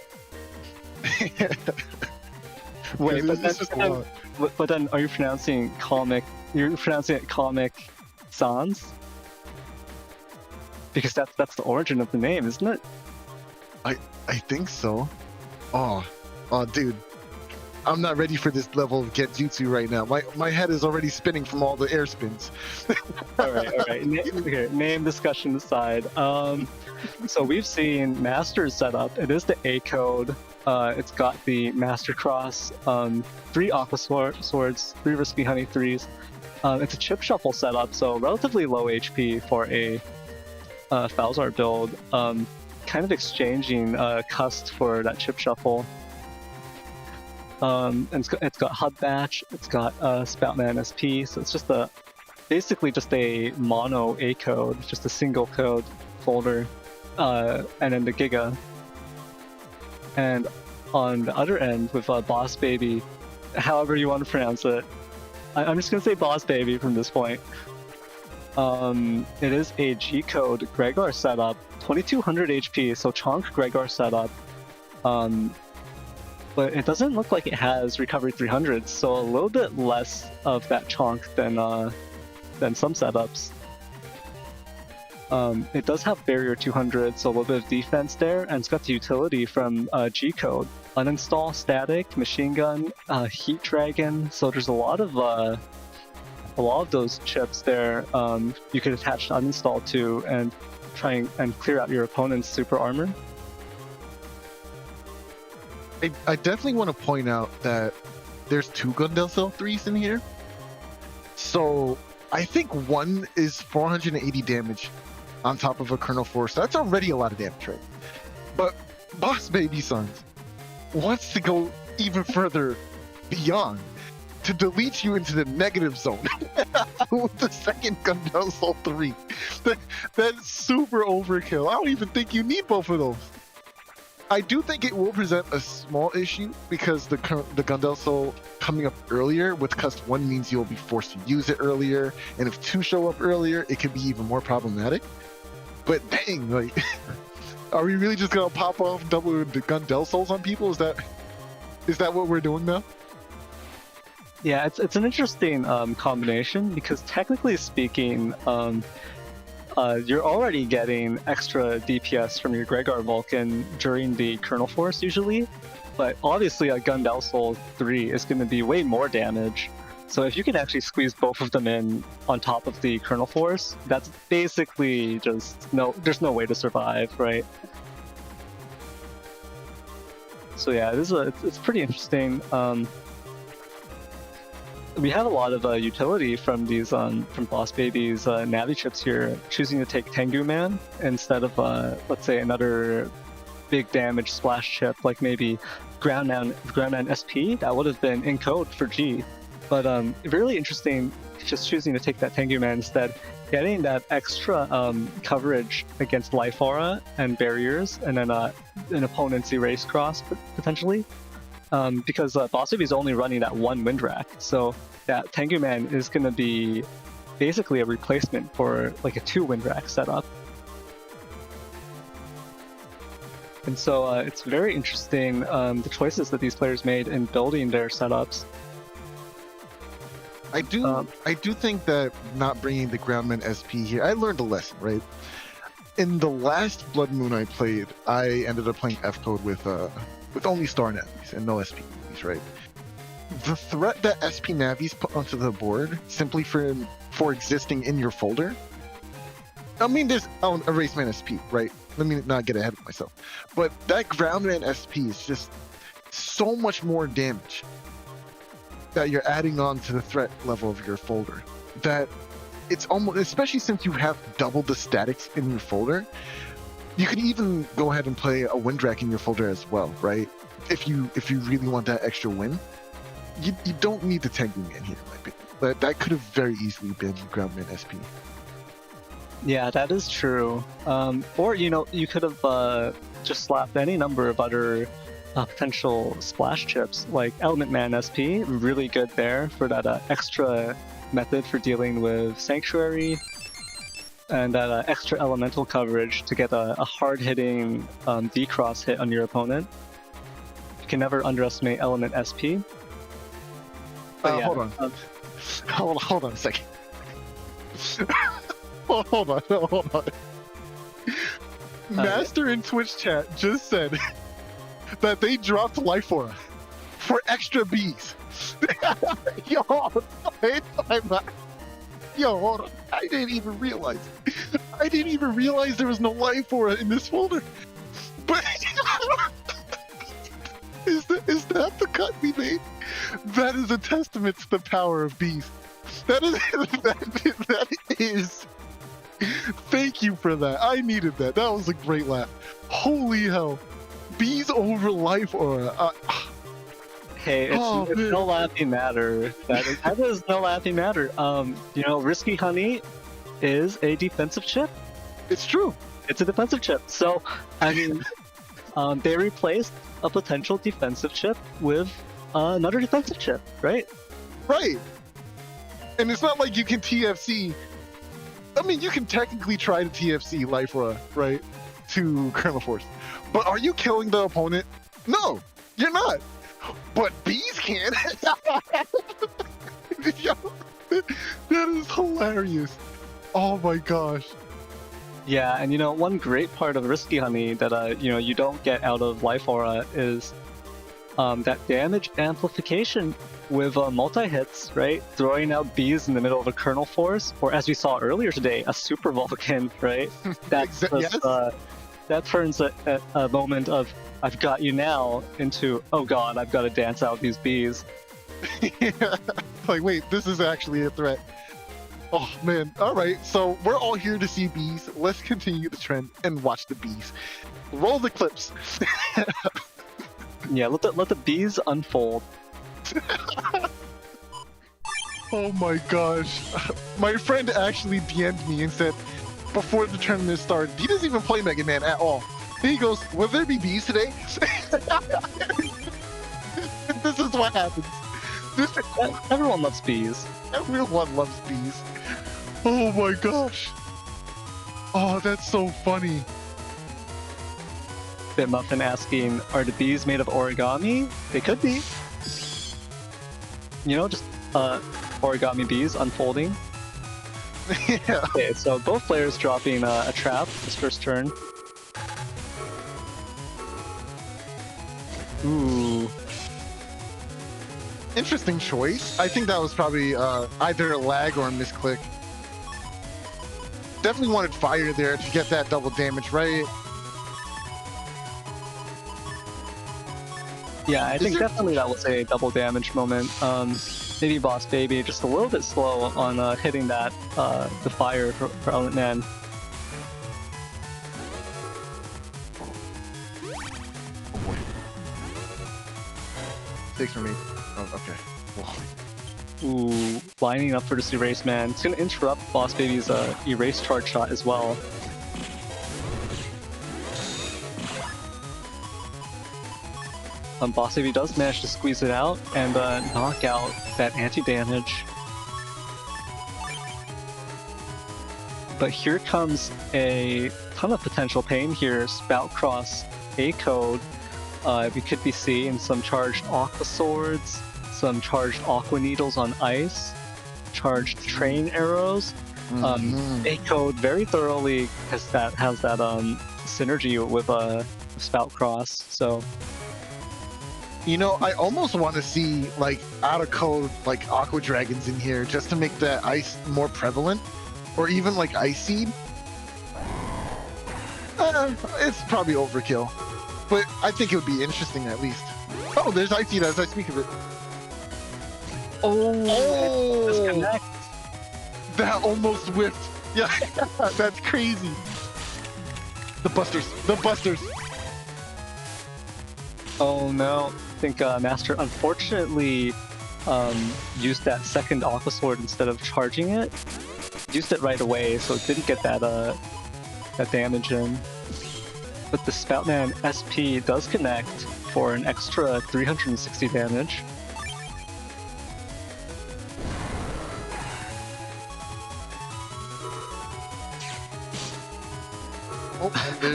Wait, but it's just a lot. but then are you pronouncing comic? You're pronouncing it comic Sans? Because that's the origin of the name, isn't it? I think so. Oh, dude. I'm not ready for this level of Ghiaccio right now. My head is already spinning from all the air spins. all right. Name discussion aside. So we've seen Master's setup. It is the A code. It's got the Master Cross, 3 Aqua Swords, 3 Recipe Honey 3s. It's a chip shuffle setup, so relatively low HP for a Falzar build. Kind of exchanging Cust for that chip shuffle. And it's got Hub Batch, it's got Spoutman SP, so it's just basically just a mono A code, just a single code folder, and then the Giga. And on the other end with Boss Baby, however you want to pronounce it, I'm just gonna say Boss Baby from this point. It is a G code Gregor setup, 2200 HP, so chonk Gregor setup. But it doesn't look like it has recovery 300, so a little bit less of that chonk than some setups. It does have barrier 200, so a little bit of defense there, and it's got the utility from G code. Uninstall static, machine gun, heat dragon. So there's a lot of those chips there. You could attach to uninstall to and try and clear out your opponent's super armor. I definitely want to point out that there's 2 Gundel Cell 3s in here. So I think one is 480 damage on top of a Kernel Force. That's already a lot of damage, right? But Boss Baby Sons wants to go even further beyond to delete you into the negative zone with the second Gundel Cell 3. That's super overkill. I don't even think you need both of those. I do think it will present a small issue because the Gundel Soul coming up earlier with Cust 1 means you'll be forced to use it earlier, and if 2 show up earlier, it could be even more problematic. But dang, like, are we really just gonna pop off double the Gundel Souls on people? Is that what we're doing now? Yeah, it's an interesting combination because technically speaking, you're already getting extra DPS from your Gregor Vulcan during the Kernel Force usually, but obviously a Gundel Soul 3 is going to be way more damage. So if you can actually squeeze both of them in on top of the Kernel Force, that's basically just there's no way to survive, right? So yeah, it's pretty interesting. We have a lot of utility from these from Boss Baby's Navi chips here, choosing to take Tengu Man instead of let's say another big damage splash chip like maybe Groundman SP. That would have been in code for G, but really interesting just choosing to take that Tengu Man instead, getting that extra coverage against Life Aura and barriers, and then an opponent's Erase Cross potentially. Because Boss Baby is only running that 1 wind rack, so that Tengu Man is going to be basically a replacement for like a 2 wind rack setup. And so it's very interesting the choices that these players made in building their setups. I do think that not bringing the Groundman SP here, I learned a lesson, right? In the last Blood Moon I played, I ended up playing F code with only Star Navis and no SP Navis, right? The threat that SP Navis put onto the board simply for existing in your folder. I mean, there's Erase Man SP, right? Let me not get ahead of myself. But that Groundman SP is just so much more damage that you're adding on to the threat level of your folder. That it's almost, especially since you have double the statics in your folder, you could even go ahead and play a wind rack in your folder as well, right? If you really want that extra win, you don't need the Tengu Man here, in my opinion. But that could have very easily been Groundman SP. Yeah, that is true. Or you could have just slapped any number of other potential splash chips, like Element Man SP, really good there for that extra method for dealing with Sanctuary. and that extra elemental coverage to get a hard-hitting D-cross hit on your opponent. You can never underestimate element SP. But yeah, hold on. Hold on a second. hold on. Master in Twitch chat just said that they dropped Life Aura for extra bees. Yo, hold on. I didn't even realize. There was no Life Aura in this folder. But is that the cut we made? That is a testament to the power of bees. That is. Thank you for that. I needed that. That was a great laugh. Holy hell. Bees over Life Aura. Hey, it's no laughing matter. That is no laughing matter. Risky Honey is a defensive chip. It's true. It's a defensive chip. So, I mean, they replaced a potential defensive chip with another defensive chip, right? Right. And it's not like you can TFC. I mean, you can technically try to TFC Life Aura, right? To Kernel Force. But are you killing the opponent? No, you're not. But bees can. Yo, that is hilarious. Oh my gosh. Yeah, and one great part of Risky Honey that you don't get out of Life Aura is that damage amplification with multi-hits, right? Throwing out bees in the middle of a Kernel Force, or as we saw earlier today, a Super Vulcan, right? That turns a moment of I've got you now into, oh god, I've got to dance out these bees. Yeah. Like, wait, this is actually a threat. Oh man, alright, so we're all here to see bees. Let's continue the trend and watch the bees. Roll the clips. Yeah, let the bees unfold. Oh my gosh. My friend actually DM'd me and said, before the tournament started, he doesn't even play Mega Man at all. And he goes, will there be bees today? This is what happens. Everyone loves bees. Everyone loves bees. Oh my gosh. Oh, that's so funny. BitMuffin asking, are the bees made of origami? They could be. Just origami bees unfolding. Yeah. Okay, so both players dropping a trap this first turn. Ooh. Interesting choice. I think that was probably either a lag or a misclick. Definitely wanted fire there to get that double damage, right? Yeah, I think definitely that was a double damage moment. Maybe Boss Baby just a little bit slow on hitting that the fire for Element Man. Oh boy. 6 for me. Oh, okay. Whoa. Ooh, lining up for this Erase Man. It's gonna interrupt Boss Baby's Erase charge shot as well. Boss Baby does manage to squeeze it out and knock out that anti-damage. But here comes a ton of potential pain here. SoulXCross A-code. We could be seeing some charged Aqua Swords, some charged Aqua Needles on ice, charged Train Arrows. A-code very thoroughly has that synergy with SoulXCross. So. I almost want to see, like, out-of-code, like, Aqua Dragons in here just to make the ice more prevalent. Or even, like, Ice Seed. It's probably overkill. But I think it would be interesting, at least. Oh, there's Ice Seed as I speak of it. Oh! Disconnect. That almost whipped. Yeah, that's crazy. The Busters. Oh no. I think Master unfortunately used that second Aqua Sword instead of charging it. Used it right away, so it didn't get that damage in. But the Spoutman SP does connect for an extra 360 damage.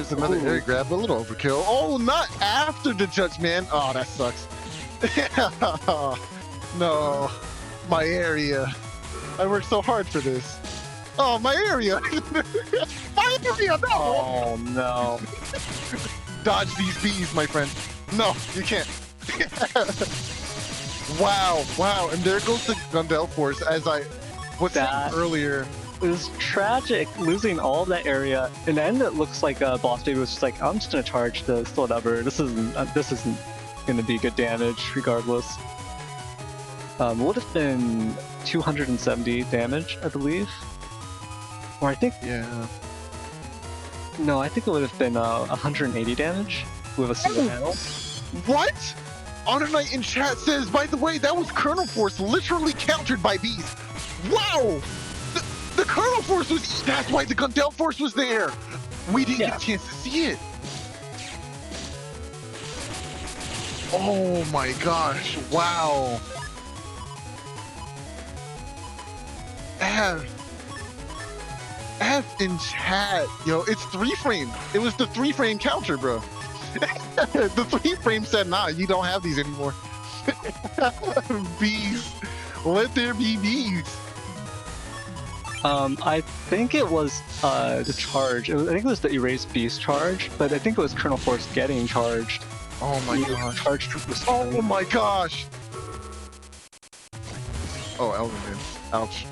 There's another area grab, a little overkill. Oh, not after the judgment. Oh, that sucks. No, my area. I worked so hard for this. Oh, my area. My area, no. Oh no. Dodge these bees, my friend. No, you can't. Wow, wow. And there goes the Gundel Force, as I was saying earlier. It was tragic losing all of that area. In the end, it looks like Boss Baby was just like, I'm just gonna charge this, whatever. This isn't gonna be good damage, regardless. Would have been 270 damage, I believe. Or I think, Yeah. no, I think it would have been 180 damage with a single panel. What? HonorNite in chat says, by the way, that was Colonel Force literally countered by bees. Wow! The Colonel Force was... That's why the Gundel Force was there! We didn't get a chance to see it. Oh my gosh, wow. F in chat. Yo, it's 3-frame. It was the 3-frame counter, bro. The 3-frame said, nah, you don't have these anymore. Bees. Let there be bees. I think it was the charge. I think it was the Erase Beast charge, but I think it was Colonel Force getting charged. Oh my gosh. Charged. Oh my gosh. Oh, Elvin. Ouch.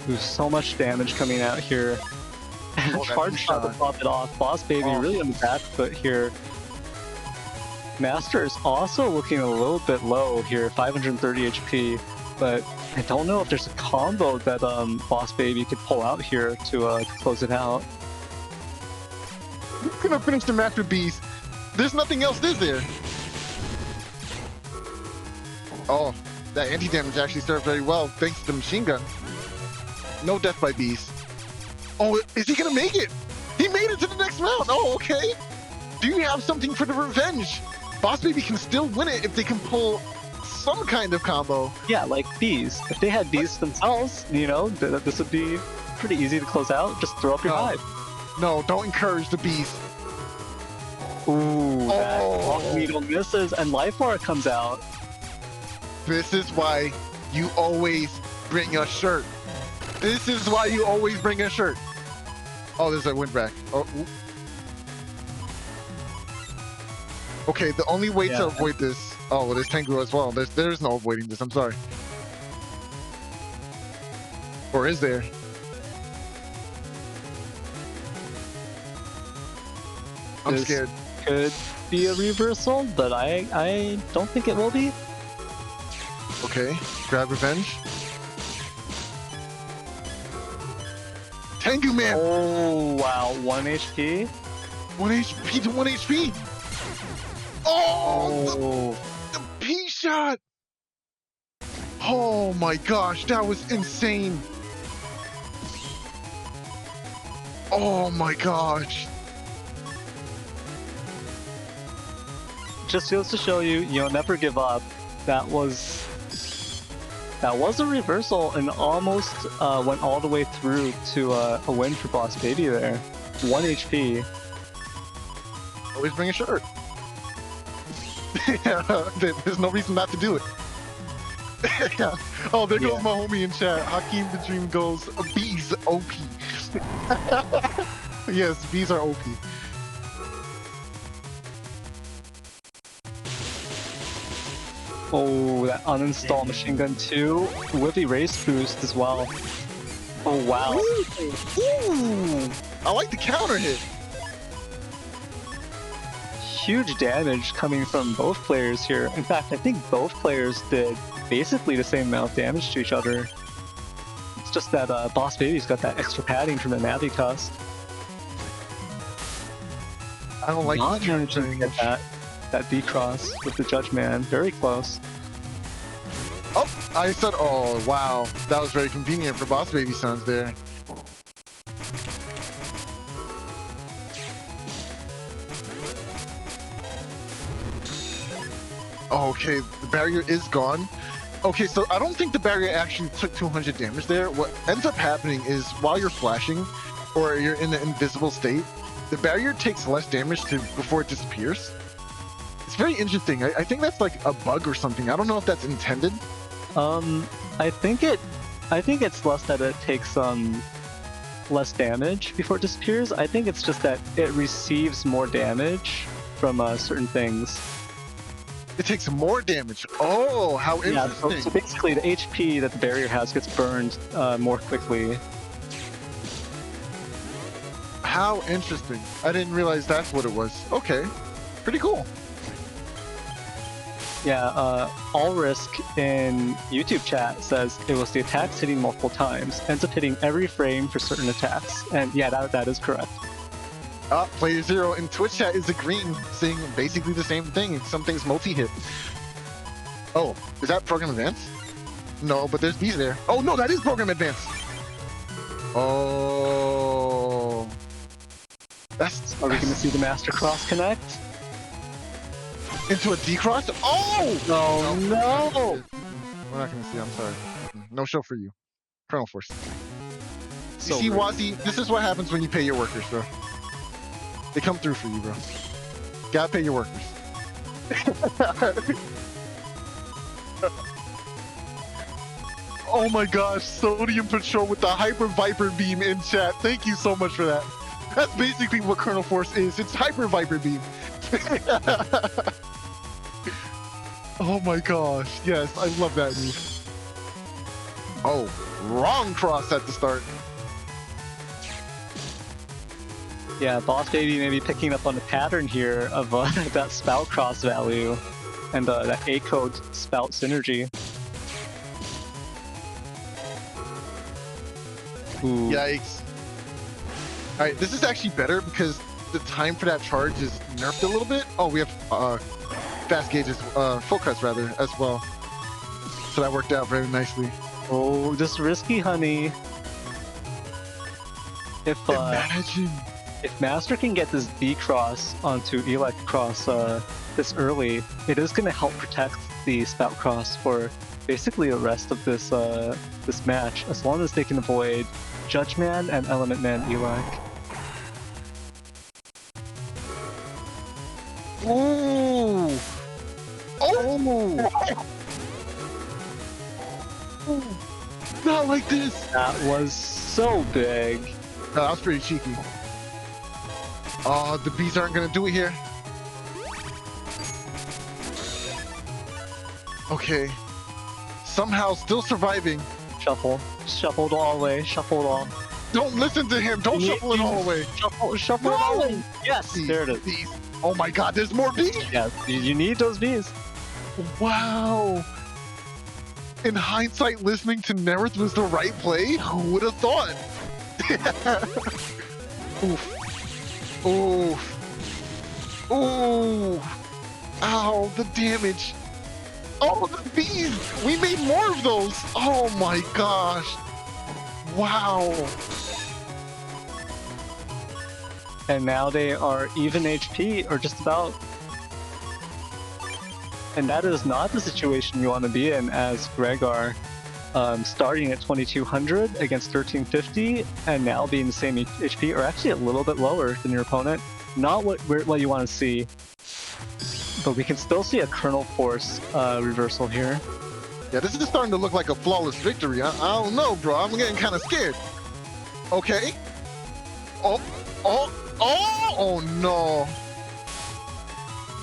There's so much damage coming out here. Oh, Charge shot to pop it off. Boss Baby really on the back foot here. Master is also looking a little bit low here, 530 HP. But I don't know if there's a combo that Boss Baby could pull out here to close it out. Who's gonna finish the match with bees? There's nothing else, is there? Oh, that anti-damage actually served very well thanks to the machine gun. No death by bees. Oh, is he gonna make it? He made it to the next round. Oh, okay. Do you have something for the revenge? Boss Baby can still win it if they can pull some kind of combo. Yeah, like bees. If they had bees themselves, you know, this would be pretty easy to close out. Just throw up your hive. No, don't encourage the bees. Ooh, that needle misses and Life Bar comes out. This is why you always bring a shirt. This is why you always bring a shirt. Oh, there's a windbreak. Oh, ooh. Okay, the only way to avoid this. Oh, well, there's Tengu as well. There's no avoiding this. I'm sorry. Or is there? I'm scared. Could be a reversal, but I don't think it will be. Okay, grab revenge. Tengu man! Oh, wow, 1 HP? 1 HP to 1 HP! Oh! The P shot! Oh my gosh, that was insane! Oh my gosh! Just goes to show you, never give up. That was a reversal and almost went all the way through to a win for Boss Baby there. 1 HP. Always bring a shirt. There's no reason not to do it. Oh, there goes my homie in chat. Hakeem the Dream goes, bees OP. Yes, bees are OP. Oh, that uninstall machine gun 2 with erase boost as well. Oh wow. Ooh, I like the counter hit. Huge damage coming from both players here. In fact, I think both players did basically the same amount of damage to each other. It's just that Boss Baby's got that extra padding from the Navi Cust. I don't like Not managing to get that D-Cross with the Judge Man. Very close. Oh, I said, oh wow, that was very convenient for Boss Baby Sons there. Okay, the barrier is gone. Okay, so I don't think the barrier actually took 200 damage there. What ends up happening is while you're flashing, or you're in an invisible state, the barrier takes less damage before it disappears. It's very interesting. I think that's like a bug or something. I don't know if that's intended. I think it's less that it takes less damage before it disappears. I think it's just that it receives more damage from certain things. It takes more damage. Oh, how interesting. Yeah, so basically the HP that the barrier has gets burned more quickly. How interesting. I didn't realize that's what it was. Okay, pretty cool. Yeah, All Risk in YouTube chat says it was the attacks hitting multiple times, ends up hitting every frame for certain attacks, and yeah, that is correct. PlayerZero in Twitch chat is agreeing, saying basically the same thing. Some things multi-hit. Oh, is that Program Advance? No, but there's these there. Oh no, that is Program Advance. Oh, Are we going to see the Master Cross connect? Into a D-Cross? Oh! No! We're not gonna see, I'm sorry. No show for you. Colonel Force. So you see, rude. Wazi, this is what happens when you pay your workers, bro. They come through for you, bro. Gotta pay your workers. Oh my gosh, Sodium Patrol with the Hyper Viper Beam in chat. Thank you so much for that. That's basically what Colonel Force is. It's Hyper Viper Beam. Oh my gosh, yes, I love that move. Oh, wrong cross at the start. Yeah, Boss Baby may be picking up on the pattern here of that spout cross value and that A-code spout synergy. Ooh. Yikes. Alright, this is actually better because the time for that charge is nerfed a little bit. Oh, we have fast gauges, full cuts rather, as well. So that worked out very nicely. Oh, just risky, honey. Imagine. If Master can get this D-Cross onto Elect Cross this early, it is going to help protect the Spout Cross for basically the rest of this this match, as long as they can avoid Judge Man and Element Man Elec. Ooh! Oh! Not like this! That was so big. No, that was pretty cheeky. Oh, the bees aren't gonna do it here. Okay. Somehow still surviving. Shuffle. Shuffled all the way. Shuffled all. Don't listen to him! Don't shuffle it all the way! Shuffle it all the way. Yes, Bees, there it is. bees. Oh my god, there's more bees! Yeah, you need those bees. Wow! In hindsight, listening to Neryth was the right play? Who would have thought? Oof. Oof. Oof. Ow, the damage. Oh, the bees! We made more of those! Oh my gosh. Wow. And now they are even HP, or just about. And that is not the situation you want to be in as Gregar, starting at 2200 against 1350, and now being the same HP, or actually a little bit lower than your opponent. Not what you want to see, but we can still see a Colonel Force reversal here. Yeah, this is starting to look like a flawless victory. I don't know, bro. I'm getting kind of scared. Okay. Oh no.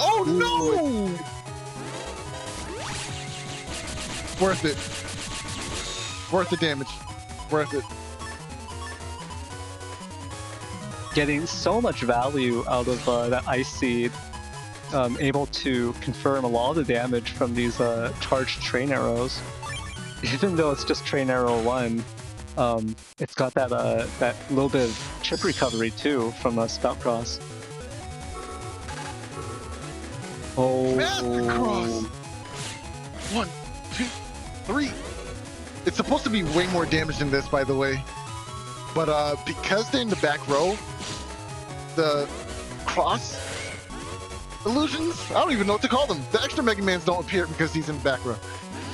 Oh no! Worth it. Worth the damage. Worth it. Getting so much value out of that Ice Seed, able to confirm a lot of the damage from these charged Train Arrows. Even though it's just Train Arrow 1, it's got that that little bit of chip recovery too from Spout Cross. Oh. Master Cross! 1, 2, 3. It's supposed to be way more damage than this, by the way. But because they're in the back row, the cross illusions, I don't even know what to call them. The extra Mega Mans don't appear because he's in the back row.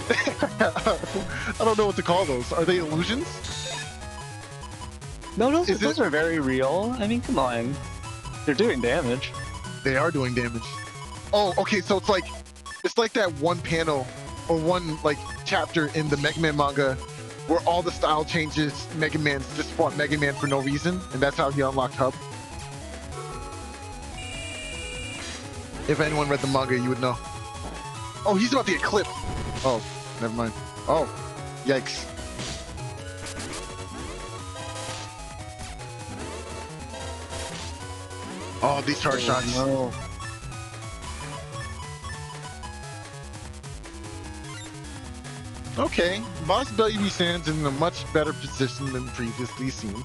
I don't know what to call those. Are they illusions? No, Is those are very real. I mean, come on. They're doing damage. They are doing damage. Oh, okay, so it's like that one panel or one like chapter in the Mega Man manga where all the style changes, Mega Man just fought Mega Man for no reason, and that's how he unlocked Hub. If anyone read the manga, you would know. Oh, he's about to get clipped. Oh, never mind. Oh, yikes. Oh, these hard shots. No. Okay, Boss Baby stands in a much better position than previously seen.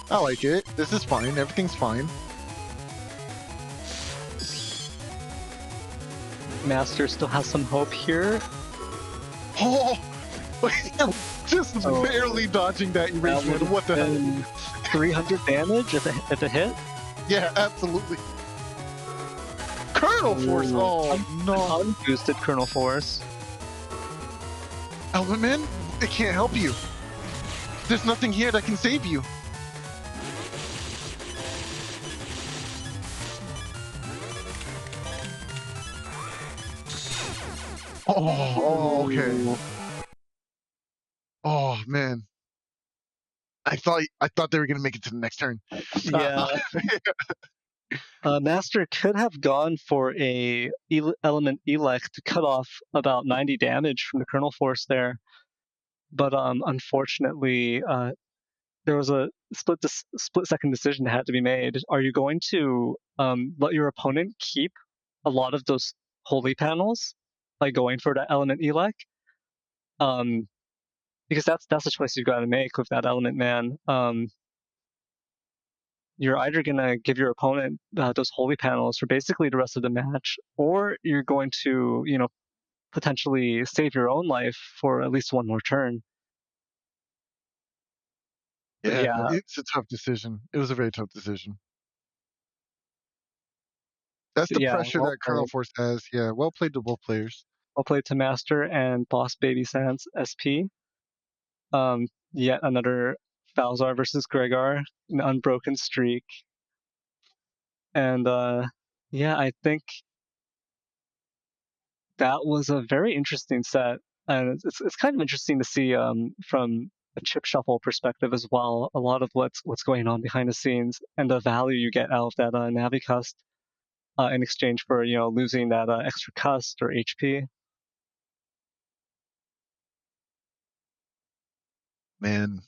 I like it. This is fine. Everything's fine. Master still has some hope here. Oh, just barely dodging that erasure. What the hell? 300 damage if it hit. Yeah, absolutely. Colonel Force. Oh no. Unboosted Colonel Force. Element Man, it can't help you. There's nothing here that can save you. Oh, okay. Oh man. I thought they were gonna make it to the next turn. Yeah. Master could have gone for a element elect to cut off about 90 damage from the Colonel Force there, but unfortunately, there was a split-second decision that had to be made. Are you going to let your opponent keep a lot of those holy panels by going for that element elect? Because that's the choice you've got to make with that element man. You're either going to give your opponent those holy panels for basically the rest of the match, or you're going to, potentially save your own life for at least one more turn. Yeah, it's a tough decision. It was a very tough decision. That's the pressure that Colonel Force has. Yeah, well played to both players. Well played to Master and BossbabysansSP. Yet another Falzar versus Gregar, an unbroken streak. And I think that was a very interesting set. And it's kind of interesting to see from a chip shuffle perspective as well, a lot of what's going on behind the scenes and the value you get out of that Navicust in exchange for losing that extra cust or HP. Man.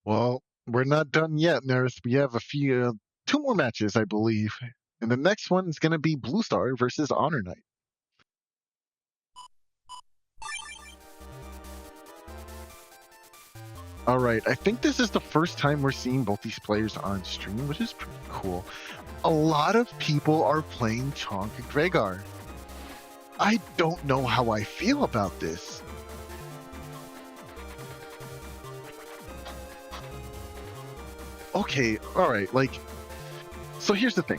Well, we're not done yet, Neryth. We have two more matches, I believe. And the next one is going to be BlueStar versus HonorNite. All right, I think this is the first time we're seeing both these players on stream, which is pretty cool. A lot of people are playing Chonk and Gregar. I don't know how I feel about this. Okay, alright, so here's the thing.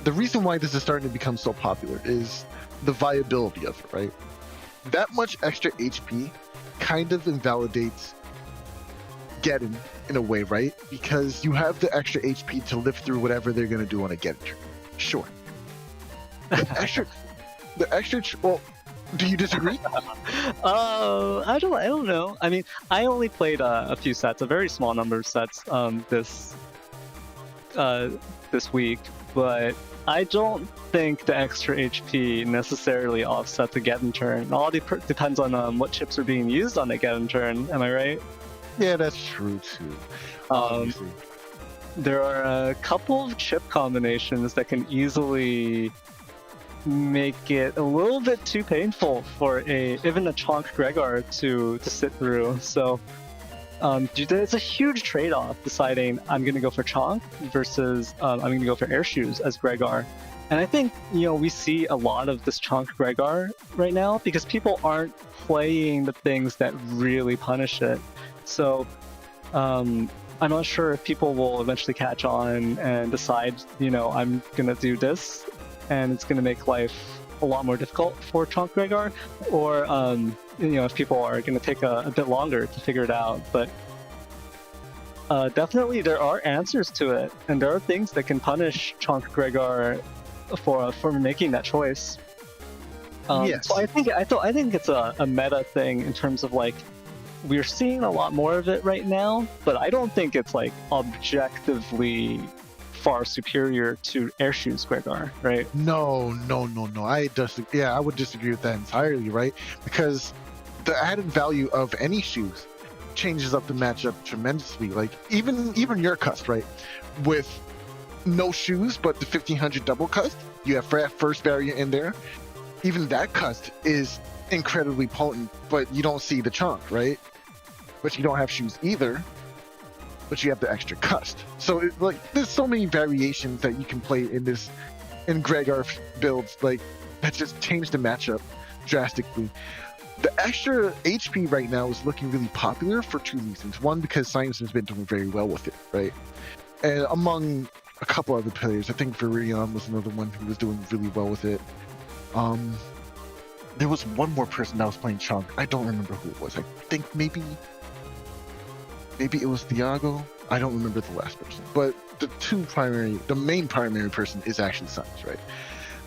The reason why this is starting to become so popular is the viability of it, right? That much extra HP kind of invalidates Geddon in a way, right? Because you have the extra HP to live through whatever they're going to do on a Geddon turn. Sure. Well, do you disagree? I don't know. I mean, I only played a few sets, a very small number of sets this week, but I don't think the extra HP necessarily offsets the Geddon turn. It all depends on what chips are being used on the Geddon turn. Am I right? Yeah, that's true too. Obviously. There are a couple of chip combinations that can easily make it a little bit too painful for even a Chonk Gregar to sit through. So it's a huge trade-off deciding I'm going to go for Chonk versus I'm going to go for Air Shoes as Gregar. And I think we see a lot of this Chonk Gregar right now because people aren't playing the things that really punish it. So I'm not sure if people will eventually catch on and decide I'm going to do this and it's going to make life a lot more difficult for Chonk Gregar, or if people are going to take a bit longer to figure it out. But Definitely there are answers to it, and there are things that can punish Chonk Gregar for making that choice. Yes. So I think it's a meta thing in terms of like we're seeing a lot more of it right now, but I don't think it's like objectively far superior to Airshoo's Gregar, right? No. I would disagree with that entirely, right? Because the added value of any shoes changes up the matchup tremendously. Like even your cust, right? With no shoes, but the 1500 double cust, you have first variant in there. Even that cust is incredibly potent, but you don't see the chonk, right? But you don't have shoes either, but you have the extra cust. So there's so many variations that you can play in Gregar builds, like that just changed the matchup drastically. The extra HP right now is looking really popular for two reasons. One, because Simon's been doing very well with it, right? And among a couple other players, I think Virion was another one who was doing really well with it. There was one more person that was playing Chonk. I don't remember who it was. I think maybe it was Thiago. I don't remember the last person. But the main primary person is actually Simes, right?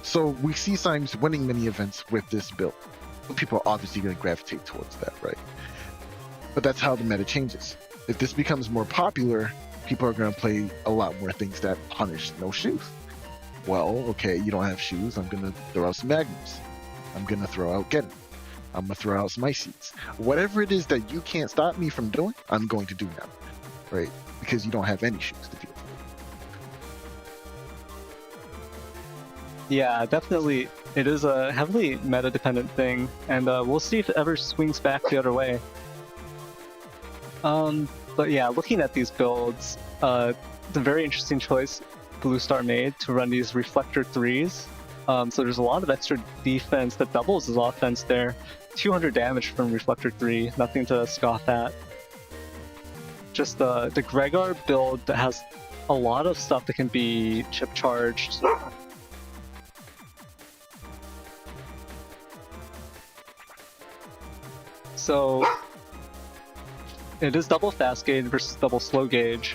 So we see Simes winning many events with this build. People are obviously going to gravitate towards that, right? But that's how the meta changes. If this becomes more popular, people are going to play a lot more things that punish no shoes. Well, okay, you don't have shoes. I'm going to throw out some Magnums. I'm going to throw out Geddon. I'm going to throw out some Ice Seeds. Whatever it is that you can't stop me from doing, I'm going to do now, right? Because you don't have any shoes to deal with. Yeah, definitely. It is a heavily meta-dependent thing, and we'll see if it ever swings back the other way. But yeah, looking at these builds, it's a very interesting choice BlueStar made to run these Reflector 3s. So there's a lot of extra defense that doubles his offense there. 200 damage from Reflector 3, nothing to scoff at. Just the Gregar build that has a lot of stuff that can be chip charged. So it is double fast gauge versus double slow gauge.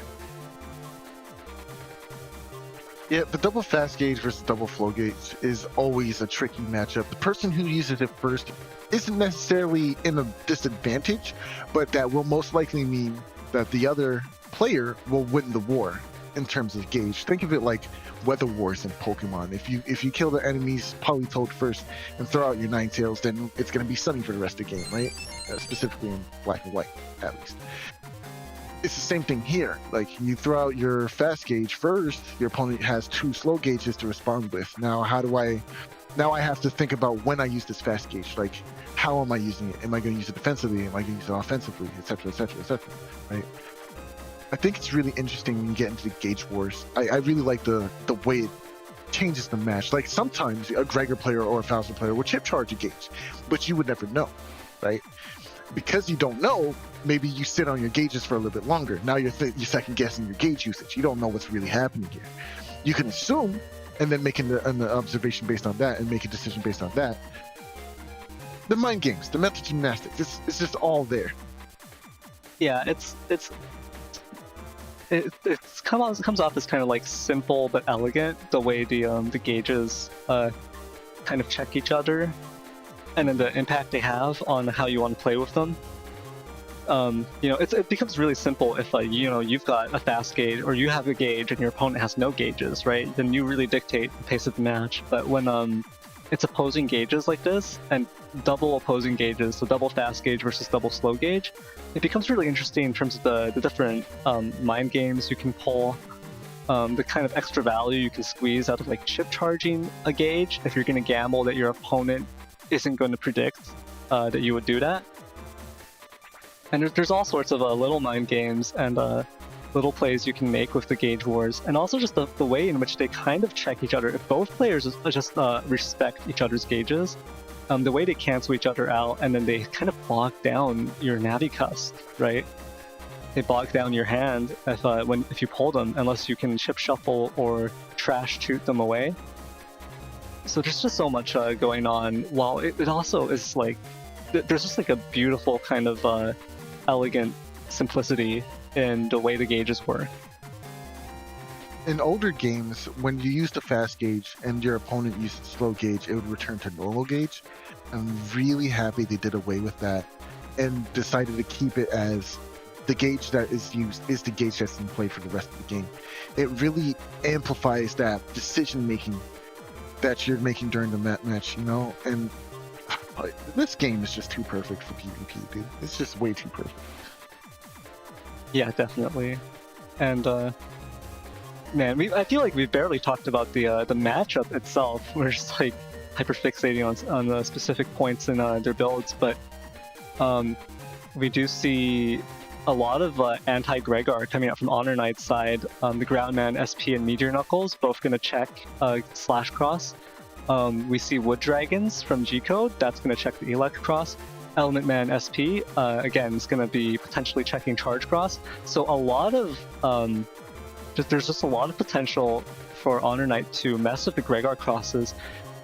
Yeah, the double fast gauge versus double flow gauge is always a tricky matchup. The person who uses it first isn't necessarily in a disadvantage, but that will most likely mean that the other player will win the war in terms of gauge. Think of it like weather wars in Pokemon. If you kill the enemy's Politoed first and throw out your Ninetales, then it's going to be sunny for the rest of the game, right? Specifically in Black and White, at least. It's the same thing here. Like, you throw out your fast gauge first, your opponent has 2 slow gauges to respond with. Now I have to think about when I use this fast gauge. Like, how am I using it? Am I going to use it defensively? Am I going to use it offensively? Etc., etc., etc., right? I think it's really interesting when you get into the gauge wars. I really like the way it changes the match. Like, sometimes a Gregar player or a Falcon player will chip charge a gauge, but you would never know, right? Because you don't know, maybe you sit on your gauges for a little bit longer. Now you're second guessing your gauge usage. You don't know what's really happening here. You can assume and then make an observation based on that and make a decision based on that. The mind games, the mental gymnastics, it's just all there. Yeah, it comes off as kind of like simple but elegant, the way the gauges kind of check each other, and then the impact they have on how you want to play with them. It becomes really simple if you've got a fast gauge or you have a gauge and your opponent has no gauges, right? Then you really dictate the pace of the match. But when it's opposing gauges like this and double opposing gauges, so double fast gauge versus double slow gauge, it becomes really interesting in terms of the different mind games you can pull, the kind of extra value you can squeeze out of like chip charging a gauge if you're going to gamble that your opponent isn't going to predict that you would do that. And there's all sorts of little mind games and little plays you can make with the gauge wars, and also just the way in which they kind of check each other. If both players just respect each other's gauges, the way they cancel each other out, and then they kind of bog down your Navicust, right? They bog down your hand if you pull them, unless you can chip shuffle or trash shoot them away. So there's just so much going on, while it also is like, there's just like a beautiful kind of elegant simplicity in the way the gauges work. In older games, when you used a fast gauge and your opponent used a slow gauge, it would return to normal gauge. I'm really happy they did away with that and decided to keep it as the gauge that is used is the gauge that's in play for the rest of the game. It really amplifies that decision making that you're making during the match, you know? And this game is just too perfect for PvP, dude. It's just way too perfect. Yeah, definitely. And man, I feel like we've barely talked about the matchup itself. We're just like hyperfixating on the specific points in their builds, but we do see a lot of anti-Gregar coming out from HonorNite's side. The Groundman, SP, and Meteor Knuckles both going to check /cross. We see Wood Dragons from G-Code, that's going to check the Elect Cross. Element Man SP, again, is going to be potentially checking Charge Cross. So a lot of, there's just a lot of potential for HonorNite to mess with the Gregar crosses.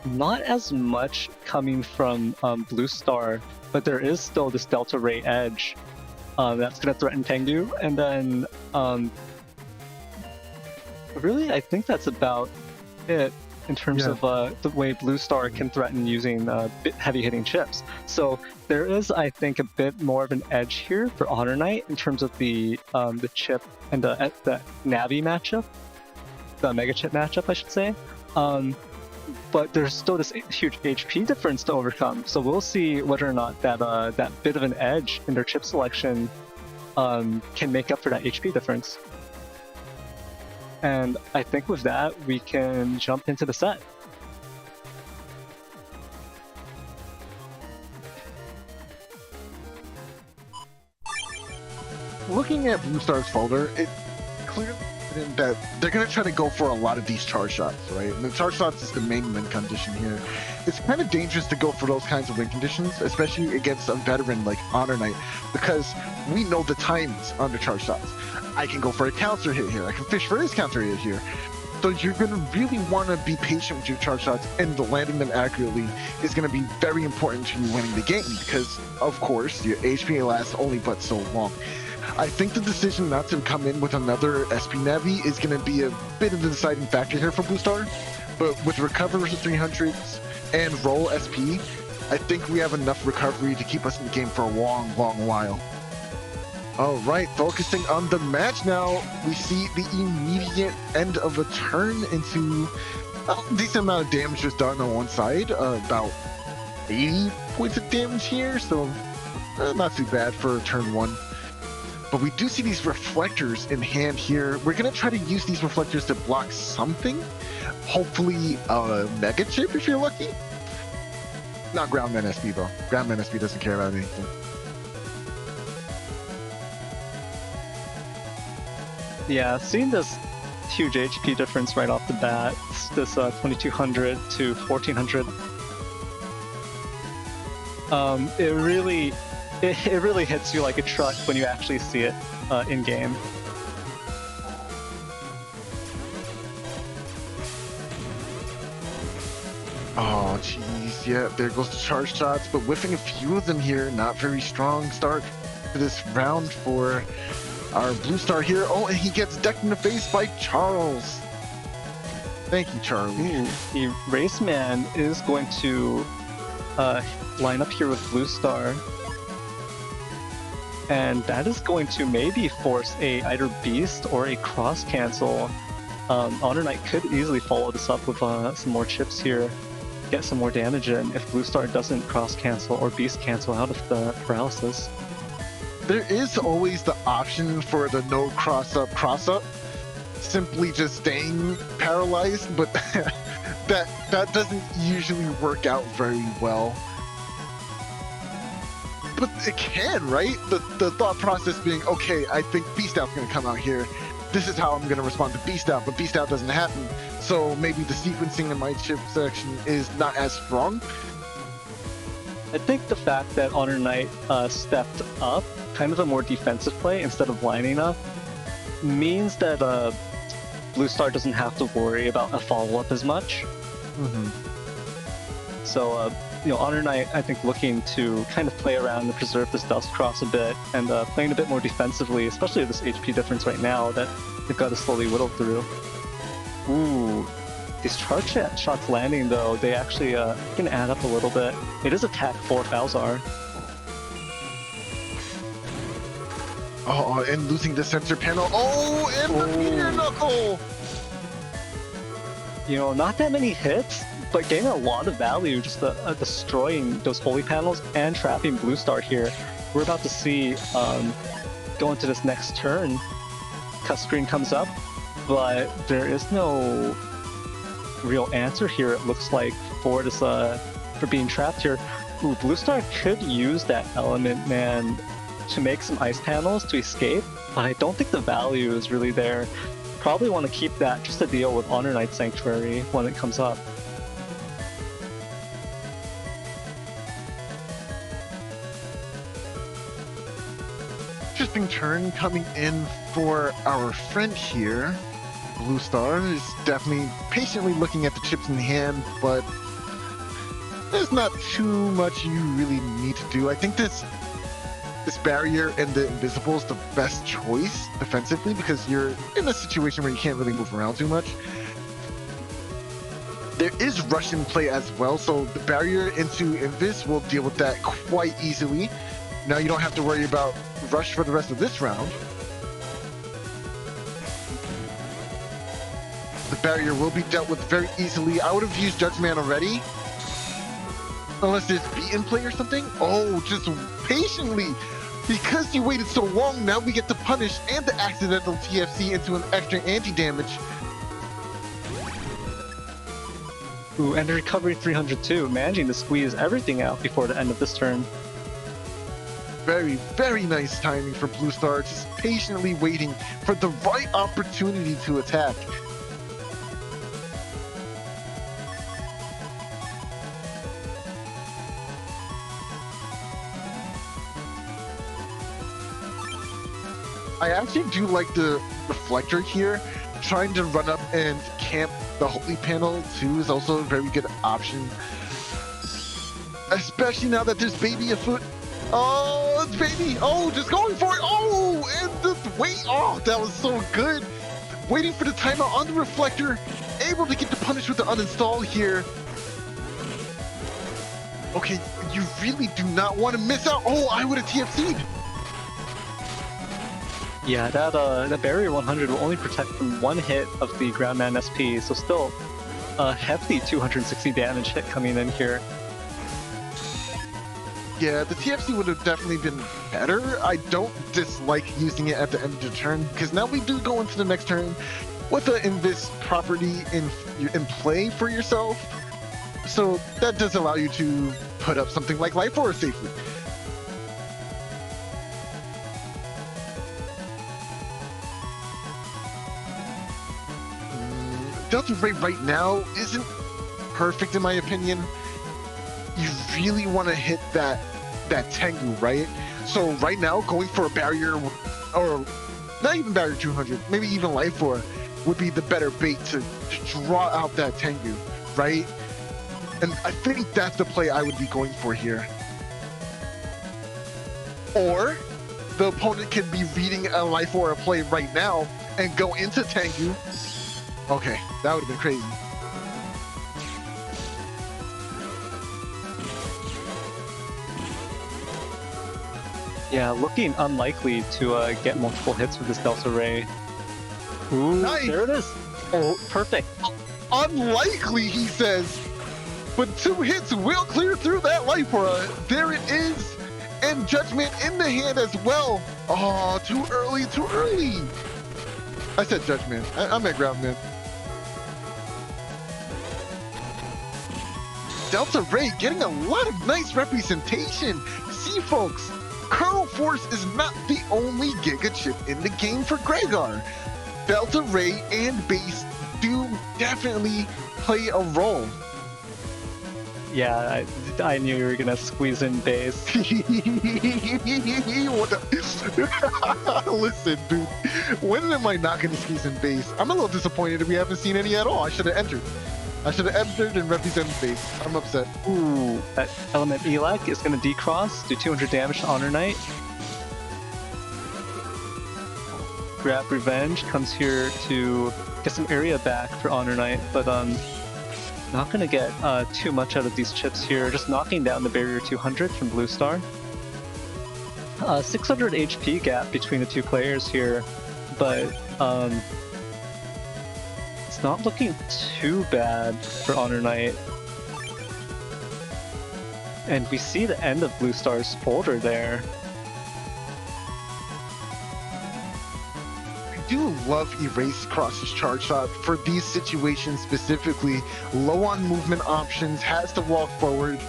Not as much coming from BlueStar, but there is still this Delta Ray Edge that's going to threaten Tengu. And then, really, I think that's about it in terms of the way BlueStar can threaten using heavy-hitting chips. So there is, I think, a bit more of an edge here for HonorNite in terms of the chip and the Navi matchup, the Mega Chip matchup, I should say. But there's still this huge HP difference to overcome. So we'll see whether or not that bit of an edge in their chip selection can make up for that HP difference. And I think with that, we can jump into the set. Looking at BlueStar's folder, it clearly that they're going to try to go for a lot of these charge shots, right? And the charge shots is the main win condition here. It's kind of dangerous to go for those kinds of win conditions, especially against a veteran like HonorNite, because we know the times on the charge shots. I can go for a counter hit here. I can fish for his counter hit here. So you're going to really want to be patient with your charge shots, and landing them accurately is going to be very important to you winning the game, because, of course, your HP lasts only but so long. I think the decision not to come in with another SP Navi is going to be a bit of the deciding factor here for BlueStar, but with Recover versus 300s and Roll SP, I think we have enough recovery to keep us in the game for a long, long while. Alright, focusing on the match now, we see the immediate end of a turn into a decent amount of damage just done on one side, about 80 points of damage here, so not too bad for turn one. But we do see these reflectors in hand here. We're going to try to use these reflectors to block something. Hopefully a Mega Chip if you're lucky. Not Groundman SP though. Groundman SP doesn't care about anything. Yeah, seeing this huge HP difference right off the bat, this 2200 to 1400, it really hits you like a truck when you actually see it in game. Oh jeez, yeah, there goes the charge shots, but whiffing a few of them here. Not very strong start to this round for our BlueStar here. Oh, and he gets decked in the face by Charles. Thank you, Charlie. The Raceman is going to line up here with BlueStar. And that is going to maybe force a either Beast or a Cross Cancel. HonorNite could easily follow this up with some more chips here, get some more damage in if BlueStar doesn't Cross Cancel or Beast Cancel out of the paralysis. There is always the option for the no cross up, simply just staying paralyzed, but that doesn't usually work out very well. But it can, right? The thought process being, okay, I think Beast Out's going to come out here. This is how I'm going to respond to Beast Out, but Beast Out doesn't happen. So maybe the sequencing in my chip section is not as strong. I think the fact that HonorNite stepped up, kind of a more defensive play instead of lining up, means that BlueStar doesn't have to worry about a follow-up as much. Mm-hmm. So HonorNite, I think, looking to kind of play around and preserve this SoulXCross a bit, and playing a bit more defensively, especially with this HP difference right now that they've got to slowly whittle through. Ooh, these charge shots landing though, they actually can add up a little bit. It is attack for Falzar. Oh, and losing the sensor panel. Oh, and the meteor knuckle. Not that many hits, but getting a lot of value, just destroying those holy panels and trapping BlueStar here. We're about to see go into this next turn. Cut screen comes up, but there is no real answer here, it looks like, for this for being trapped here. Ooh, BlueStar could use that element, man, to make some ice panels to escape, but I don't think the value is really there. Probably want to keep that just to deal with HonorNite Sanctuary when it comes up. Interesting turn coming in for our friend here. BlueStar is definitely patiently looking at the chips in hand, but there's not too much you really need to do. I think this barrier and the invisible is the best choice defensively because you're in a situation where you can't really move around too much. There is rush in play as well, so the barrier into invis will deal with that quite easily. Now you don't have to worry about rush for the rest of this round. The barrier will be dealt with very easily. I would have used Judgment already. Unless there's beat in play or something. Oh, just patiently. Because you waited so long, now we get to punish and the accidental TFC into an extra anti-damage. Ooh, and the recovery 300 too, managing to squeeze everything out before the end of this turn. Very, very nice timing for BlueStar, just patiently waiting for the right opportunity to attack. I actually do like the reflector here. Trying to run up and camp the holy panel too is also a very good option. Especially now that there's baby afoot. Oh, it's baby. Oh, just going for it. Oh, and the wait. Oh, that was so good. Waiting for the timeout on the reflector. Able to get the punish with the uninstall here. Okay, you really do not want to miss out. Oh, I would have TFC'd. Yeah, that barrier 100 will only protect from one hit of the Groundman SP, so still a hefty 260 damage hit coming in here. Yeah, the TFC would have definitely been better. I don't dislike using it at the end of the turn, because now we do go into the next turn with the Invis property in play for yourself. So that does allow you to put up something like Life Aura safely. Delta Ray right now isn't perfect in my opinion. You really want to hit that Tengu, right? So right now, going for a barrier, or not even barrier 200, maybe even Life Aura would be the better bait to draw out that Tengu, right? And I think that's the play I would be going for here. Or the opponent could be reading a Life Aura play right now and go into Tengu. Okay, that would have been crazy. Yeah, looking unlikely to get multiple hits with this Delta Ray. Ooh, Nice. There it is. Oh, perfect. Unlikely, he says. But 2 hits will clear through that Life Aura. There it is. And Judgment in the hand as well. Oh, too early, too early. I said Judgment. I'm at Groundman. Delta Ray getting a lot of nice representation. See, folks, Kernel Force is not the only Giga chip in the game for Gregar. Delta Ray and Base do definitely play a role. Yeah, I knew you were gonna squeeze in base. Listen, dude, when am I not gonna squeeze in base? I'm a little disappointed that we haven't seen any at all. I should have entered. I should have entered and represented base. I'm upset. Ooh, that element Elec is going to decross, do 200 damage to HonorNite. Grab Revenge comes here to get some area back for HonorNite, but not going to get too much out of these chips here. Just knocking down the barrier 200 from BlueStar. 600 HP gap between the two players here, but it's not looking too bad for HonorNite. And we see the end of BlueStar's folder there. I do love Erase Cross's charge shot for these situations specifically. Low on movement options, has to walk forward,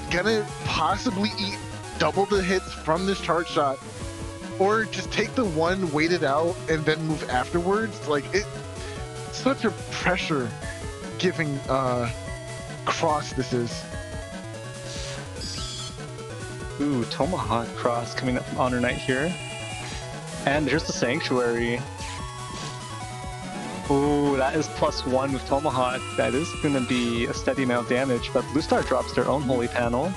gonna possibly eat double the hits from this charge shot, or just take the one, wait it out, and then move afterwards. Like, it's such a pressure giving cross this is. Ooh, Tomahawk cross coming up from HonorNite here. And there's the Sanctuary. Ooh, that is +1 with Tomahawk. That is going to be a steady amount of damage, but BlueStar drops their own Holy Panel.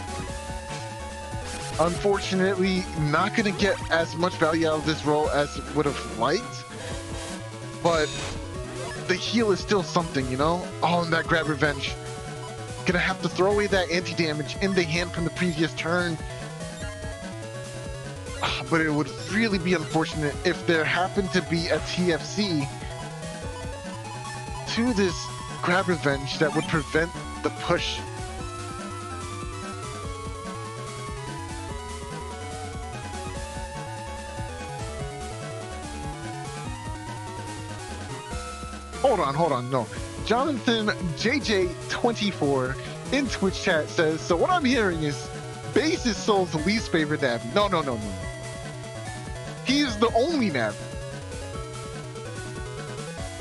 Unfortunately, not going to get as much value out of this roll as would have liked, but the heal is still something, you know? Oh, and that Grab Revenge. Gonna have to throw away that anti-damage in the hand from the previous turn. But it would really be unfortunate if there happened to be a TFC to this Grab Revenge that would prevent the push. Hold on, no. Jonathan JJ24 in Twitch chat says, so what I'm hearing is Base is Soul's least favorite Navi. No. He's the only Navi.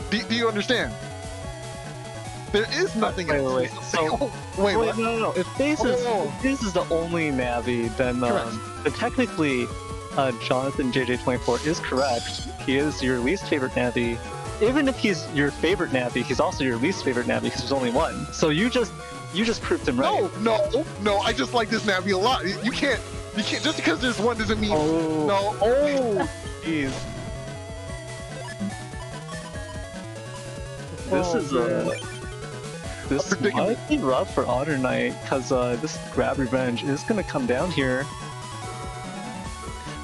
Do you understand? There is nothing else. Wait. So, wait, what? No. If Base is the only Navi, then technically Jonathan JJ24 is correct. He is your least favorite Navi. Even if he's your favorite Navi, he's also your least favorite Navi because there's only one. So you just proved him right. No, I just like this Navi a lot. You can't just because there's one doesn't mean no. Oh, jeez. This might be rough for HonorNite because this Grab Revenge is gonna come down here.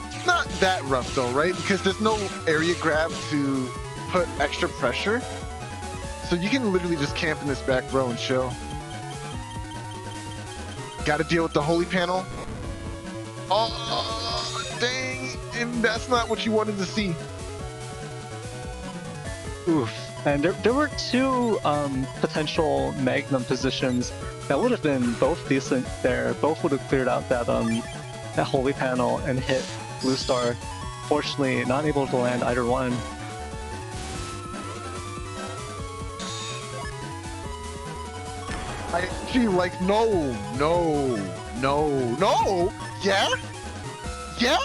It's not that rough though, right? Because there's no area grab to put extra pressure, so you can literally just camp in this back row and chill. Got to deal with the Holy Panel. Oh, dang, and that's not what you wanted to see. Oof. And there were two potential Magnum positions that would have been both decent there. Both would have cleared out that Holy Panel and hit BlueStar. Fortunately, not able to land either one. I actually like no. Yeah?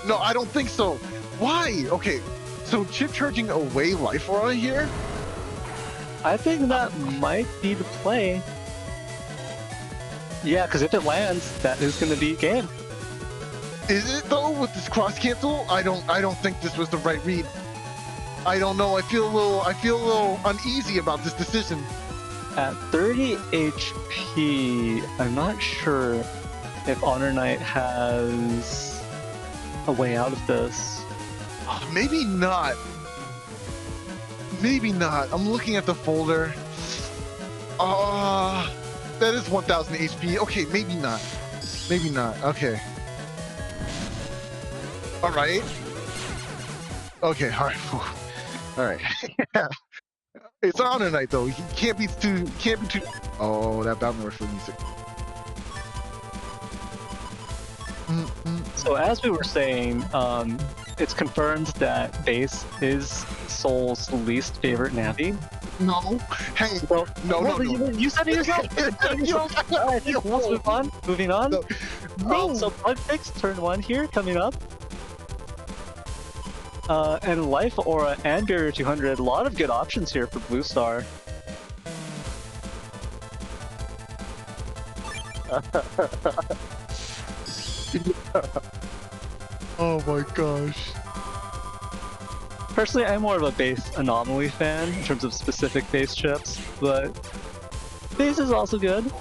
No, I don't think so. Why? Okay, so chip charging away Life Aura here? I think that might be the play. Yeah, because if it lands, that is going to be game. Is it though with this cross cancel? I don't think this was the right read. I don't know. I feel a little uneasy about this decision. At 30 HP, I'm not sure if HonorNite has a way out of this. Maybe not. I'm looking at the folder. That is 1000 HP. Okay, maybe not. Okay. All right. Okay. All right. All right. Yeah. It's HonorNite though. He can't be too. Oh, that Battle Rush music. So as we were saying, it's confirmed that Base is Soul's least favorite Navi. No. Hey. No. You said it yourself. Alright, let's move on. Moving on. No. So Bug Fix turn 1 here coming up. And Life Aura and Barrier 200, a lot of good options here for BlueStar. Oh my gosh. Personally, I'm more of a base anomaly fan in terms of specific base chips, but base is also good.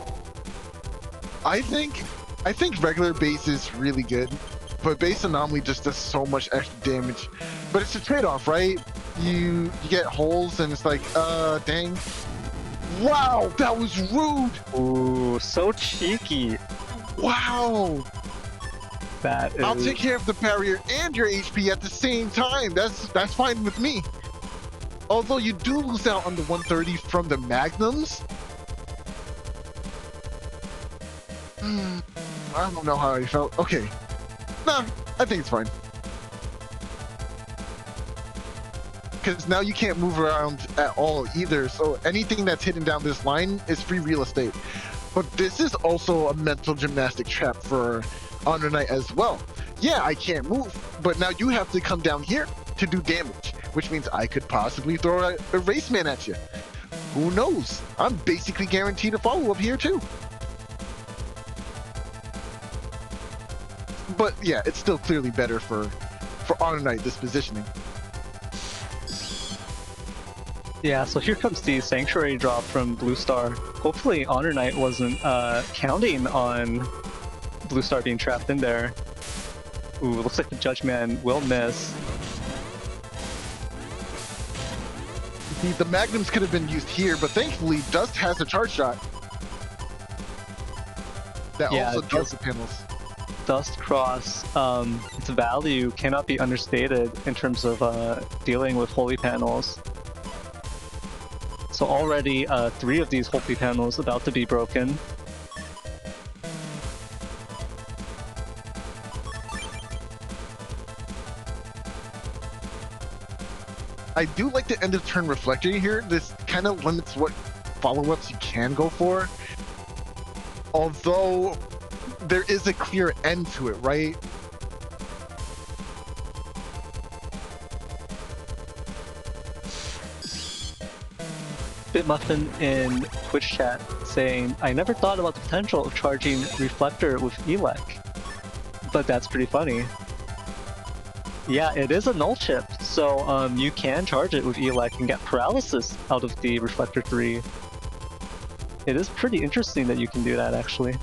I think regular base is really good, but base anomaly just does so much extra damage. But it's a trade-off, right? You get holes and it's like, dang. Wow, that was rude. Ooh, so cheeky. Wow. That is... I'll take care of the barrier and your HP at the same time. That's fine with me. Although you do lose out on the 130 from the magnums. I don't know how I felt. Okay. Nah, I think it's fine. Because now you can't move around at all either, so anything that's hidden down this line is free real estate. But this is also a mental gymnastic trap for HonorNite as well. Yeah, I can't move, but now you have to come down here to do damage, which means I could possibly throw a race man at you. Who knows? I'm basically guaranteed a follow-up here too. But yeah, it's still clearly better for HonorNite, this positioning. Yeah, so here comes the Sanctuary drop from BlueStar. Hopefully HonorNite wasn't counting on BlueStar being trapped in there. Ooh, looks like the Judgeman will miss. The magnums could have been used here, but thankfully Dust has a charge shot. That also kills the panels. SoulXCross, its value cannot be understated in terms of dealing with holy panels. So already 3 of these holy panels about to be broken. I do like the end of turn reflector here. This kind of limits what follow-ups you can go for. Although there is a clear end to it, right? BitMuffin in Twitch chat saying, I never thought about the potential of charging Reflector with Elec, but that's pretty funny. Yeah, it is a null chip, so you can charge it with Elec and get paralysis out of the Reflector 3. It is pretty interesting that you can do that, actually.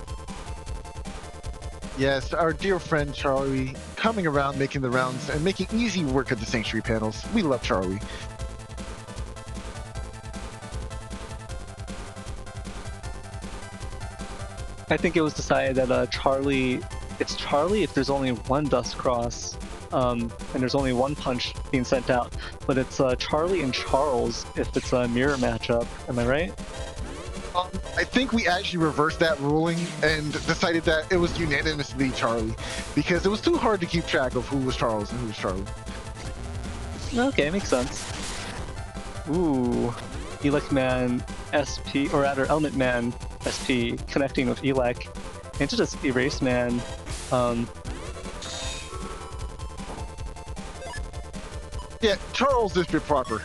Yes, our dear friend Charlie coming around, making the rounds, and making easy work of the Sanctuary panels. We love Charlie. I think it was decided that it's Charlie if there's only one Dust Cross, and there's only one punch being sent out, but it's Charlie and Charles if it's a mirror matchup. Am I right? I think we actually reversed that ruling and decided that it was unanimously Charlie, because it was too hard to keep track of who was Charles and who was Charlie. Okay, makes sense. Ooh, Elec Man SP, or rather Element Man SP connecting with Elec into this Erase Man. Yeah, Charles if you're proper,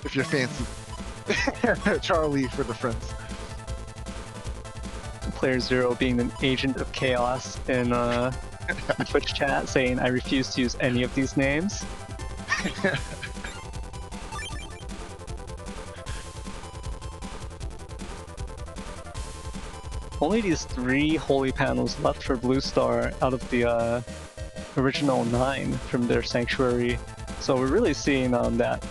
if you're fancy. Charlie for the friends. playerzero being an agent of chaos in Twitch chat saying, I refuse to use any of these names. Only these 3 holy panels left for BlueStar out of the original 9 from their Sanctuary. So we're really seeing that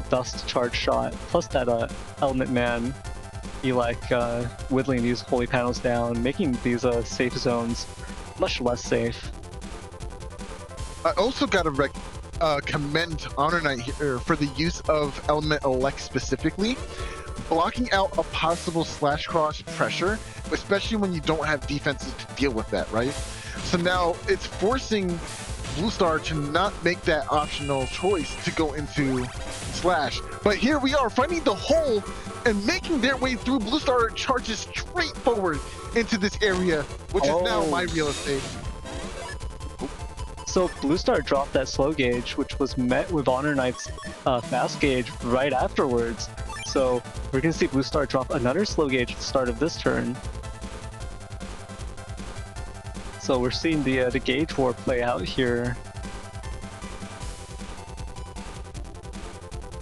Dust charge shot, plus that Element Man Elec whittling these holy panels down, making these safe zones much less safe. I also gotta commend HonorNite here for the use of Element Elect specifically, blocking out a possible /cross pressure, especially when you don't have defenses to deal with that, right? So now it's forcing BlueStar to not make that optional choice to go into Slash. But here we are finding the hole and making their way through. BlueStar charges straight forward into this area, which is now my real estate. So BlueStar dropped that slow gauge, which was met with HonorNite's fast gauge right afterwards. So we're going to see BlueStar drop another slow gauge at the start of this turn. So we're seeing the gauge war play out here.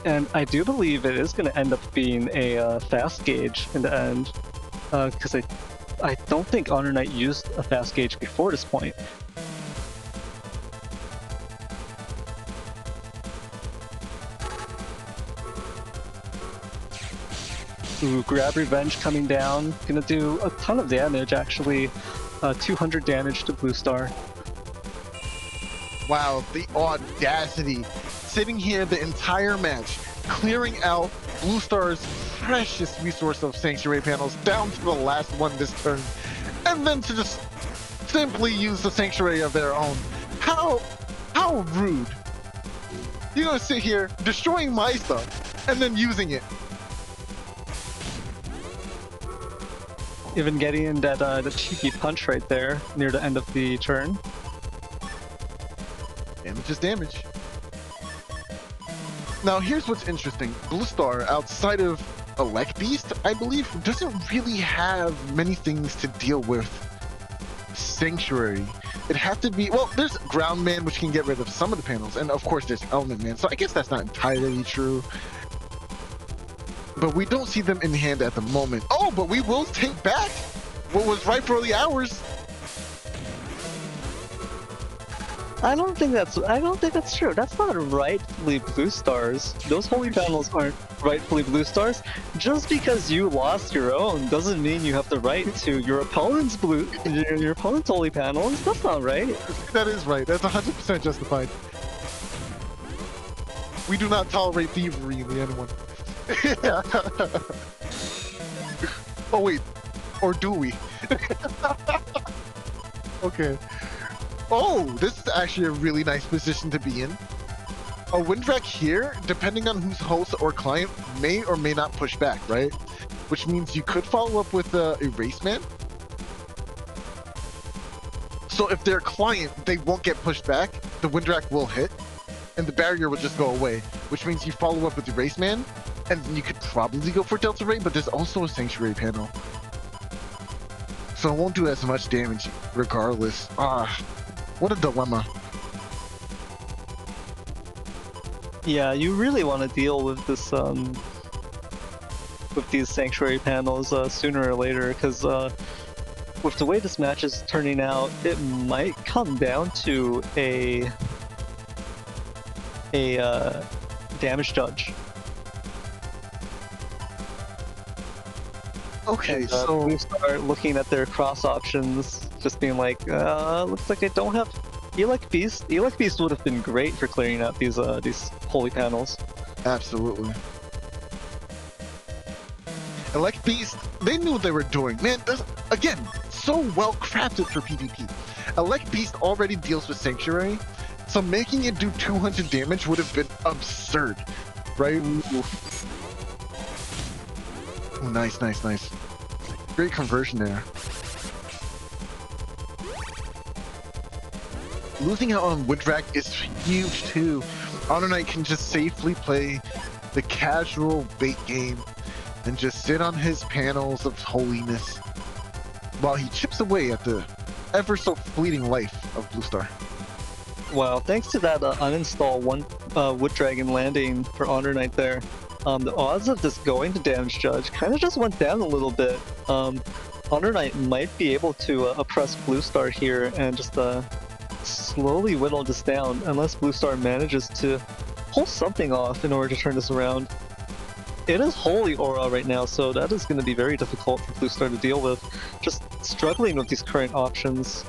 And I do believe it is going to end up being a fast gauge in the end, because I don't think HonorNite used a fast gauge before this point. Ooh, Grab Revenge coming down, gonna do a ton of damage actually, 200 damage to BlueStar. Wow, the audacity. Sitting here the entire match, clearing out BlueStar's precious resource of Sanctuary panels down to the last one this turn, and then to just simply use the Sanctuary of their own. How rude. You're gonna sit here destroying my stuff and then using it. Even getting in that the cheeky punch right there near the end of the turn. Damage is damage. Now here's what's interesting. BlueStar, outside of Elect Beast, I believe, doesn't really have many things to deal with Sanctuary. It'd have to be, well, there's Ground Man, which can get rid of some of the panels, and of course there's Element Man, so I guess that's not entirely true. But we don't see them in hand at the moment. Oh, but we will take back what was rightfully ours. I don't think that's true. That's not rightfully BlueStar's. Those holy panels aren't rightfully BlueStar's. Just because you lost your own doesn't mean you have the right to your opponent's your opponent's holy panels. That's not right. That is right. That's 100% justified. We do not tolerate thievery in the N1. Oh wait, or do we? Okay. Oh, this is actually a really nice position to be in. A Windwreck here, depending on who's host or client, may or may not push back, right? Which means you could follow up with Erase Man. So if they're client, they won't get pushed back, the Windwreck will hit, and the barrier will just go away, which means you follow up with Erase Man, and you could probably go for Delta Ray, but there's also a Sanctuary panel. So it won't do as much damage regardless. What a dilemma. Yeah, you really want to deal with this with these Sanctuary panels sooner or later, because with the way this match is turning out, it might come down to a damage judge. Okay, and, so we start looking at their cross options, just being like, looks like I don't have Elect Beast. Elect Beast would have been great for clearing out these holy panels. absolutely. Elect Beast, they knew what they were doing. Man, again, so well crafted for PvP. Elect Beast already deals with Sanctuary, so making it do 200 damage would have been absurd, right? Ooh, nice, nice, nice. Great conversion there. Losing out on Windwreck is huge too. HonorNite can just safely play the casual bait game and just sit on his panels of holiness while he chips away at the ever so fleeting life of BlueStar. Wow, thanks to that uninstall one Wood Dragon landing for HonorNite there, the odds of this going to Damage Judge kind of just went down a little bit. HonorNite might be able to oppress BlueStar here and just slowly whittle this down, unless BlueStar manages to pull something off in order to turn this around. It is Holy Aura right now, so that is going to be very difficult for BlueStar to deal with. Just struggling with these current options.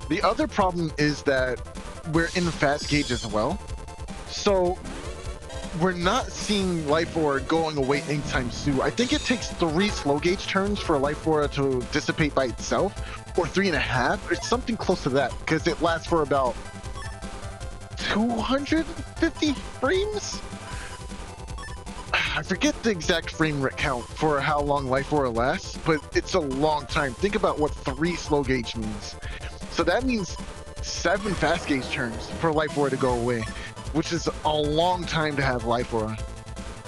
The other problem is that we're in fast gauge as well, so we're not seeing Life Aura going away anytime soon. I think it takes 3 slow gauge turns for Life Aura to dissipate by itself, or 3.5. It's something close to that, because it lasts for about 250 frames? I forget the exact frame rate count for how long Life Aura lasts, but it's a long time. Think about what 3 slow gauge means. So that means 7 fast gauge turns for Life Aura to go away, which is a long time to have Life Aura.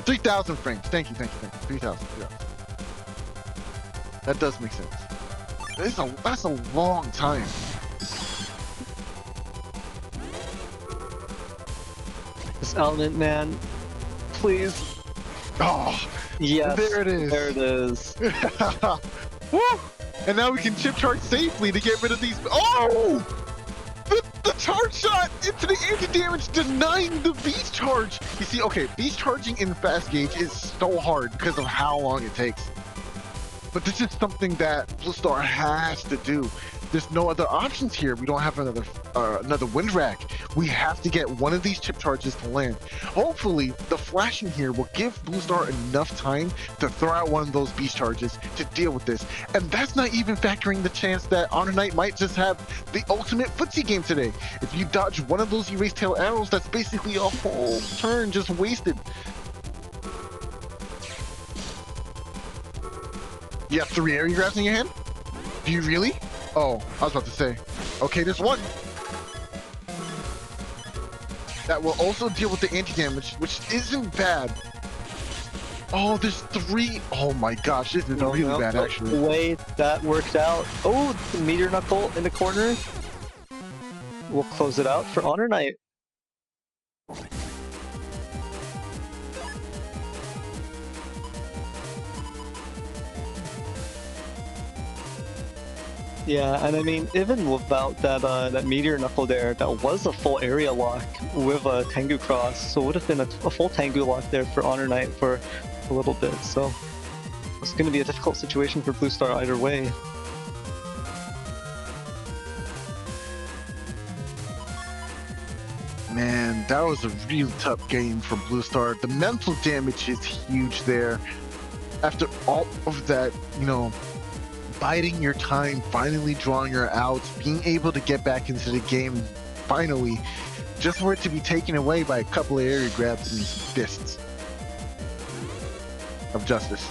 3,000 frames. Thank you. 3,000. Yeah. That does make sense. That's a long time. This element, man. Please. Oh, Yes. there it is. There it is. Woo! And now we can chip charge safely to get rid of these. Oh! The charge shot into the anti-damage, denying the beast charge. You see, okay, beast charging in fast gauge is so hard because of how long it takes. But this is something that BlueStar has to do. There's no other options here. We don't have another wind rack. We have to get one of these chip charges to land. Hopefully, the flashing here will give BlueStar enough time to throw out one of those beast charges to deal with this. And that's not even factoring the chance that HonorNite might just have the ultimate footsie game today. If you dodge one of those erase tail arrows, that's basically a whole turn just wasted. You have 3 area grabs in your hand? Do you really? Oh, I was about to say. Okay, there's one. That will also deal with the anti-damage, which isn't bad. Oh, there's 3. Oh my gosh, this is really bad, actually. The way that worked out. Oh, the meteor knuckle in the corner. We'll close it out for HonorNite. Yeah, and I mean, even without that meteor knuckle there, that was a full area lock with a Tengu cross, so it would have been a full Tengu lock there for HonorNite for a little bit. So it's going to be a difficult situation for BlueStar either way. Man, that was a real tough game for BlueStar. The mental damage is huge there. After all of that, you know, biding your time, finally drawing your outs, being able to get back into the game, finally, just for it to be taken away by a couple of area grabs and some fists of justice.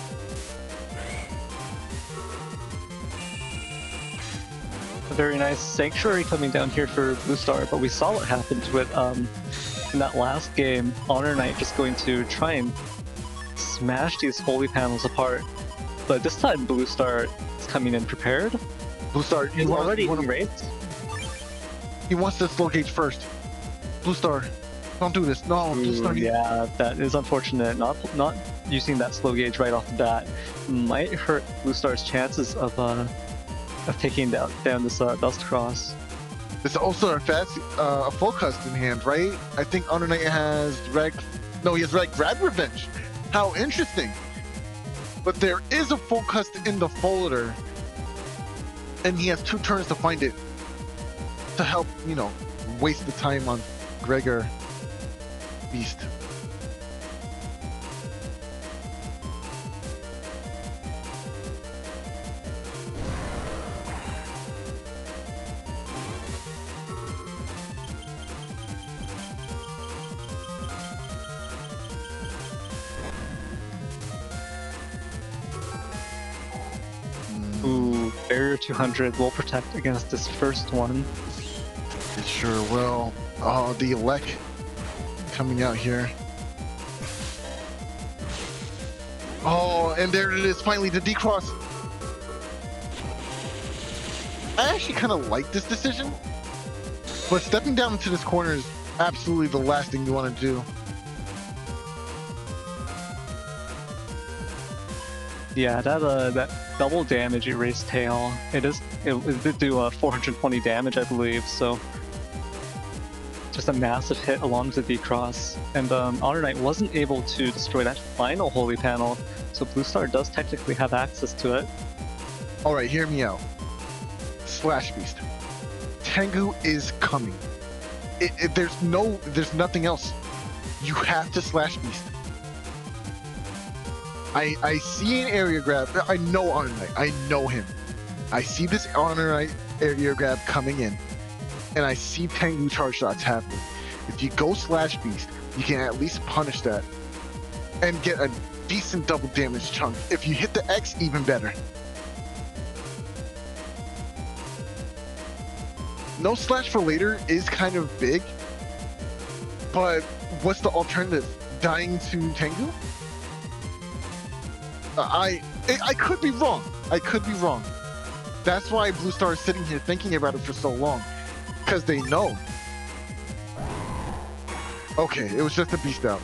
A very nice sanctuary coming down here for BlueStar, but we saw what happened with in that last game, HonorNite just going to try and smash these holy panels apart. But this time BlueStar is coming in prepared. BlueStar, He's already erased. He wants to slow gauge first. BlueStar, don't do this. No, BlueStar. Yeah, that is unfortunate. Not using that slow gauge right off the bat might hurt BlueStar's chances of taking down this Dust Cross. There's also a full cust in hand, right? I think HonorNite has he has Grab Revenge. How interesting. But there is a full cust in the folder, and he has 2 turns to find it to help, you know, waste the time on Gregor Beast. Ooh, barrier 200 will protect against this first one. It sure will. Oh, the Elec coming out here. Oh, and there it is, finally, the decross. I actually kind of like this decision, but stepping down into this corner is absolutely the last thing you want to do. Yeah, that double damage erase tail. It did do 420 damage, I believe. So just a massive hit along the D-Cross, and HonorNite wasn't able to destroy that final holy panel. So BlueStar does technically have access to it. All right, hear me out. Slash Beast. Tengu is coming. There's nothing else. You have to Slash Beast. I see an area grab. I know HonorNite. I know him. I see this HonorNite area grab coming in, and I see Tengu charge shots happening. If you go Slash Beast, you can at least punish that and get a decent double damage chunk. If you hit the X, even better. No Slash for later is kind of big, but what's the alternative? Dying to Tengu? I could be wrong. I could be wrong. That's why BlueStar is sitting here thinking about it for so long. Because they know. Okay, it was just a beast out.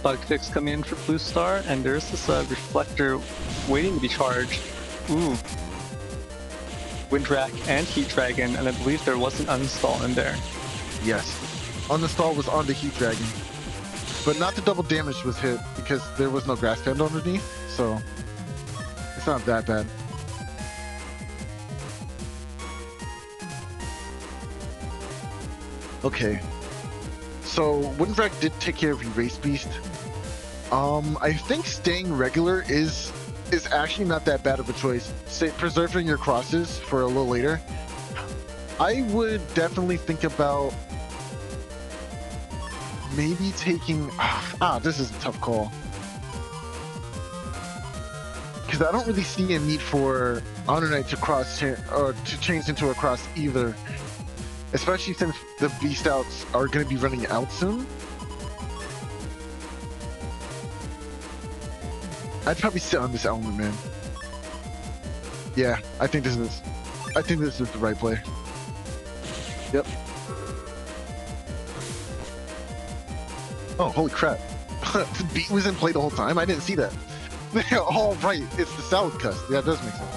Bug fix coming in for BlueStar, and there's this reflector waiting to be charged. Ooh. Windrak and Heat Dragon, and I believe there was an uninstall in there. Yes. Uninstall was on the Heat Dragon. But not the double damage was hit because there was no grass band underneath, so it's not that bad. Okay. So Windrak did take care of Erase Beast. I think staying regular is actually not that bad of a choice. Say preserving your crosses for a little later. I would definitely think about maybe taking this is a tough call. Because I don't really see a need for HonorNite to cross or to change into a cross either. Especially since the beast outs are going to be running out soon. I'd probably sit on this element, man. Yeah, I think this is the right play. Yep. Oh, holy crap. The beat was in play the whole time? I didn't see that. Oh, right. It's the salad cust. Yeah, it does make sense.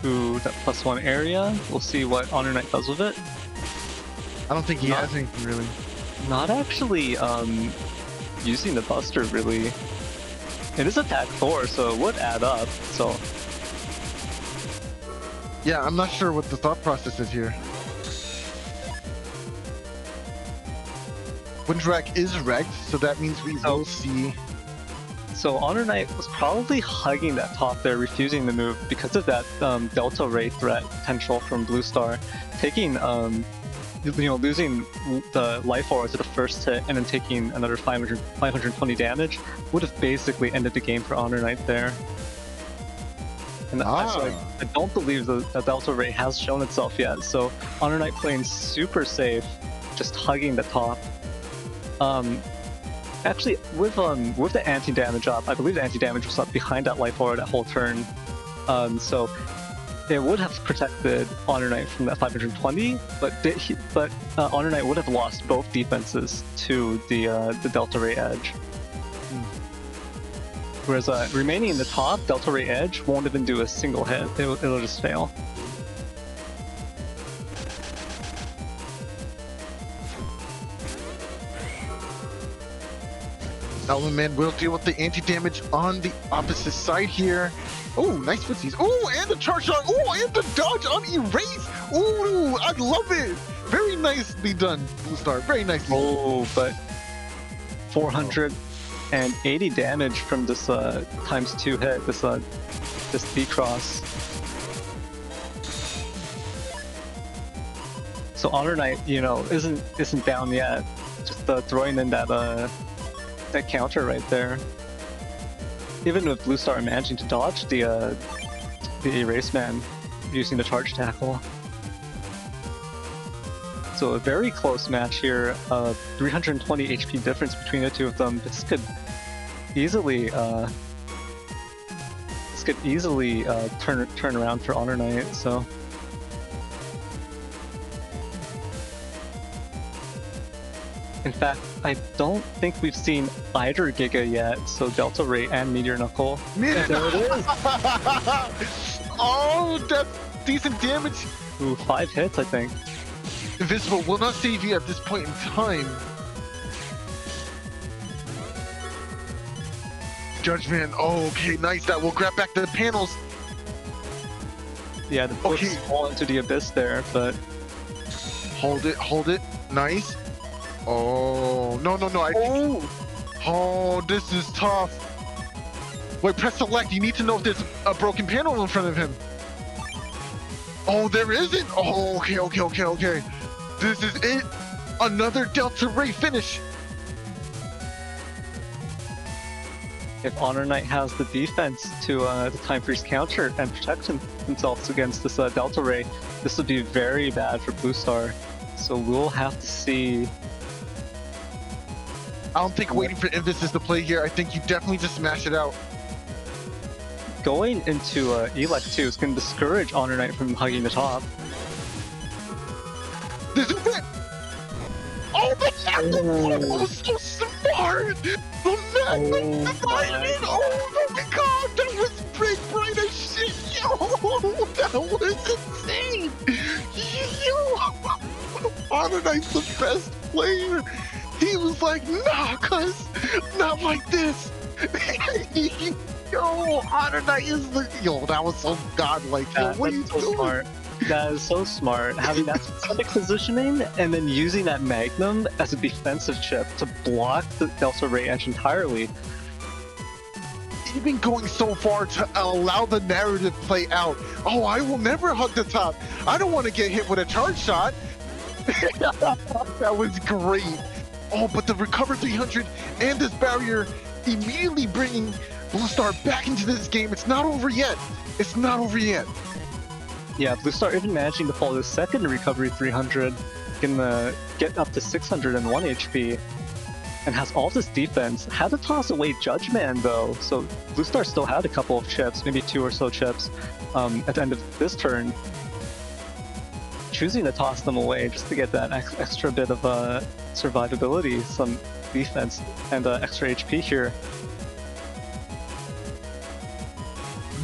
Ooh, that +1 area. We'll see what HonorNite does with it. I don't think he has anything, really. Not actually using the Buster, really. It is attack 4, so it would add up, so... Yeah, I'm not sure what the thought process is here. Windrak is wrecked, so that means we will see... So HonorNite was probably hugging that top there, refusing the move because of that Delta Ray threat potential from BlueStar. Taking, losing the life aura to the first hit and then taking another 520 damage would have basically ended the game for HonorNite there. And so I don't believe the Delta Ray has shown itself yet, so HonorNite playing super safe, just hugging the top. Actually, with the anti-damage up, I believe the anti-damage was up behind that life aura that whole turn. So it would have protected HonorNite from that 520, but HonorNite would have lost both defenses to the Delta Ray Edge. Whereas remaining in the top, Delta Ray Edge won't even do a single hit, it'll just fail. Element Man will deal with the anti-damage on the opposite side here. Oh, nice footsies. Oh, and the charge shot. Oh, and the dodge on Erase. Oh, I love it. Very nicely done, BlueStar. Very nicely done. Oh, but 480 damage from this ×2 hit, this B-cross. So HonorNite, isn't down yet. Just throwing in that counter right there. Even with BlueStar managing to dodge the Erase Man using the charge tackle. So a very close match here. 320 HP difference between the two of them. This could easily turn around for HonorNite. So. In fact, I don't think we've seen either Giga yet, so Delta Ray and Meteor Knuckle. There it is! Oh, that's decent damage! Ooh, 5 hits, I think. Invisible will not save you at this point in time. Judgment, oh, okay, nice. That will grab back the panels. Yeah, the books fall into the abyss there, but... Hold it, nice. Oh, no, oh, this is tough. Wait, press select. You need to know if there's a broken panel in front of him. Oh, there isn't. Oh, okay. This is it. Another Delta Ray finish. If HonorNite has the defense to the Time Freeze counter and protect themselves against this Delta Ray, this would be very bad for BlueStar. So we'll have to see. I don't think waiting for Invis is the play here. I think you definitely just smash it out. Going into Elect 2 is going to discourage HonorNite from hugging the top. This is it! Oh, the Magnum! Oh, so smart! The Magnum divided! Oh my god, that was bright as shit! Yo, that was insane! Yo! HonorNite's the best player! He was like, nah, cuz, not like this! Yo, HonorNite is the... Yo, that was so godlike. Yo, what are you so doing? Smart. That is so smart. Having that specific positioning and then using that Magnum as a defensive chip to block the Delta Ray edge entirely. Even going so far to allow the narrative play out. Oh, I will never hug the top. I don't want to get hit with a charge shot. That was great. Oh, but the recover 300 and this barrier immediately bringing BlueStar back into this game. It's not over yet. It's not over yet. Yeah, BlueStar even managing to pull the second recovery 300, can get up to 601 HP, and has all this defense. Had to toss away Judge Man though, so BlueStar still had a couple of chips, maybe 2 or so chips, at the end of this turn. Choosing to toss them away just to get that extra bit of survivability, some defense, and extra HP here.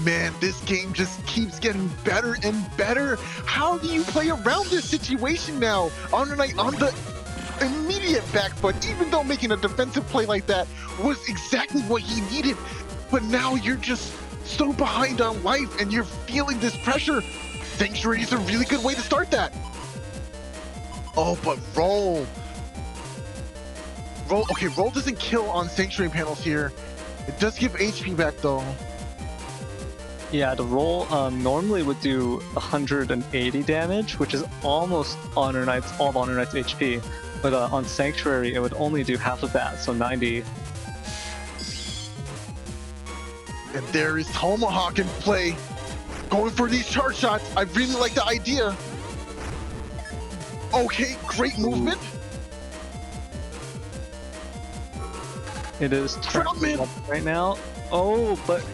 Man, this game just keeps getting better and better. How do you play around this situation now? HonorNite on the immediate back foot, even though making a defensive play like that was exactly what he needed. But now you're just so behind on life and you're feeling this pressure. Sanctuary is a really good way to start that. Oh, but Roll, okay, Roll doesn't kill on Sanctuary panels here. It does give HP back though. Yeah, the roll normally would do 180 damage, which is almost all of HonorNite's HP. But on Sanctuary, it would only do half of that, so 90. And there is Tomahawk in play. Going for these charge shots. I really like the idea. Okay, great movement. It is turning up right now. Oh, but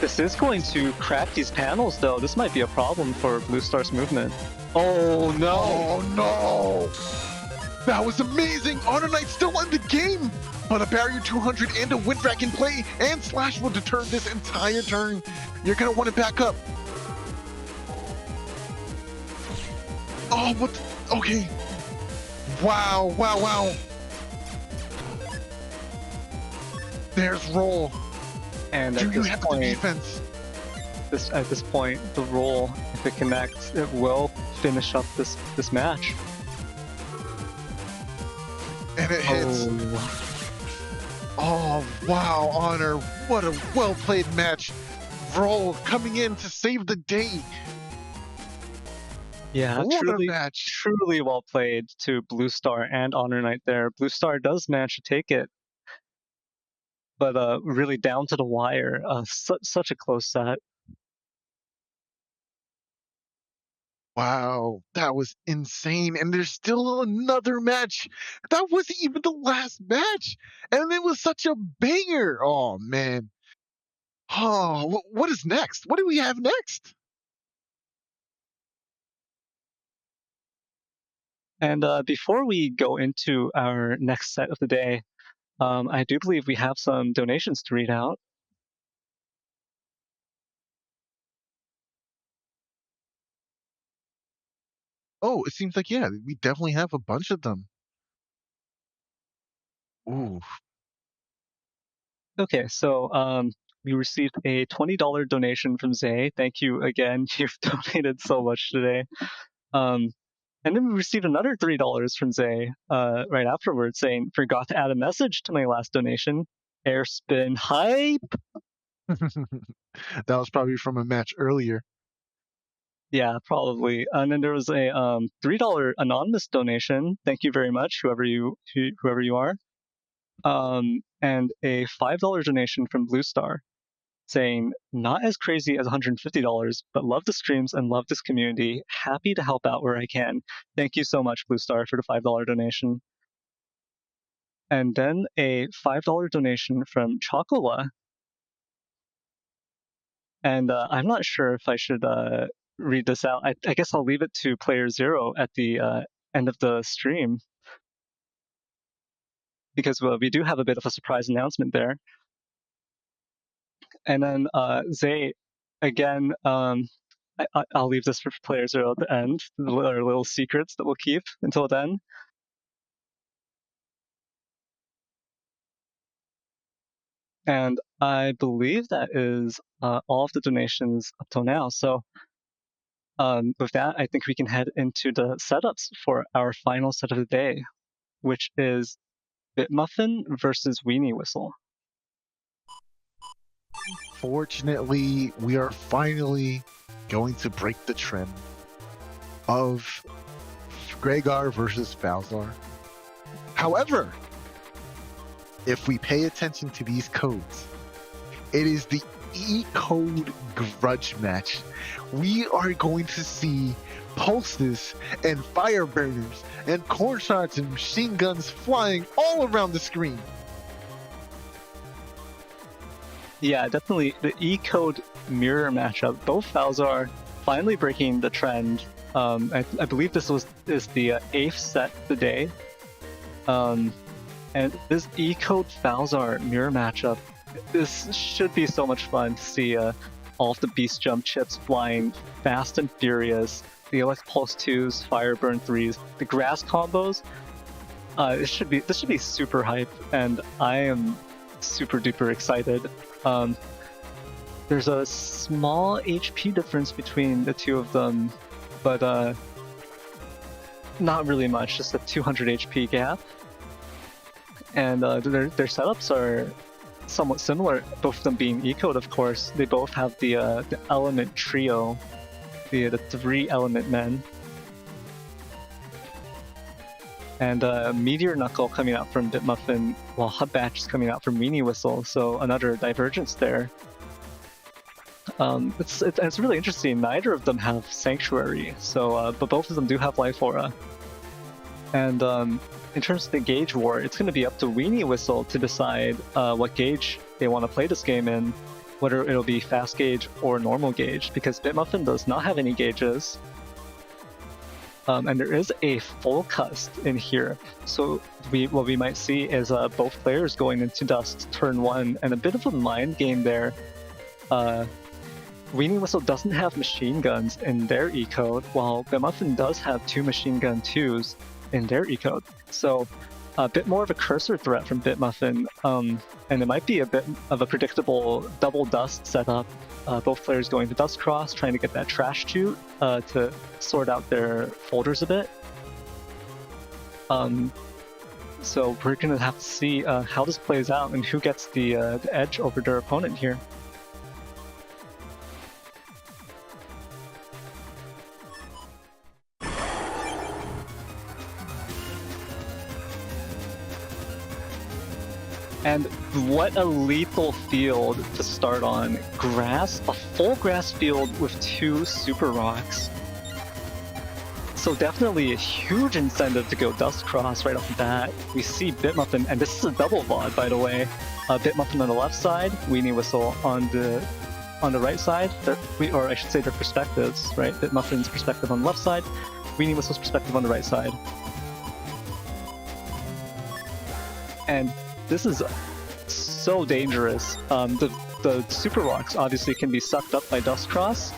this is going to crack these panels though. This might be a problem for BlueStar's movement. Oh no! Oh no! That was amazing! HonorNite still in the game! But a barrier 200 and a wind rack in play, and Slash will deter this entire turn. You're gonna want to back up. Oh, what the, okay. Wow, wow, wow. There's Roll. And Do at you this have point, the defense? at this point, the roll, if it connects, it will finish up this match. And it hits. Oh, wow, Honor. What a well-played match. Roll coming in to save the day. Yeah, What a match. truly well played to BlueStar and HonorNite there. BlueStar does manage to take it, but really down to the wire. Such a close set. Wow, that was insane. And there's still another match. That wasn't even the last match. And it was such a banger. Oh, man. Oh, what is next? What do we have next? And before we go into our next set of the day, I do believe we have some donations to read out. Oh, it seems like, yeah, we definitely have a bunch of them. Ooh. Okay, so we received a $20 donation from Zay. Thank you again. You've donated so much today. And then we received another $3 from Zay right afterwards saying, forgot to add a message to my last donation. Aerce been hype. That was probably from a match earlier. Yeah, probably. And then there was a $3 anonymous donation. Thank you very much, whoever you are. And a $5 donation from BlueStar. saying, not as crazy as $150, but love the streams and love this community. Happy to help out where I can. Thank you so much, BlueStar, for the $5 donation. And then a $5 donation from Chocola. And I'm not sure if I should read this out. I guess I'll leave it to playerzero at the end of the stream, because we do have a bit of a surprise announcement there. And then Zay, again, I'll leave this for playerzero at the end, our little secrets that we'll keep until then. And I believe that is all of the donations up till now. So with that, I think we can head into the setups for our final set of the day, which is BitMuffin versus WeenieWhistle. Fortunately, we are finally going to break the trend of Gregar versus Falzar. However, if we pay attention to these codes, it is the E-code grudge match. We are going to see pulses and fire burners and corn shots and machine guns flying all around the screen. Yeah, definitely the E-code mirror matchup. Both Falzar finally breaking the trend. I believe this is the 8th set of the day. And this E-code Falzar mirror matchup, this should be so much fun to see all of the Beast Jump chips flying fast and furious, the Elect Pulse 2s, Fire Burn 3s, the grass combos. This should be super hype, and I am super duper excited. There's a small HP difference between the two of them, but not really much, just a 200 HP gap. And their setups are somewhat similar, both of them being E-code, of course. They both have the element trio, the 3 element men. And Meteor Knuckle coming out from BitMuffin, while Hub Batch is coming out from WeenieWhistle, so another divergence there. It's really interesting. Neither of them have Sanctuary, so but both of them do have Life Aura. And in terms of the gauge war, it's going to be up to WeenieWhistle to decide what gauge they want to play this game in, whether it'll be fast gauge or normal gauge, because BitMuffin does not have any gauges. And there is a full cust in here, so what we might see is both players going into Dust turn 1, and a bit of a mind game there. WeenieWhistle doesn't have machine guns in their E-code, while BitMuffin does have 2 machine gun 2s in their E-code. So a bit more of a cursor threat from BitMuffin, and it might be a bit of a predictable double Dust setup. Both players going to DustCross, trying to get that trash chute to sort out their folders a bit. So we're going to have to see how this plays out and who gets the edge over their opponent here. And what a lethal field to start on. Grass, a full grass field with 2 super rocks. So definitely a huge incentive to go DustCross right off the bat. We see BitMuffin, and this is a double VOD by the way. BitMuffin on the left side, WeenieWhistle on the right side, or I should say their perspectives, right? BitMuffin's perspective on the left side, WeenieWhistle's perspective on the right side. And this is so dangerous. The super rocks obviously can be sucked up by DustCross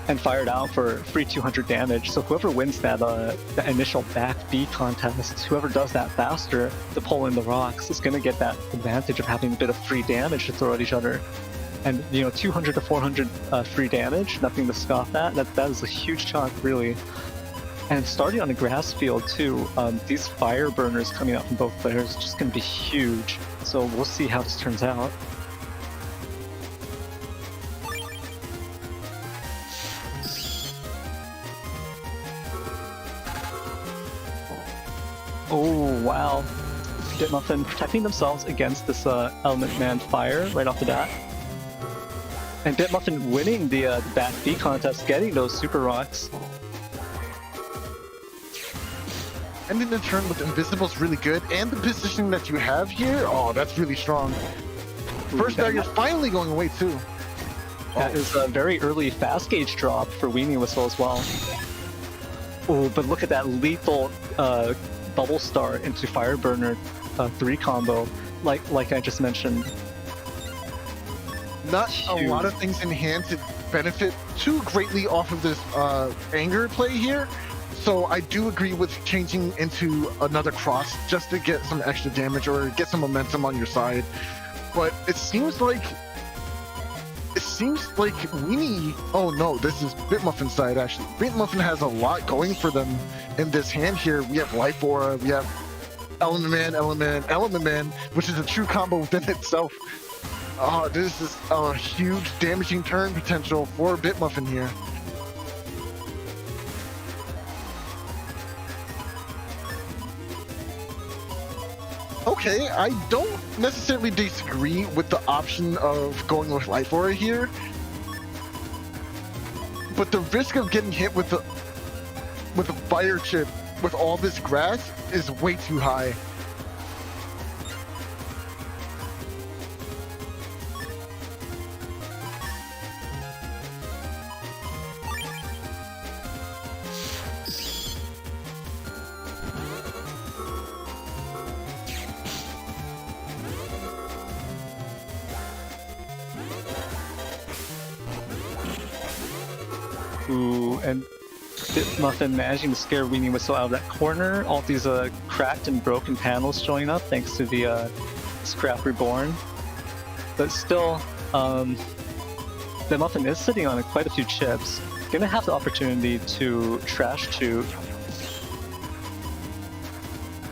and fired out for free 200 damage. So whoever wins that initial back B contest, whoever does that faster to pull in the rocks, is going to get that advantage of having a bit of free damage to throw at each other. And 200 to 400 free damage, nothing to scoff at. That is a huge chunk, really. And starting on a grass field too, these fire burners coming out from both players is just going to be huge. So we'll see how this turns out. Oh wow, BitMuffin protecting themselves against this Element Man fire right off the bat. And BitMuffin winning the Bat B contest, getting those Super Rocks. Ending the turn with Invisible's really good, and the positioning that you have here, oh, that's really strong. First dagger finally going away too. That is a very early fast gauge drop for WeenieWhistle as well. Oh, but look at that lethal Bubble Star into Fireburner 3 combo, like I just mentioned. Not a lot of things in hand to benefit too greatly off of this anger play here. So I do agree with changing into another cross just to get some extra damage or get some momentum on your side. But it seems like Weenie. Oh no, this is BitMuffin's side actually. BitMuffin has a lot going for them in this hand here. We have Life Aura, we have Element Man, which is a true combo within itself. Oh, this is a huge damaging turn potential for BitMuffin here. Okay, I don't necessarily disagree with the option of going with Life Aura here, but the risk of getting hit with a fire chip with all this grass is way too high. Ooh, and BitMuffin managing to scare WeenieWhistle out of that corner. All these cracked and broken panels showing up thanks to the Scrap Reborn. But still, BitMuffin is sitting on quite a few chips. Gonna have the opportunity to trash shoot.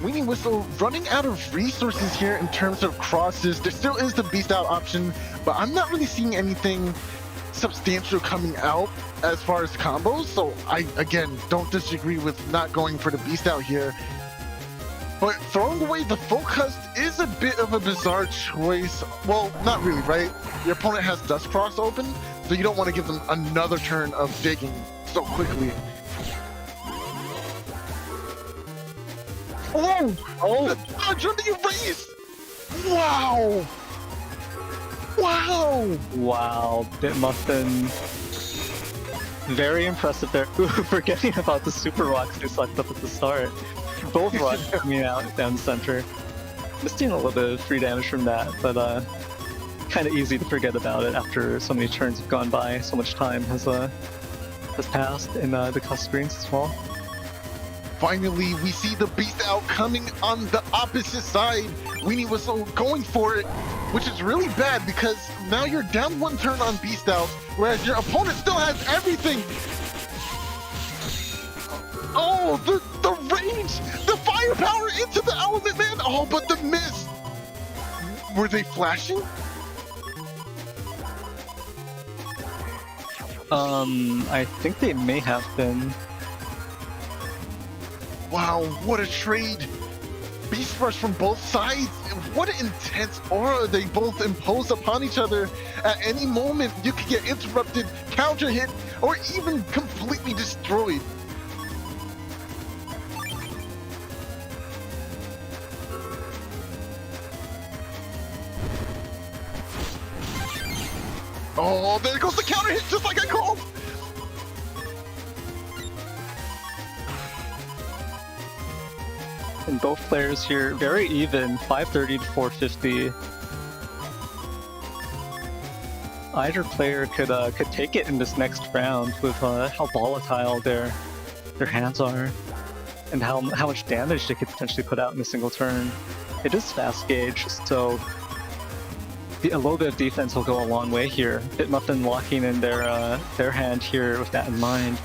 WeenieWhistle running out of resources here in terms of crosses. There still is the Beast Out option, but I'm not really seeing anything substantial coming out as far as combos, so I again don't disagree with not going for the Beast Out here. But throwing away the Focus is a bit of a bizarre choice. Well, not really, right? Your opponent has SoulXCross open, so you don't want to give them another turn of digging so quickly. Oh! The dodge on the erase! Wow! Wow! Wow, BitMuffin. Very impressive there. Ooh, forgetting about the Super Rocks they sucked up at the start. Both rocks coming out down the center. Missing a little bit of free damage from that, but kind of easy to forget about it after so many turns have gone by, so much time has passed in the cost screens as well. Finally, we see the Beast Out coming on the opposite side. WeenieWhistle going for it, which is really bad because now you're down one turn on Beast Out, whereas your opponent still has everything. Oh, the range, the firepower into the Element Man. Oh, but the miss. Were they flashing? I think they may have been. Wow, what a trade! Beast Rush from both sides! What an intense aura they both impose upon each other! At any moment, you could get interrupted, counter hit, or even completely destroyed. Oh, there goes the counter hit, just like I called! And both players here very even, 530 to 450. Either player could take it in this next round with how volatile their hands are, and how much damage they could potentially put out in a single turn. It is fast gauge, so a little bit of defense will go a long way here. BitMuffin locking in their hand here with that in mind.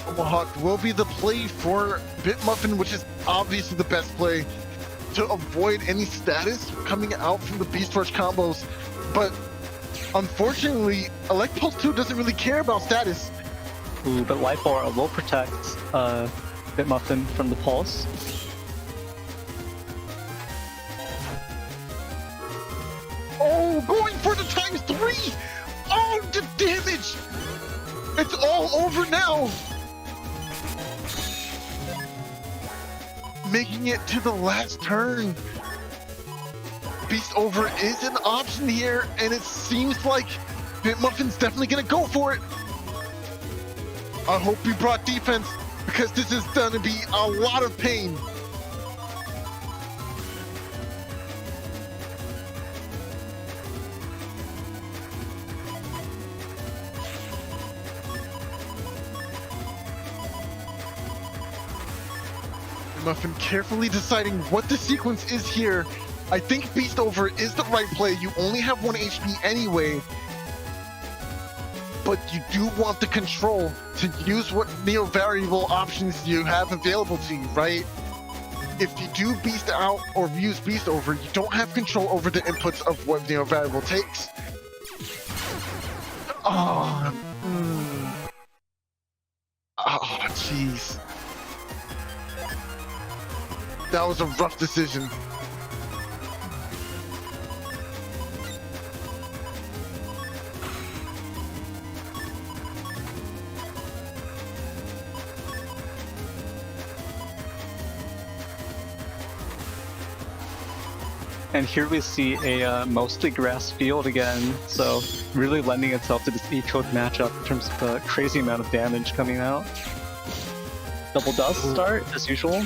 Tomahawk will be the play for BitMuffin, which is obviously the best play to avoid any status coming out from the Beast Rush combos. But unfortunately, Elect Pulse 2 doesn't really care about status. Ooh, but Life Aura will protect BitMuffin from the Pulse. now. Making it to the last turn. Beast over is an option here, and it seems like BitMuffin's definitely gonna go for it. I hope he brought defense, because this is gonna be a lot of pain. BitMuffin carefully deciding what the sequence is here. I think Beast Over is the right play. You only have 1 HP anyway. But you do want the control to use what neo-variable options you have available to you, right? If you do Beast Out or use Beast Over, you don't have control over the inputs of what neo-variable takes. Oh, jeez. That was a rough decision. And here we see a mostly grass field again, so really lending itself to this E-code matchup in terms of the crazy amount of damage coming out. Double dust start, as usual.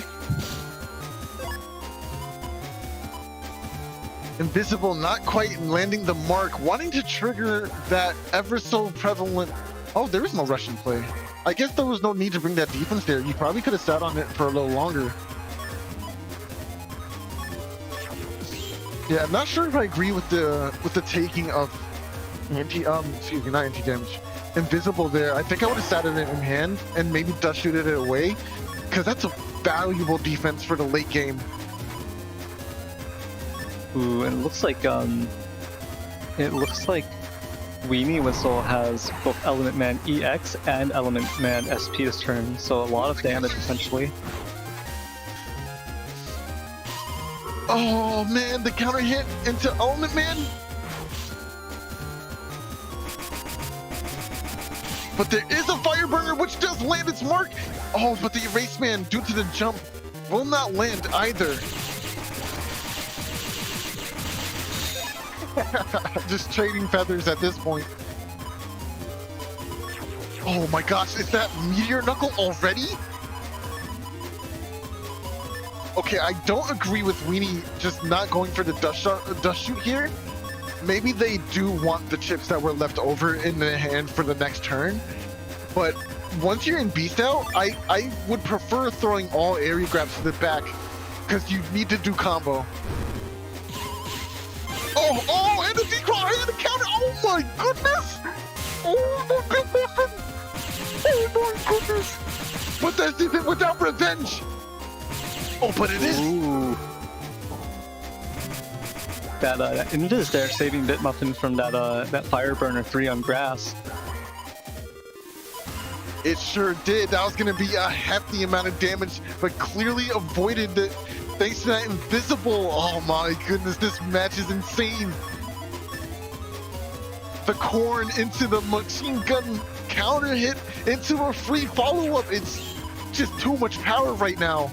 Invisible not quite landing the mark, wanting to trigger that ever so prevalent... Oh, there is no Russian play. I guess there was no need to bring that defense there. You probably could have sat on it for a little longer. Yeah, I'm not sure if I agree with the taking of excuse me, not anti-damage. Invisible there. I think I would have sat it in hand and maybe dust shooted it away, because that's a valuable defense for the late game. Ooh, and it looks like WeenieWhistle has both Element Man EX and Element Man SP this turn, so a lot of damage essentially. Oh man, the counter hit into Element Man. But there is a Fire Burner which does land its mark. Oh, but the Erase Man, due to the jump, will not land either. Just trading feathers at this point. Oh my gosh, is that Meteor Knuckle already? Okay, I don't agree with Weenie just not going for the dust shoot here. Maybe they do want the chips that were left over in the hand for the next turn. But once you're in Beast Out, I would prefer throwing all area grabs to the back, because you need to do combo. Oh, and the declaw and the counter. Oh my goodness! Oh my goodness! Oh my goodness! But this isn't without revenge. Oh, but it is. Ooh. That and it is there, saving BitMuffin from that Fire Burner 3 on grass. It sure did. That was going to be a hefty amount of damage, but clearly avoided it thanks to that invisible. Oh my goodness, this match is insane. The corn into the machine gun counter hit into a free follow-up. It's just too much power right now.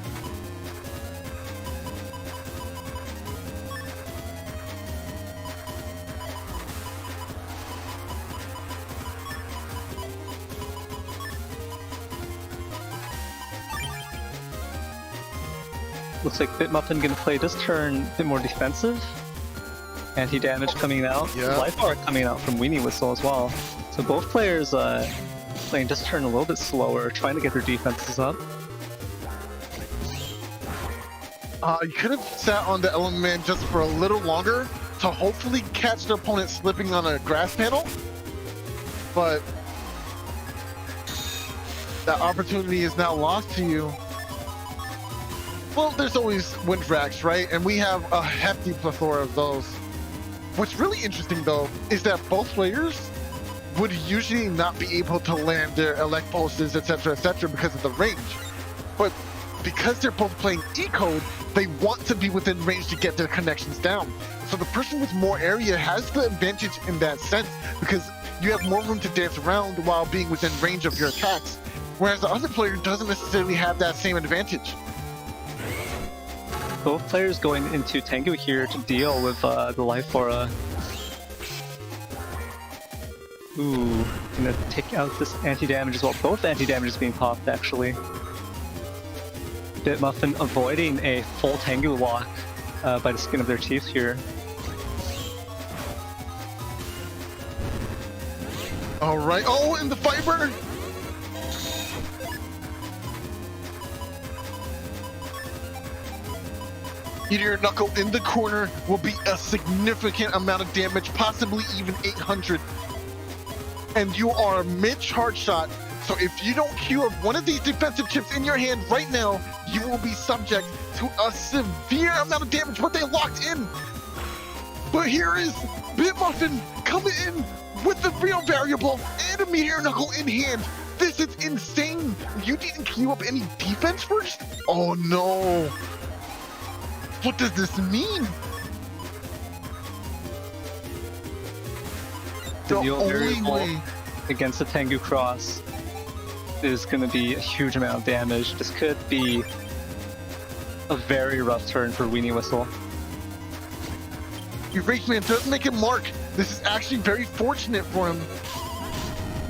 Looks like BitMuffin gonna play this turn a bit more defensive. Anti-damage coming out. Yeah. Life bar coming out from WeenieWhistle as well. So both players playing this turn a little bit slower, trying to get their defenses up. You could have sat on the Element Man just for a little longer to hopefully catch the opponent slipping on a grass panel. But that opportunity is now lost to you. Well, there's always wind racks, right? And we have a hefty plethora of those. What's really interesting, though, is that both players would usually not be able to land their elect pulses, etc., because of the range. But because they're both playing E-code, they want to be within range to get their connections down. So the person with more area has the advantage in that sense, because you have more room to dance around while being within range of your attacks, whereas the other player doesn't necessarily have that same advantage. Both players going into Tengu here to deal with the life aura. Ooh, gonna take out this anti-damage as well. Both anti-damages being popped, actually. BitMuffin avoiding a full Tengu lock by the skin of their teeth here. Alright, oh, and the fiber! Meteor Knuckle in the corner will be a significant amount of damage, possibly even 800. And you are mid-charge shot, so if you don't queue up one of these defensive chips in your hand right now, you will be subject to a severe amount of damage, but they locked in. But here is BitMuffin coming in with the real variable and a Meteor Knuckle in hand. This is insane. You didn't queue up any defense first? Oh no. What does this mean? The The Neo only variable way. against the Tengu Cross is going to be a huge amount of damage. This could be a very rough turn for WeenieWhistle. Eraseman does make a mark. This is actually very fortunate for him.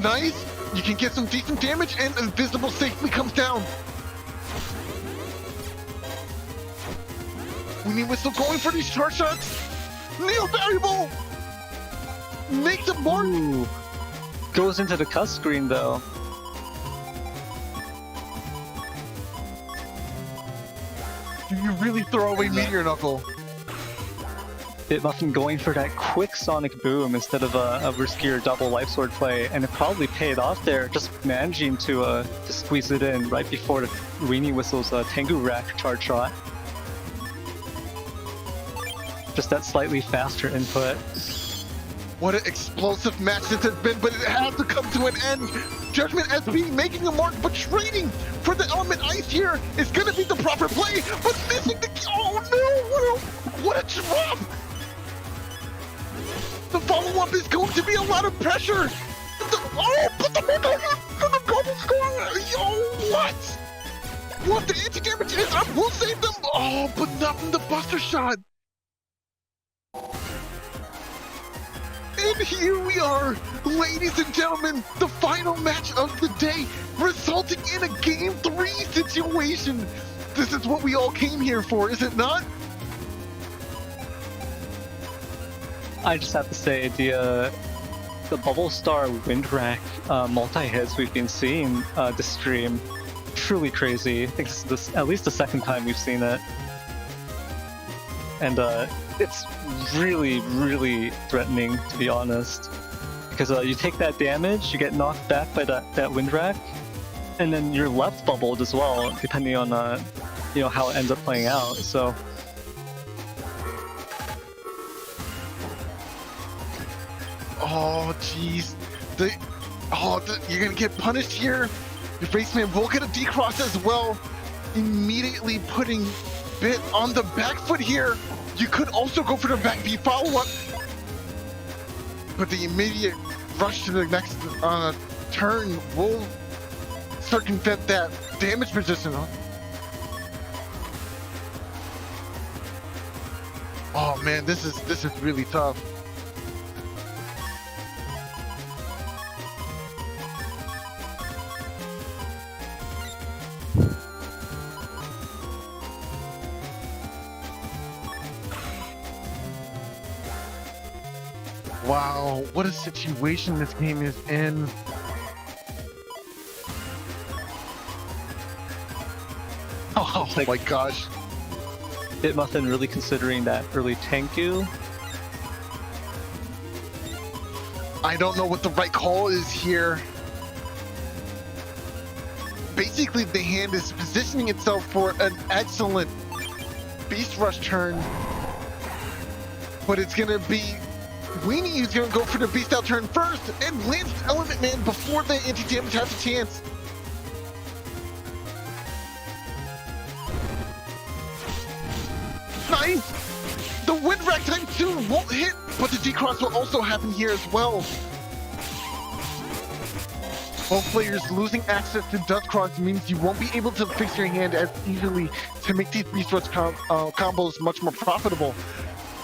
Nice. You can get some decent damage and Invisible safely comes down. WeenieWhistle going for these charge shots. Neo variable makes a mark. Ooh. Goes into the cut screen though. Do you really throw away Meteor Knuckle? BitMuffin going for that quick sonic boom instead of a riskier double life sword play, and it probably paid off there, just managing to squeeze it in right before the WeenieWhistle's Tengu rack charge shot. Just that slightly faster input. What an explosive match this has been, but it has to come to an end. Judgment SB making a mark, but trading for the element ice here is going to be the proper play, but missing the... Oh no! What a drop! The follow-up is going to be a lot of pressure. But the double score! Yo, what? What the anti-damage is, I will save them. Oh, but not from the buster shot. And here we are, ladies and gentlemen, the final match of the day, resulting in a Game 3 situation. This is what we all came here for, is it not? I just have to say, the BlueStar wind rack multi-hits we've been seeing this stream, truly crazy. I think this is at least the second time we've seen it. And it's really, really threatening, to be honest. Because you take that damage, you get knocked back by that wind rack, and then you're left bubbled as well, depending on how it ends up playing out. So. Oh, jeez. You're gonna get punished here. Your Faceman will get a decross as well. Immediately putting Bit on the back foot here. You could also go for the back B follow-up. But the immediate rush to the next turn will circumvent that damage position. Oh man, this is really tough. Wow, what a situation this game is in. Oh my gosh. BitMuffin really considering that early Tengu. I don't know what the right call is here. Basically, the hand is positioning itself for an excellent Beast Rush turn. But it's gonna be Weenie who's gonna go for the Beast Out turn first and lands Element Man before the anti-damage has a chance. Nice! The Wind Rack time 2 won't hit, but the decross will also happen here as well. Both players losing access to DrugsAreBad means you won't be able to fix your hand as easily to make these resource combos much more profitable.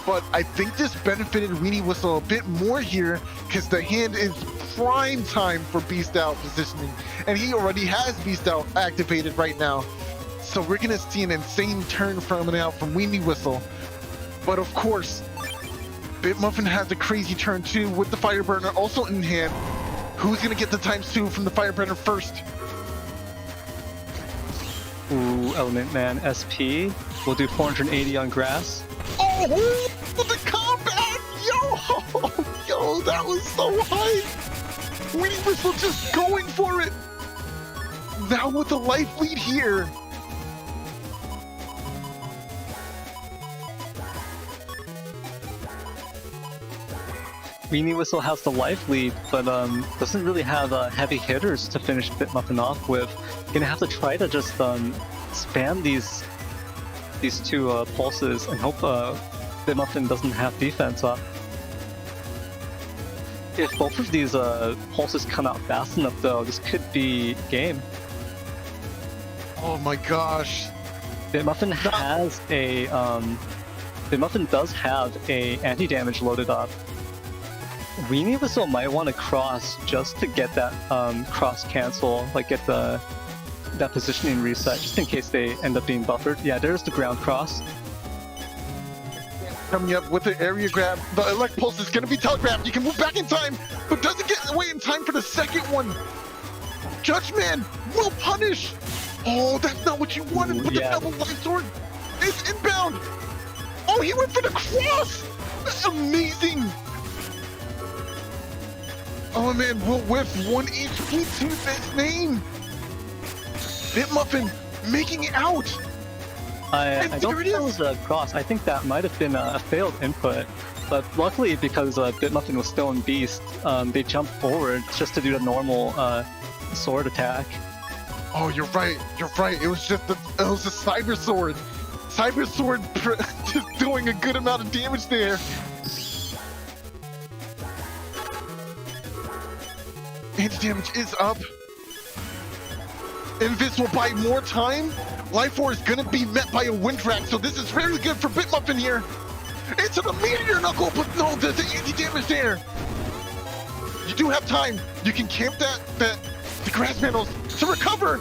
But I think this benefited WeenieWhistle a bit more here because the hand is prime time for Beast Out positioning. And he already has Beast Out activated right now. So we're going to see an insane turn from and out from WeenieWhistle. But of course, BitMuffin has a crazy turn too with the Fireburner also in hand. Who's going to get the ×2 from the Fireburner first? Ooh, Element Man SP. We'll do 480 on grass. Oh, the combat! Yo, that was so high! WeenieWhistle just going for it! Now with the life lead here. WeenieWhistle has the life lead, but doesn't really have heavy hitters to finish BitMuffin off with. Gonna have to try to just spam these two pulses and hope BitMuffin doesn't have defense up. If both of these pulses come out fast enough though, this could be game. Oh my gosh. BitMuffin has a BitMuffin does have a anti-damage loaded up. WeenieWhistle might want to cross just to get that cross cancel, like get that positioning reset, just in case they end up being buffered. Yeah, there's the ground cross. Coming up with the area grab. The elect pulse is going to be telegraphed. You can move back in time, but doesn't get away in time for the second one. Judgeman will punish. Oh, that's not what you wanted, but yeah. The double life sword is inbound. Oh, he went for the cross. That's amazing. Oh man, will whiff 1 HP to this name. BitMuffin making it out. I don't think that was a cross. I think that might have been a failed input. But luckily, because BitMuffin was still in Beast, they jumped forward just to do the normal sword attack. Oh, you're right. You're right. It was just it was a cyber sword. Cyber sword just doing a good amount of damage there. Anti-damage is up. Invis will buy more time. Life Orb is gonna be met by a wind track, so this is very good for BitMuffin here. Into the meteor knuckle, but no, there's the anti-damage there. You do have time. You can camp the grass panels to recover.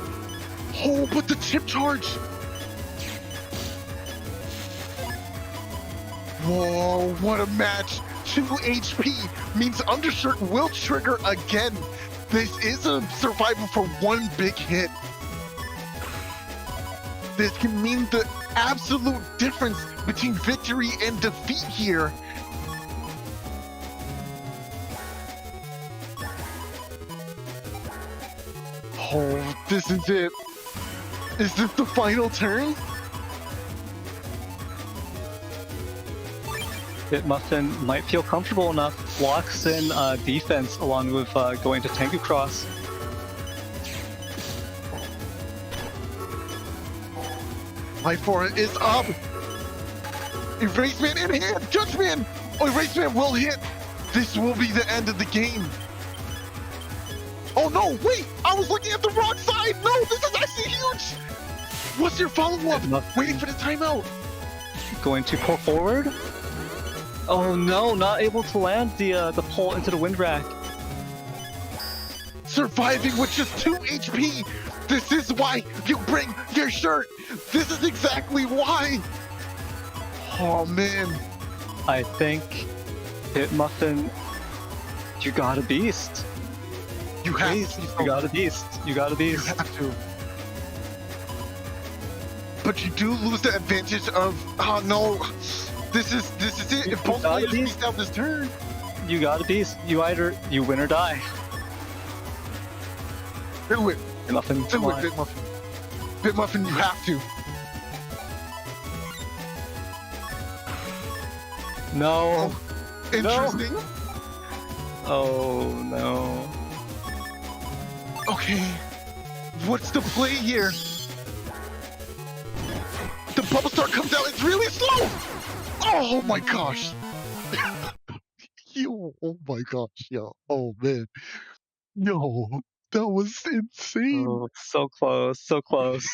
Oh, but the chip charge. Whoa, what a match. 2 HP means Undershirt will trigger again. This is a survival for 1 big hit. This can mean the absolute difference between victory and defeat here. Oh, this is it. Is this the final turn? BitMuffin might feel comfortable enough, locks in defense along with going to Tengu Cross. Life Orb is up. Erase Man in hand. Judgeman. Oh, Erase Man will hit. This will be the end of the game. Oh no, wait. I was looking at the wrong side. No, this is actually huge. What's your follow-up? Waiting for the timeout. Going to pull forward. Oh no, not able to land the pull into the wind rack. Surviving with just 2 HP. This is why you bring your shirt. This is exactly why. Oh man. I think BitMuffin, you got a beast. You have to. You got a beast. You got a beast. You have to. But you do lose the advantage of, oh no. This is it. If both players beast out this turn. You got a beast. You win or die. Do it. BitMuffin, Do it, BitMuffin. BitMuffin, you have to. No. Oh, interesting. No. Oh no. Okay. What's the play here? The bubble star comes out. It's really slow. Oh my gosh. Yo, oh my gosh, yo. Oh man. No. That was insane. Oh, so close, so close.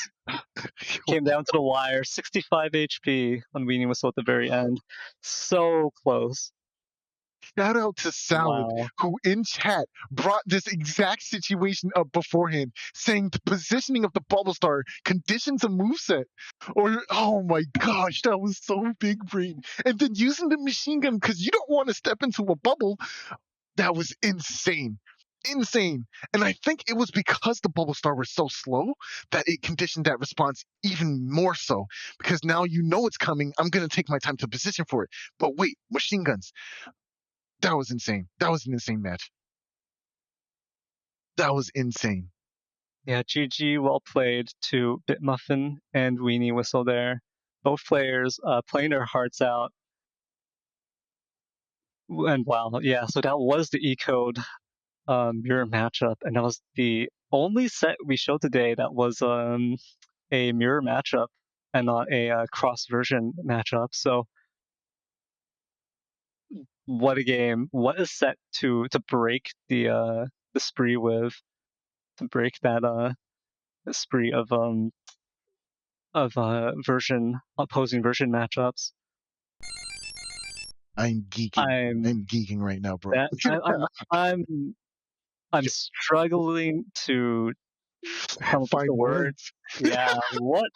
Came down to the wire. 65 HP on WeenieWhistle at the very end. So close. Shout out to Salad, Wow. who in chat brought this exact situation up beforehand, saying the positioning of the bubble star conditions a moveset. Or, oh my gosh, that was so big brain. And then using the machine gun because you don't want to step into a bubble. That was insane. Insane. And I think it was because the bubble star was so slow that it conditioned that response even more so. Because now you know it's coming. I'm going to take my time to position for it. But wait, machine guns. That was insane. That was an insane match. That was insane. Yeah, GG, well played to BitMuffin and WeenieWhistle there. Both players playing their hearts out. And wow, yeah, so that was the E-Code mirror matchup, and that was the only set we showed today that was a mirror matchup and not a cross version matchup. So what a game! What a set to break the spree with, to break that spree of opposing version matchups. I'm geeking. I'm geeking right now, bro. I'm struggling to come up with the words. Yeah, what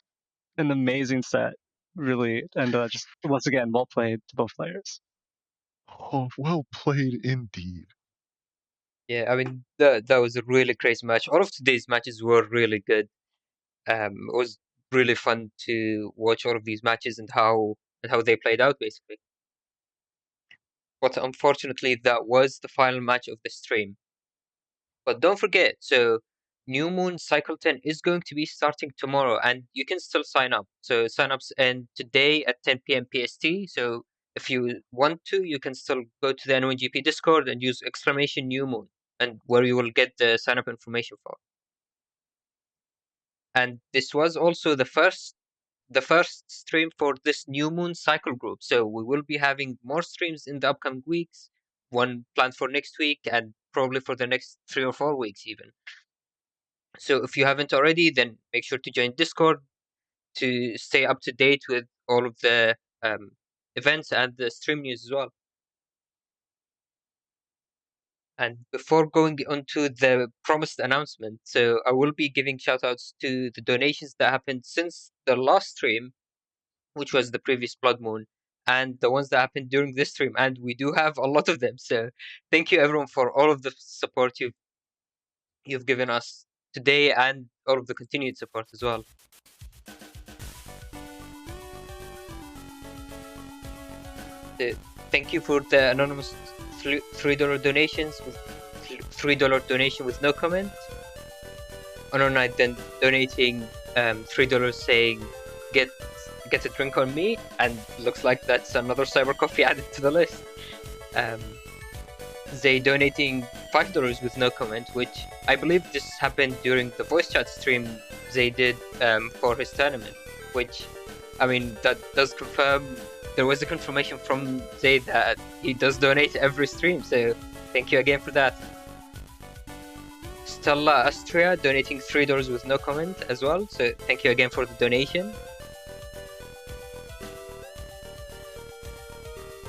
an amazing set, really, and just once again, well played to both players. Oh, well played indeed. Yeah, I mean that was a really crazy match. All of today's matches were really good. It was really fun to watch all of these matches and how they played out basically. But unfortunately, that was the final match of the stream. But don't forget, so New Moon Cycle 10 is going to be starting tomorrow, and you can still sign up. So sign-ups end today at 10 p.m. PST. So if you want to, you can still go to the N1GP Discord and use exclamation New Moon, and where you will get the sign-up information for. And this was also the first stream for this New Moon Cycle group. So we will be having more streams in the upcoming weeks. One planned for next week, and probably for the next 3 or 4 weeks even. So if you haven't already, then make sure to join Discord to stay up to date with all of the events and the stream news as well. And before going on to the promised announcement, so I will be giving shoutouts to the donations that happened since the last stream, which was the previous Blood Moon, and the ones that happened during this stream. And we do have a lot of them. So thank you everyone for all of the support you've given us today and all of the continued support as well. Thank you for the anonymous $3 donations with $3 donation with no comment. HonorNite then donating $3 saying get a drink on me, and looks like that's another cyber coffee added to the list. They donating $5 with no comment, which I believe this happened during the voice chat stream they did for his tournament, which, I mean, that does confirm. There was a confirmation from Zay that he does donate every stream, so thank you again for that. Stella Astria donating $3 with no comment as well, so thank you again for the donation.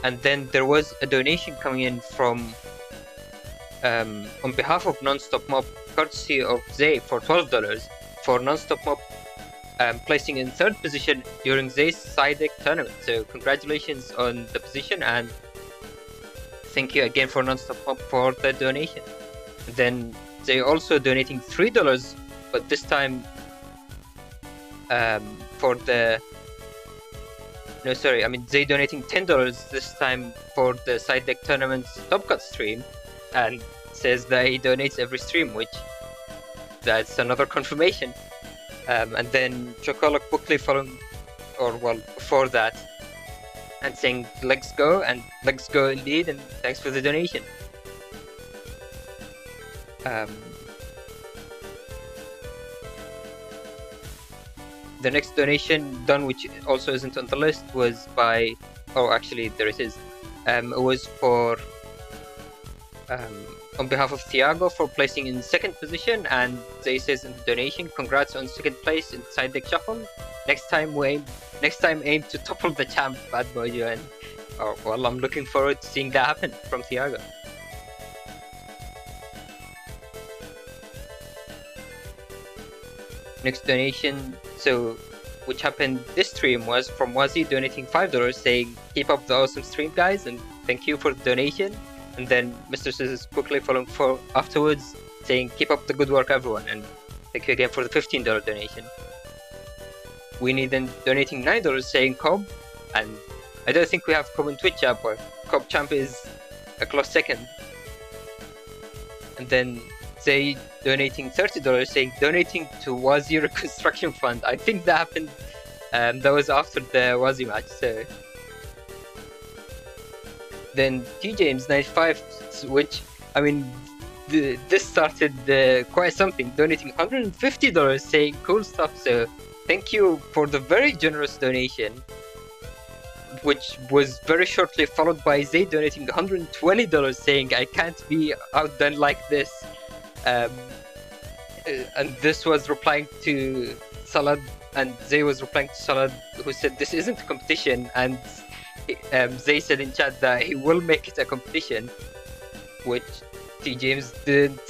And then there was a donation coming in from on behalf of Nonstop Mob, courtesy of Zay, for $12 for Nonstop Mob placing in 3rd position during Zay's side deck tournament. So congratulations on the position, and thank you again for Nonstop Mob for the donation. And then Zay also donating $3, but this time for the Zay donating $10 this time for the side deck tournament's Top Cut stream, and says that he donates every stream, which that's another confirmation. And then Chocolate Buckley following, before that, and saying let's go, and let's go indeed, and thanks for the donation. The next donation done, which also isn't on the list, was by, oh actually there it is. It was for on behalf of Thiago for placing in second position, and they says in the donation, congrats on second place in side deck shuffle. Next time aim to topple the champ, Bad Mojo, and well, I'm looking forward to seeing that happen from Thiago. Next donation, which happened this stream, was from Wazi donating $5, saying keep up the awesome stream, guys, and thank you for the donation. And then Mr. Sis quickly following for afterwards, saying keep up the good work, everyone, and thank you again for the $15 donation. Weenie then donating $9, saying Cobb, and I don't think we have Cobb on Twitch app, but Cobb champ is a close second. And then they donating $30, saying donating to Wazi Reconstruction Fund. I think that happened, that was after the Wazi match, so. Then TJames95, which, I mean, this started quite something, donating $150, saying cool stuff, so thank you for the very generous donation, which was very shortly followed by Zay donating $120, saying I can't be outdone like this. And this was replying to Salad, and Zay was replying to Salad, who said this isn't a competition, and Zay said in chat that he will make it a competition, which T. James didn't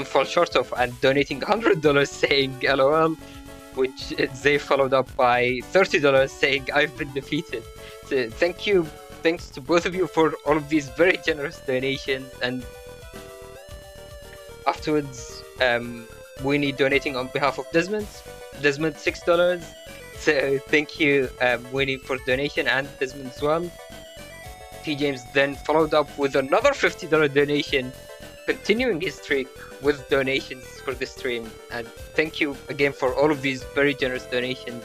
fall short of, and donating $100 saying LOL, which Zay followed up by $30 saying I've been defeated. So thanks to both of you for all of these very generous donations. And afterwards, Weenie donating on behalf of Desmond $6. So thank you, Weenie, for the donation, and Desmond as well. T. James then followed up with another $50 donation, continuing his streak with donations for the stream. And thank you again for all of these very generous donations.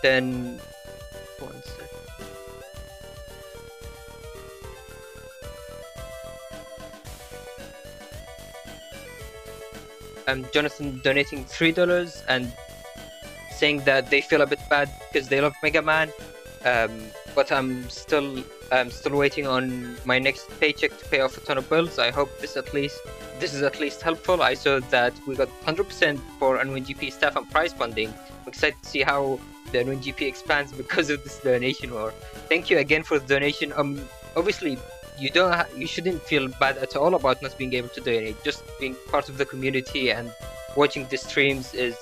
Then, one sec. Jonathan donating $3 and saying that they feel a bit bad because they love Mega Man, but I'm still waiting on my next paycheck to pay off a ton of bills. I hope this is at least helpful. I saw that we got 100% for NWGP staff and prize funding. I'm excited to see how the NWGP expands because of this donation war. Thank you again for the donation. Obviously, you shouldn't feel bad at all about not being able to donate. Just being part of the community and watching the streams is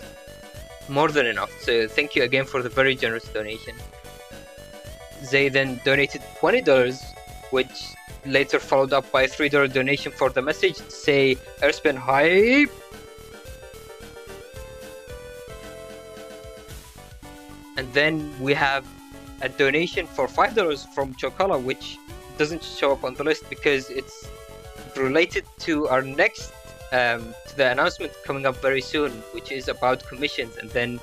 more than enough. So thank you again for the very generous donation. They then donated $20, which later followed up by a $3 donation for the message to say Aerce been hype. And then we have a donation for $5 from Chocala, which doesn't show up on the list because it's related to our next to the announcement coming up very soon, which is about commissions. And then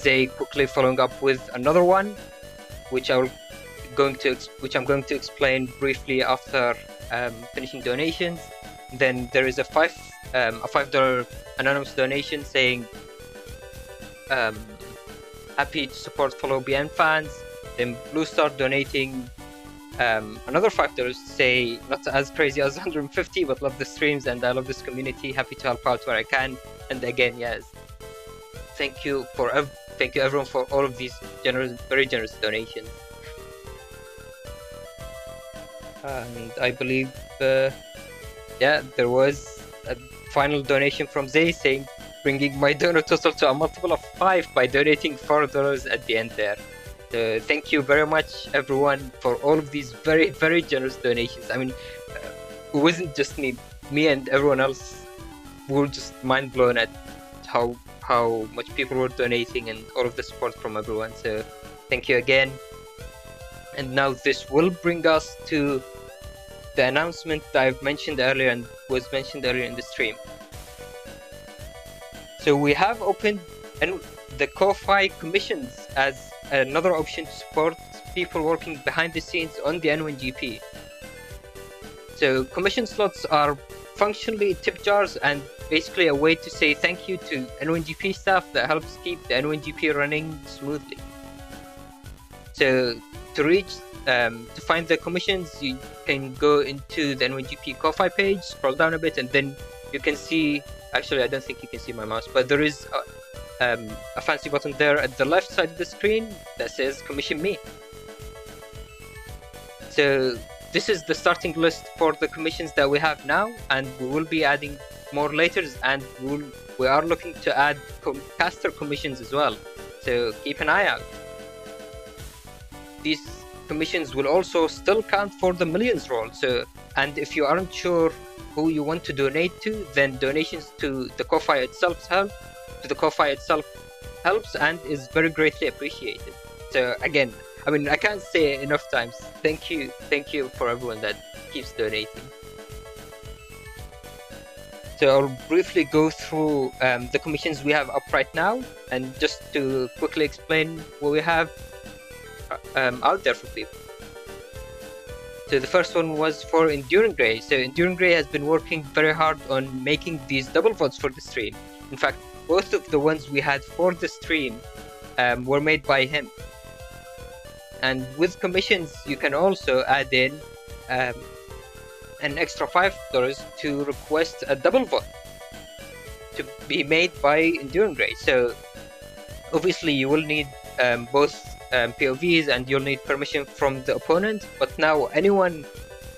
they quickly following up with another one, which I'm going to explain briefly after finishing donations. Then there is a $5 anonymous donation saying happy to support fellow BN fans. Then BlueStar donating another $5 to say not as crazy as 150, but love the streams and I love this community. Happy to help out where I can. And again, yes, thank you everyone for all of these very generous donations. And I believe, yeah, there was a final donation from Zay saying bringing my donor total to a multiple of 5 by donating $4 at the end there. So thank you very much, everyone, for all of these very, very generous donations. I mean, it wasn't just me and everyone else were just mind blown at how much people were donating and all of the support from everyone. So thank you again. And now this will bring us to the announcement that I've mentioned earlier and was mentioned earlier in the stream. So we have opened the Ko-Fi commissions as another option to support people working behind the scenes on the N1GP. So commission slots are functionally tip jars, and basically a way to say thank you to N1GP staff that helps keep the N1GP running smoothly. So to find the commissions, you can go into the N1GP Ko-Fi page, scroll down a bit, and then you can see. Actually, I don't think you can see my mouse, but there is a fancy button there at the left side of the screen that says "Commission Me." So this is the starting list for the commissions that we have now, and we will be adding more later, and we are looking to add caster commissions as well. So keep an eye out. These commissions will also still count for the millions roll. So, and if you aren't sure who you want to donate to, then donations to the Ko-Fi itself helps and is very greatly appreciated. So again, I mean, I can't say enough times. Thank you for everyone that keeps donating. So I'll briefly go through the commissions we have up right now, and just to quickly explain what we have out there for people. So the first one was for Enduring Grey. So Enduring Grey has been working very hard on making these double VODs for the stream. In fact, both of the ones we had for the stream were made by him. And with commissions, you can also add in an extra $5 to request a double VOD to be made by Enduring Grey. So obviously you will need both POVs, and you'll need permission from the opponent, but now anyone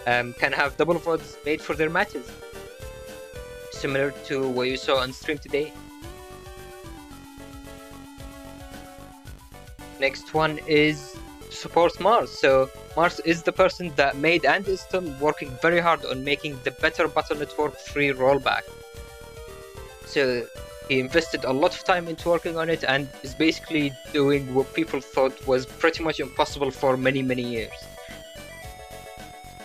can have double VODs made for their matches, similar to what you saw on stream today. Next one is support Mars. So Mars is the person that made and is still working very hard on making the better Battle Network 3 rollback. So he invested a lot of time into working on it, and is basically doing what people thought was pretty much impossible for many years.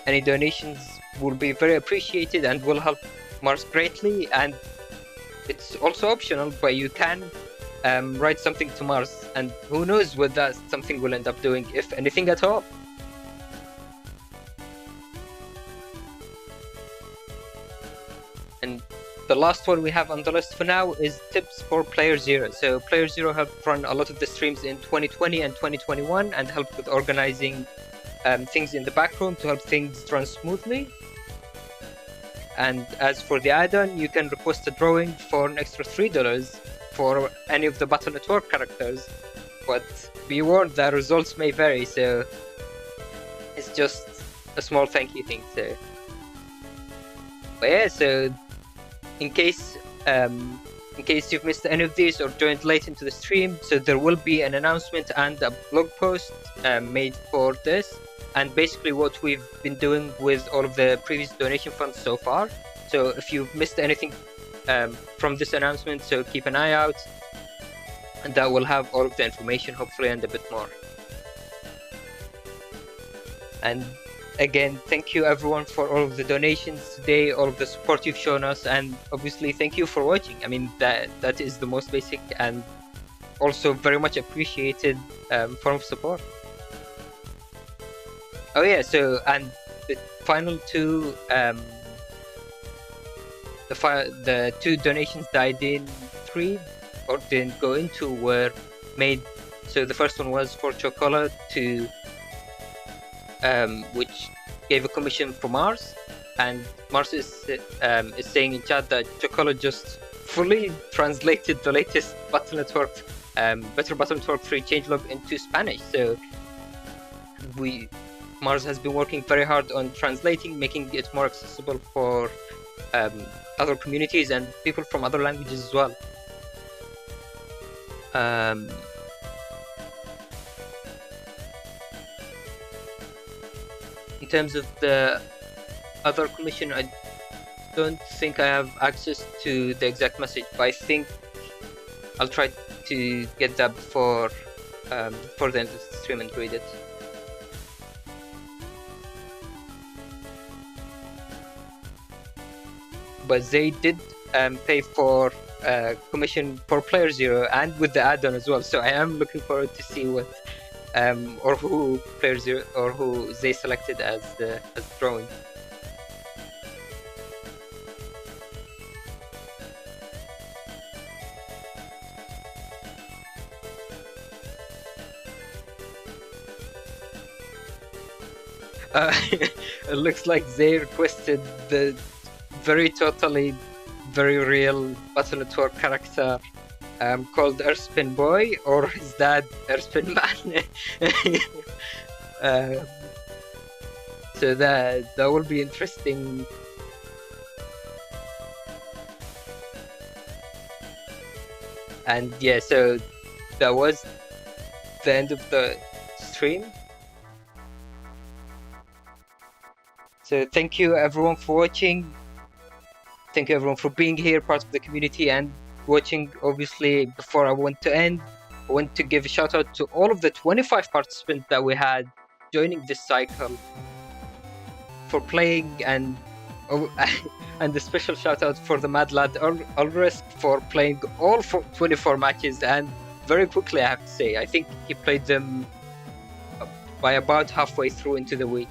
Any donations will be very appreciated and will help Mars greatly, and it's also optional, but you can write something to Mars, and who knows what that something will end up doing, if anything at all. And the last one we have on the list for now is tips for playerzero. So playerzero helped run a lot of the streams in 2020 and 2021 and helped with organizing things in the back room to help things run smoothly. And as for the add-on, you can request a drawing for an extra $3 for any of the Battle Network characters, but be warned that results may vary, so it's just a small thank you thing. So, but yeah, so in case you've missed any of these or joined late into the stream, so there will be an announcement and a blog post made for this, and basically what we've been doing with all of the previous donation funds so far. So if you've missed anything from this announcement, so keep an eye out, and that will have all of the information, hopefully, and a bit more. And again, thank you everyone for all of the donations today, all of the support you've shown us, and obviously thank you for watching. I mean, that is the most basic and also very much appreciated form of support. Oh yeah, so, and the final two the two donations that I didn't read or didn't go into were made. So the first one was for Chocola to which gave a commission for Mars, and Mars is saying in chat that Chocola just fully translated the latest Battle Network Better Battle Network 3 changelog into Spanish. So Mars has been working very hard on translating, making it more accessible for other communities and people from other languages as well. In terms of the other commission, I don't think I have access to the exact message, but I think I'll try to get that before the end of the stream and read it. But they did pay for commission for playerzero and with the add-on as well. So I am looking forward to see what or who playerzero or who they selected as the drawing. It looks like they requested the very very real Battle Network character called Aerce Boy, or his dad Aerce Man. So that will be interesting. And yeah, so that was the end of the stream. So thank you everyone for watching. Thank you everyone for being here, part of the community, and watching. Obviously, before I want to end, I want to give a shout out to all of the 25 participants that we had joining this cycle for playing, and and a special shout out for the mad lad Aerce for playing all 24 matches, and very quickly, I have to say, I think he played them by about halfway through into the week.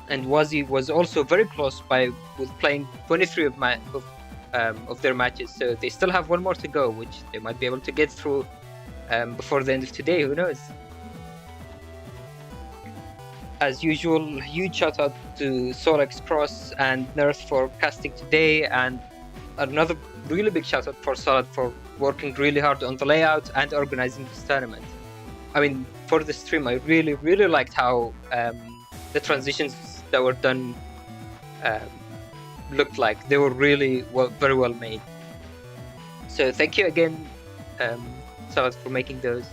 And Wazi was also very close with playing 23 of their matches, so they still have one more to go, which they might be able to get through before the end of today. Who knows? As usual, huge shout out to SoulXCross and Neryth for casting today, and another really big shout out for Solid for working really hard on the layout and organizing this tournament. I mean, for the stream, I really liked how the transitions that were done looked like. They were really very well made. So thank you again, Solid, for making those.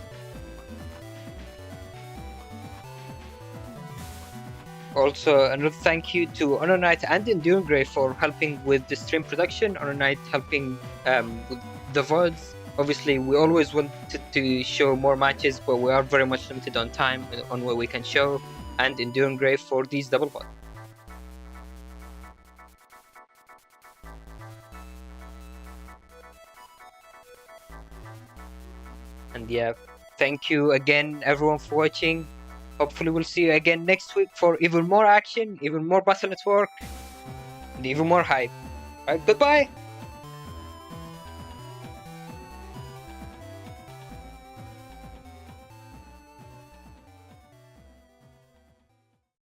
Also, another thank you to HonorNite and EnduringGray for helping with the stream production. HonorNite helping with the VODs. Obviously, we always wanted to show more matches, but we are very much limited on time on what we can show. And EnduringGray for these double VODs. And yeah, thank you again, everyone, for watching. Hopefully we'll see you again next week for even more action, even more Battle Network, and even more hype. Alright, goodbye!